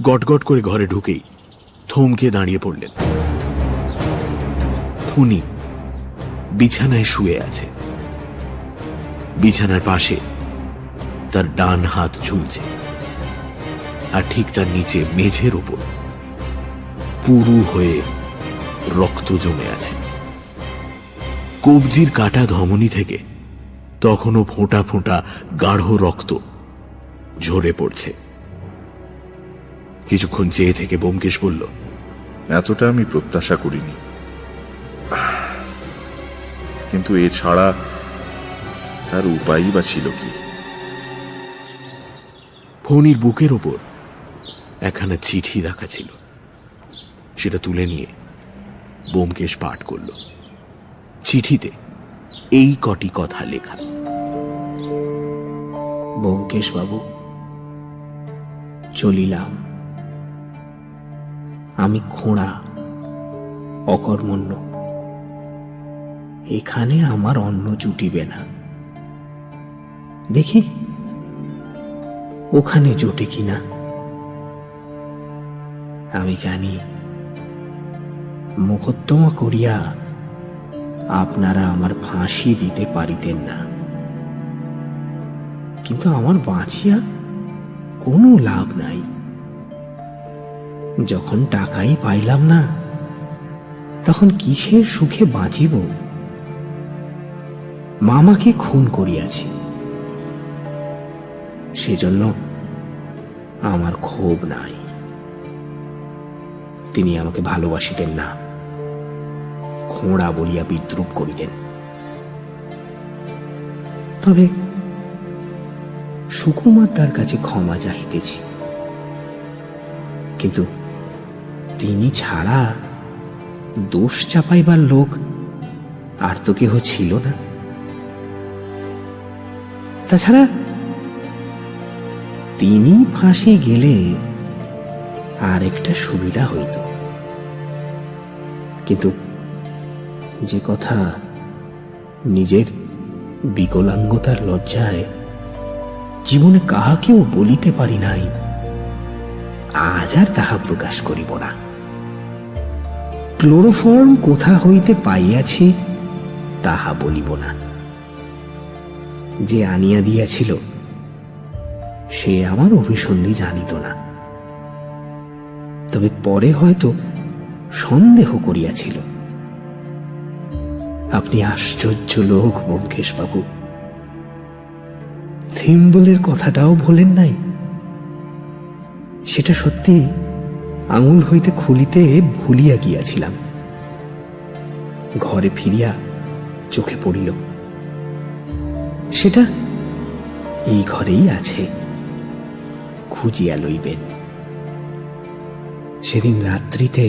গটগট করে ঘরে ঢুকেই থমকে দাঁড়িয়ে পড়লেন। ফণি বিছানায় শুয়ে আছে। বিছানার পাশে তার ডান হাত ঝুলছে, আর ঠিক তার নিচে মেঝের উপর পুরু হয়ে রক্ত জমে আছে। কবজির কাটা ধমনী থেকে তখনও ফোঁটা ফোঁটা গাঢ় রক্ত ঝরে পড়ছে। কিছুক্ষণ চেয়ে থেকে ব্যোমকেশ বলল, এতটা আমি প্রত্যাশা করিনি, কিন্তু এছাড়া তার উপায়ই বা ছিল কি? ফণির বুকের ওপর একখানা চিঠি রাখা ছিল। সেটা তুলে নিয়ে ব্যোমকেশ পাঠ করল। চিঠিতে এই কটি কথা লেখা। ব্যোমকেশ বাবু, চলিলাম। আমি খোঁড়া, অকর্মণ্য। এখানে আমার অন্ন জুটিবে না। দেখি ওখানে জোটে কিনা। আমি জানি মোকদ্দমা করিয়া আপনারা আমার ফাঁসি দিতে পারিতেন না, কিন্তু আমার বাঁচিয়া কোনো লাভ নাই। যখন টাকাই পাইলাম না, তখন কিসের সুখে বাঁচিব? মামাকে খুন করিয়াছি, সেজন্য আমার ক্ষোভ নাই। তিনি আমাকে ভালোবাসিতেন না, খোঁড়া বলিয়া বিদ্রুপ করিতেন। তবে সুকুমার তার কাছে ক্ষমা চাহিতেছি, কিন্তু তিনি ছাড়া দোষ চাপাইবার লোক আর তো কেহ ছিল না। তাছাড়া তিনি ফাঁসি গেলে আর একটা সুবিধা হইত, কিন্তু যে কথা নিজের বিকলাঙ্গতার লজ্জায় জীবনে কাহাকেও বলিতে পারি নাই, আজ আর তাহা প্রকাশ করিব না। ক্লোরোফর্ম কোথা হইতে পাইয়াছি তাহা বলিব না। যে আনিয়া দিয়াছিল সে আমার অভিসন্ধি জানিত না, তবে পরে হয়তো সন্দেহ করিয়াছিল। আপনি আশ্চর্য লোক ব্যোমকেশ বাবু, থিম্বলের কথাটাও ভোলেন নাই। সেটা সত্যি আঙুল হইতে খুলিতে ভুলিয়া গিয়াছিলাম। ঘরে ফিরিয়া চোখে পড়িল, সেটা এই ঘরেই আছে, খুঁজিয়া লইবেন। সেদিন রাত্রিতে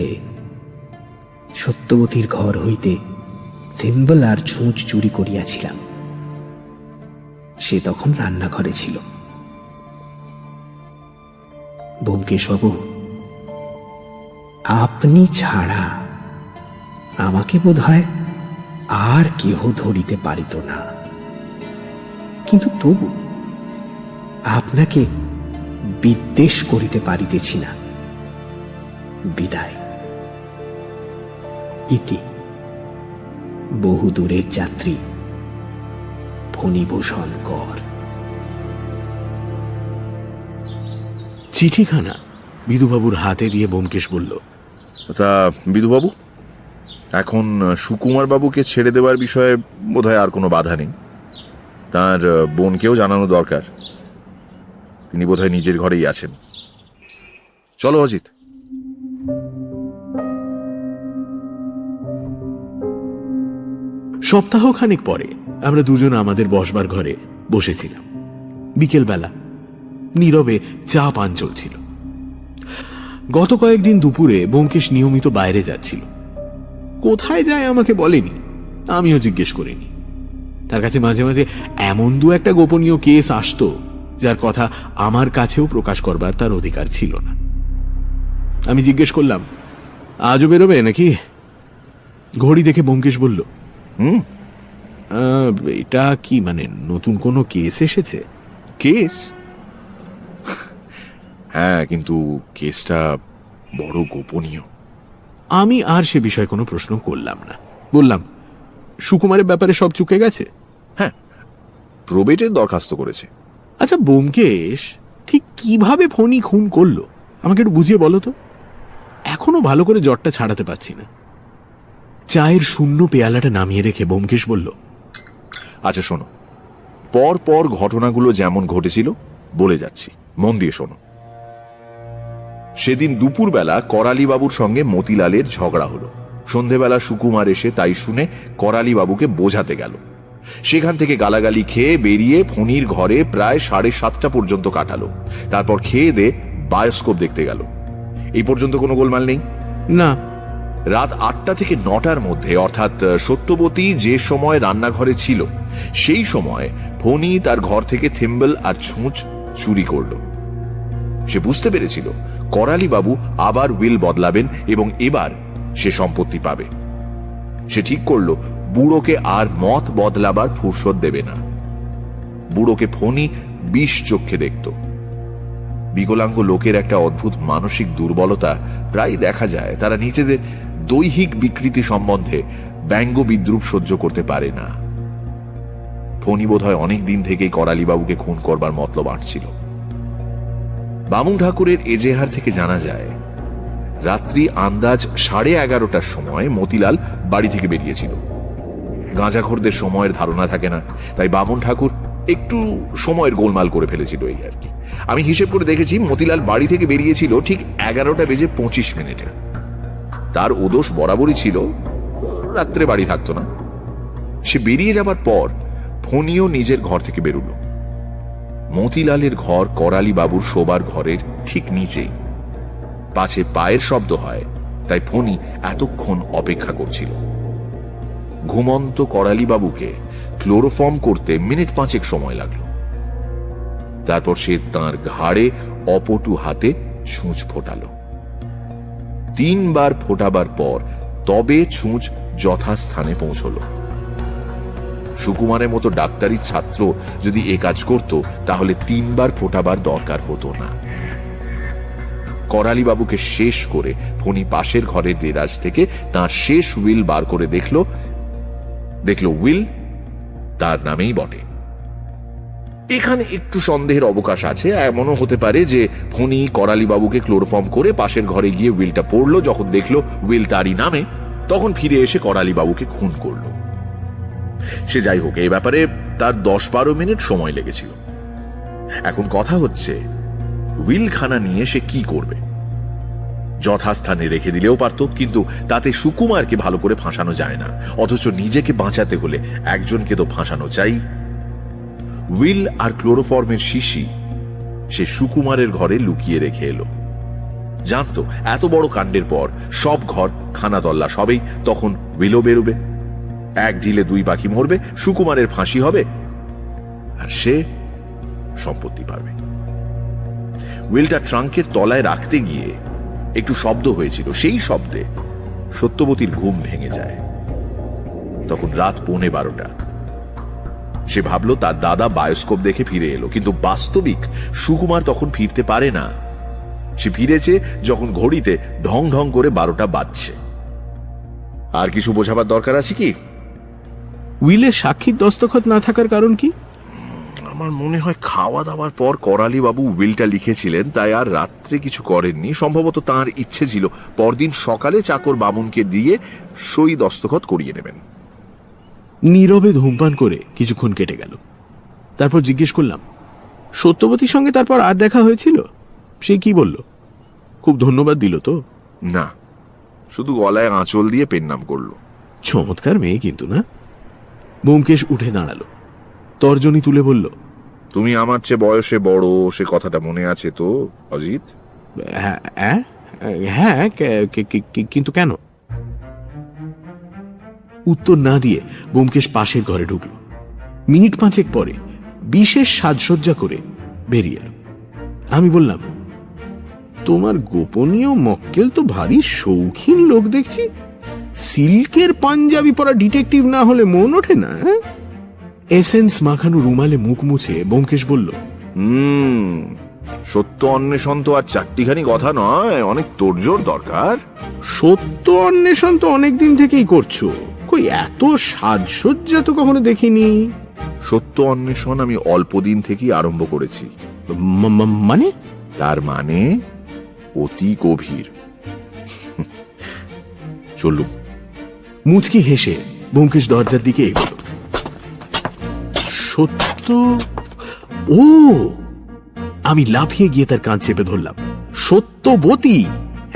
সত্যবতীর ঘর হইতে থিম্বল আর ছুঁচ চুরি করিয়াছিলাম। সে তখন রান্নাঘরে ছিল। ব্যোমকেশ বাবু, আপনি ছাড়া আমাকে বোধ হয় আর কেহ ধরিতে পারিত না, কিন্তু তবু আপনাকে বিদ্বেষ করিতে পারিতেছি না। বিদায়। ইতি বহুদূরের যাত্রী ফণিভূষণ কর। চিঠিখানা বিধুবাবুর হাতে দিয়ে ব্যোমকেশ বলল, তা বিধুবাবু, এখন সুকুমার বাবুকে ছেড়ে দেওয়ার বিষয়ে বোধহয় আর কোনো বাধা নেই। তার বোনকেও জানানো দরকার। তিনি বোধহয় নিজের ঘরেই আছেন। চলো অজিত। সপ্তাহখানেক পরে আমরা দুজন আমাদের বসবার ঘরে বসেছিলাম। বিকেলবেলা নীরবে চা পান চলছিল। গত কয়েকদিন দুপুরে ব্যোমকেশ নিয়মিত বাইরে যাচ্ছিল। কোথায় যায় আমাকে বলেনি, আমিও জিজ্ঞেস করিনি। তার কাছে মাঝে মাঝে এমন দু একটা গোপনীয় কেস আসতো যার কথা আমার কাছেও প্রকাশ করবার তার অধিকার ছিল না। আমি জিজ্ঞেস করলাম, আজও বেরোবে নাকি? ঘড়ি দেখে ব্যোমকেশ বলল, এটা কি মানে নতুন কোনো কেস এসেছে? কেস? হ্যাঁ, কিন্তু কেসটা বড় গোপনীয়। আমি আর সে বিষয়ে কোনো প্রশ্ন করলাম না। বললাম, সুকুমারের ব্যাপারে সব চুকে গেছে? হ্যাঁ, প্রবেটের দরখাস্ত করেছে। আচ্ছা, ব্যোমকেশ ঠিক কিভাবে ফণি খুন করলো আমাকে একটু বুঝিয়ে বলো তো। এখনো ভালো করে জ্বরটা ছাড়াতে পারছি না। চায়ের শূন্য পেয়ালাটা নামিয়ে রেখে ব্যোমকেশ বলল, আচ্ছা শোনো, পর পর ঘটনাগুলো যেমন ঘটেছিল বলে যাচ্ছি, মন দিয়ে শোনো। সেদিন দুপুরবেলা করালিবাবুর সঙ্গে মতিলালের ঝগড়া হলো। সন্ধেবেলা সুকুমার এসে তাই শুনে করালিবাবুকে বোঝাতে গেল। সেখান থেকে গালাগালি খেয়ে বেরিয়ে ফণির ঘরে প্রায় 7:30 পর্যন্ত কাটালো। তারপর খেয়ে দে বায়োস্কোপ দেখতে গেল। এই পর্যন্ত কোনো গোলমাল নেই? না। রাত 8টা থেকে 9টার মধ্যে, অর্থাৎ সত্যবতী যে সময় রান্নাঘরে ছিল সেই সময় ফণি তার ঘর থেকে থিম্বল আর ছুঁচ চুরি করল। সে বুঝতে পেরেছিল করালিবাবু আবার উইল বদলাবেন এবং এবার সে সম্পত্তি পাবে। সে ঠিক করল বুড়োকে আর মত বদলাবার ফুরসত দেবে না। বুড়োকে ফণি বিষ চক্ষে দেখত। বিকলাঙ্গ লোকের একটা অদ্ভুত মানসিক দুর্বলতা প্রায় দেখা যায়। তারা নিজেদের দৈহিক বিকৃতি সম্বন্ধে ব্যঙ্গ বিদ্রুপ সহ্য করতে পারে না। ফণি বোধহয় অনেক দিন থেকেই করালিবাবুকে খুন করবার মতলব আঁটছিল। বামুন ঠাকুরের এজেহার থেকে জানা যায় রাত্রি আন্দাজ 11:30টার সময় মতিলাল বাড়ি থেকে বেরিয়েছিল। গাঁজাখোরদের সময়ের ধারণা থাকে না, তাই বামুন ঠাকুর একটু সময়ের গোলমাল করে ফেলেছিল, এই আর কি। আমি হিসেব করে দেখেছি মতিলাল বাড়ি থেকে বেরিয়েছিল ঠিক 11:25 তার ওদোষ বরাবরই ছিল, রাত্রে বাড়ি থাকতো না। সে বেরিয়ে যাবার পর ফণিও নিজের ঘর থেকে বেরোল। মতিলালের ঘর করালিবাবুর শোবার ঘরের ঠিক নিচেই। পাছে পায়ের শব্দ হয়, তাই ফণি এতক্ষণ অপেক্ষা করছিল। ঘুমন্ত করালিবাবুকে ক্লোরোফর্ম করতে মিনিট 5 সময় লাগলো। তারপর সে তাঁর ঘাড়ে অপটু হাতে ছুঁচ ফোটালো। 3 বার ফোটাবার পর তবে ছুঁচ যথাস্থানে পৌঁছলো। সুকুমারের মতো ডাক্তারি ছাত্র যদি এ কাজ করত তাহলে 3 বার ফোটাবার দরকার হতো না। করালিবাবুকে শেষ করে ফণি পাশের ঘরের দেরাজ থেকে তার শেষ উইল বার করে দেখলো উইল তার নামেই বটে। এখানে একটু সন্দেহের অবকাশ আছে। এমনও হতে পারে যে ফণি করালিবাবুকে ক্লোরোফর্ম করে পাশের ঘরে গিয়ে উইলটা পড়লো। যখন দেখলো উইল তারই নামে, তখন ফিরে এসে করালিবাবুকে খুন করলো। সে যাই হোক, এই ব্যাপারে তার 10-12 মিনিট সময় লেগেছিল। এখন কথা হচ্ছে উইলখানা নিয়ে সে কি করবে। যথাস্থানে রেখে দিলেও পারত, কিন্তু তাতে সুকুমারকে ভালো করে ফাঁসানো যায় না। অথচ নিজেকে বাঁচাতে হলে একজনকে তো ফাঁসানো চাই। উইল আর ক্লোরোফর্মের শিশি সে সুকুমারের ঘরে লুকিয়ে রেখে এলো। জানতো এত বড় কাণ্ডের পর সব ঘর খানাতল্লাশ হবেই, তখন উইলও বেরোবে। এক ঢিলে 2 পাখি মরবে, সুকুমারের ফাঁসি হবে আর সে সম্পত্তি পাবে। উইলটা ট্রাঙ্কের তলায় রাখতে গিয়ে একটু শব্দ হয়েছিল। সেই শব্দে সত্যবতীর ঘুম ভেঙে যায়। তখন রাত 11:15। সে ভাবল তার দাদা বায়োস্কোপ দেখে ফিরে এলো, কিন্তু বাস্তবিক সুকুমার তখন ফিরতে পারে না। সে ফিরেছে যখন ঘড়িতে ঢং ঢং করে 12টা বাজছে। আর কিছু বোঝাবার দরকার আছে কি? উইলের সাক্ষীর দস্তখত না থাকার কারণ কি? আমার মনে হয় খাওয়া দাওয়ার পর করালিবাবু উইলটা লিখেছিলেন, তাই আর রাত্রে কিছু করেননি। সম্ভবত তাঁর ইচ্ছে ছিল পরদিন সকালে চাকর বামুনকে দিয়ে সই দস্তখত করিয়ে নেবেন। নীরবে ধূমপান করে কিছুক্ষণ কেটে গেল। তারপর জিজ্ঞেস করলাম, সত্যবতীর সঙ্গে তারপর আর দেখা হয়েছিল? সে কি বলল? খুব ধন্যবাদ দিল তো? না, শুধু গলায় আঁচল দিয়ে পেন নাম করলো। চমৎকার মেয়ে কিন্তু, না? ব্যোমকেশ উঠে দাঁড়ালো, তর্জনী তুলে বলল, তুমি আমার চেয়ে বয়সে বড়, সে কথাটা মনে আছে তো অজিত? হ্যাঁ হ্যাঁ, কিন্তু কেন? উত্তর না দিয়ে ব্যোমকেশ পাশের ঘরে ঢুকল। মিনিট 5 পরে বিশেষ সাজসজ্জা করে বেরিয়ে এলো। আমি বললাম, তোমার গোপনীয় মক্কেল তো ভারী শৌখিন লোক দেখছি। সিল্কের পাঞ্জাবি পরা ডিটেকটিভ না হলে মন ওঠে না। এসেন্স মাখানো রুমালে মুখ মুছে ব্যোমকেশ বলল, সত্য অন্বেষণ তো আর চারটিখানি কথা নয়, অনেক তোড়জোড় দরকার। সত্য অন্বেষণ তো অনেকদিন থেকেই করছো, কই এত সাজসজ্জা তো কখনো দেখিনি। সত্য অন্বেষণ আমি অল্প দিন থেকেই আরম্ভ করেছি। মানে? তার মানে অতি গভীর। চলুন। মুচকি হেসে ব্যোমকেশ দরজার দিকে এগোল। সত্য? ও! আমি লাফিয়ে গিয়ে তার কান চেপে ধরলাম। সত্যবতী?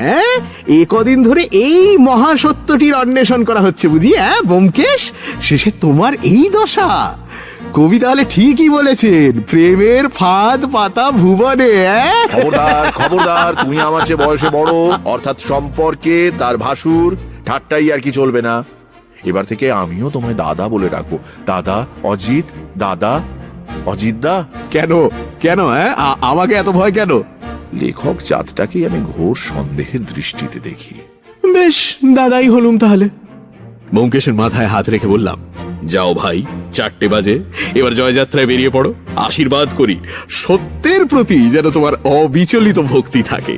হ্যাঁ, এ কদিন ধরে এই মহাসত্যটির অন্বেষণ করা হচ্ছে বুঝি? হ্যাঁ ব্যোমকেশ, শেষে তোমার এই দশা। কবি তাহলে ঠিকই বলেছেন, প্রেমের ফাঁদ পাতা ভুবনে। খবরদার খবরদার, তুমি আমার চেয়ে বয়সে বড়, অর্থাৎ সম্পর্কে তার ভাসুর ঠাট্টাই আর কি চলবে না। এবার থেকে আমিও তোমায় দাদা বলে ডাকবো। দাদা অজিত, দাদা অজিত দা। কেন কেন? হ্যাঁ, আমাকে এত ভয় কেন? লেখক জাতটাকেই আমি ঘোর সন্দেহের দৃষ্টিতে দেখি। বেশ, দাদাই হলুম তাহলে। ব্যোমকেশের মাথায় হাত রেখে বললাম, যাও ভাই, 4টে বাজে, এবার জয়যাত্রায় বেরিয়ে পড়ো। আশীর্বাদ করি সত্যের প্রতি যেন তোমার অবিচলিত ভক্তি থাকে।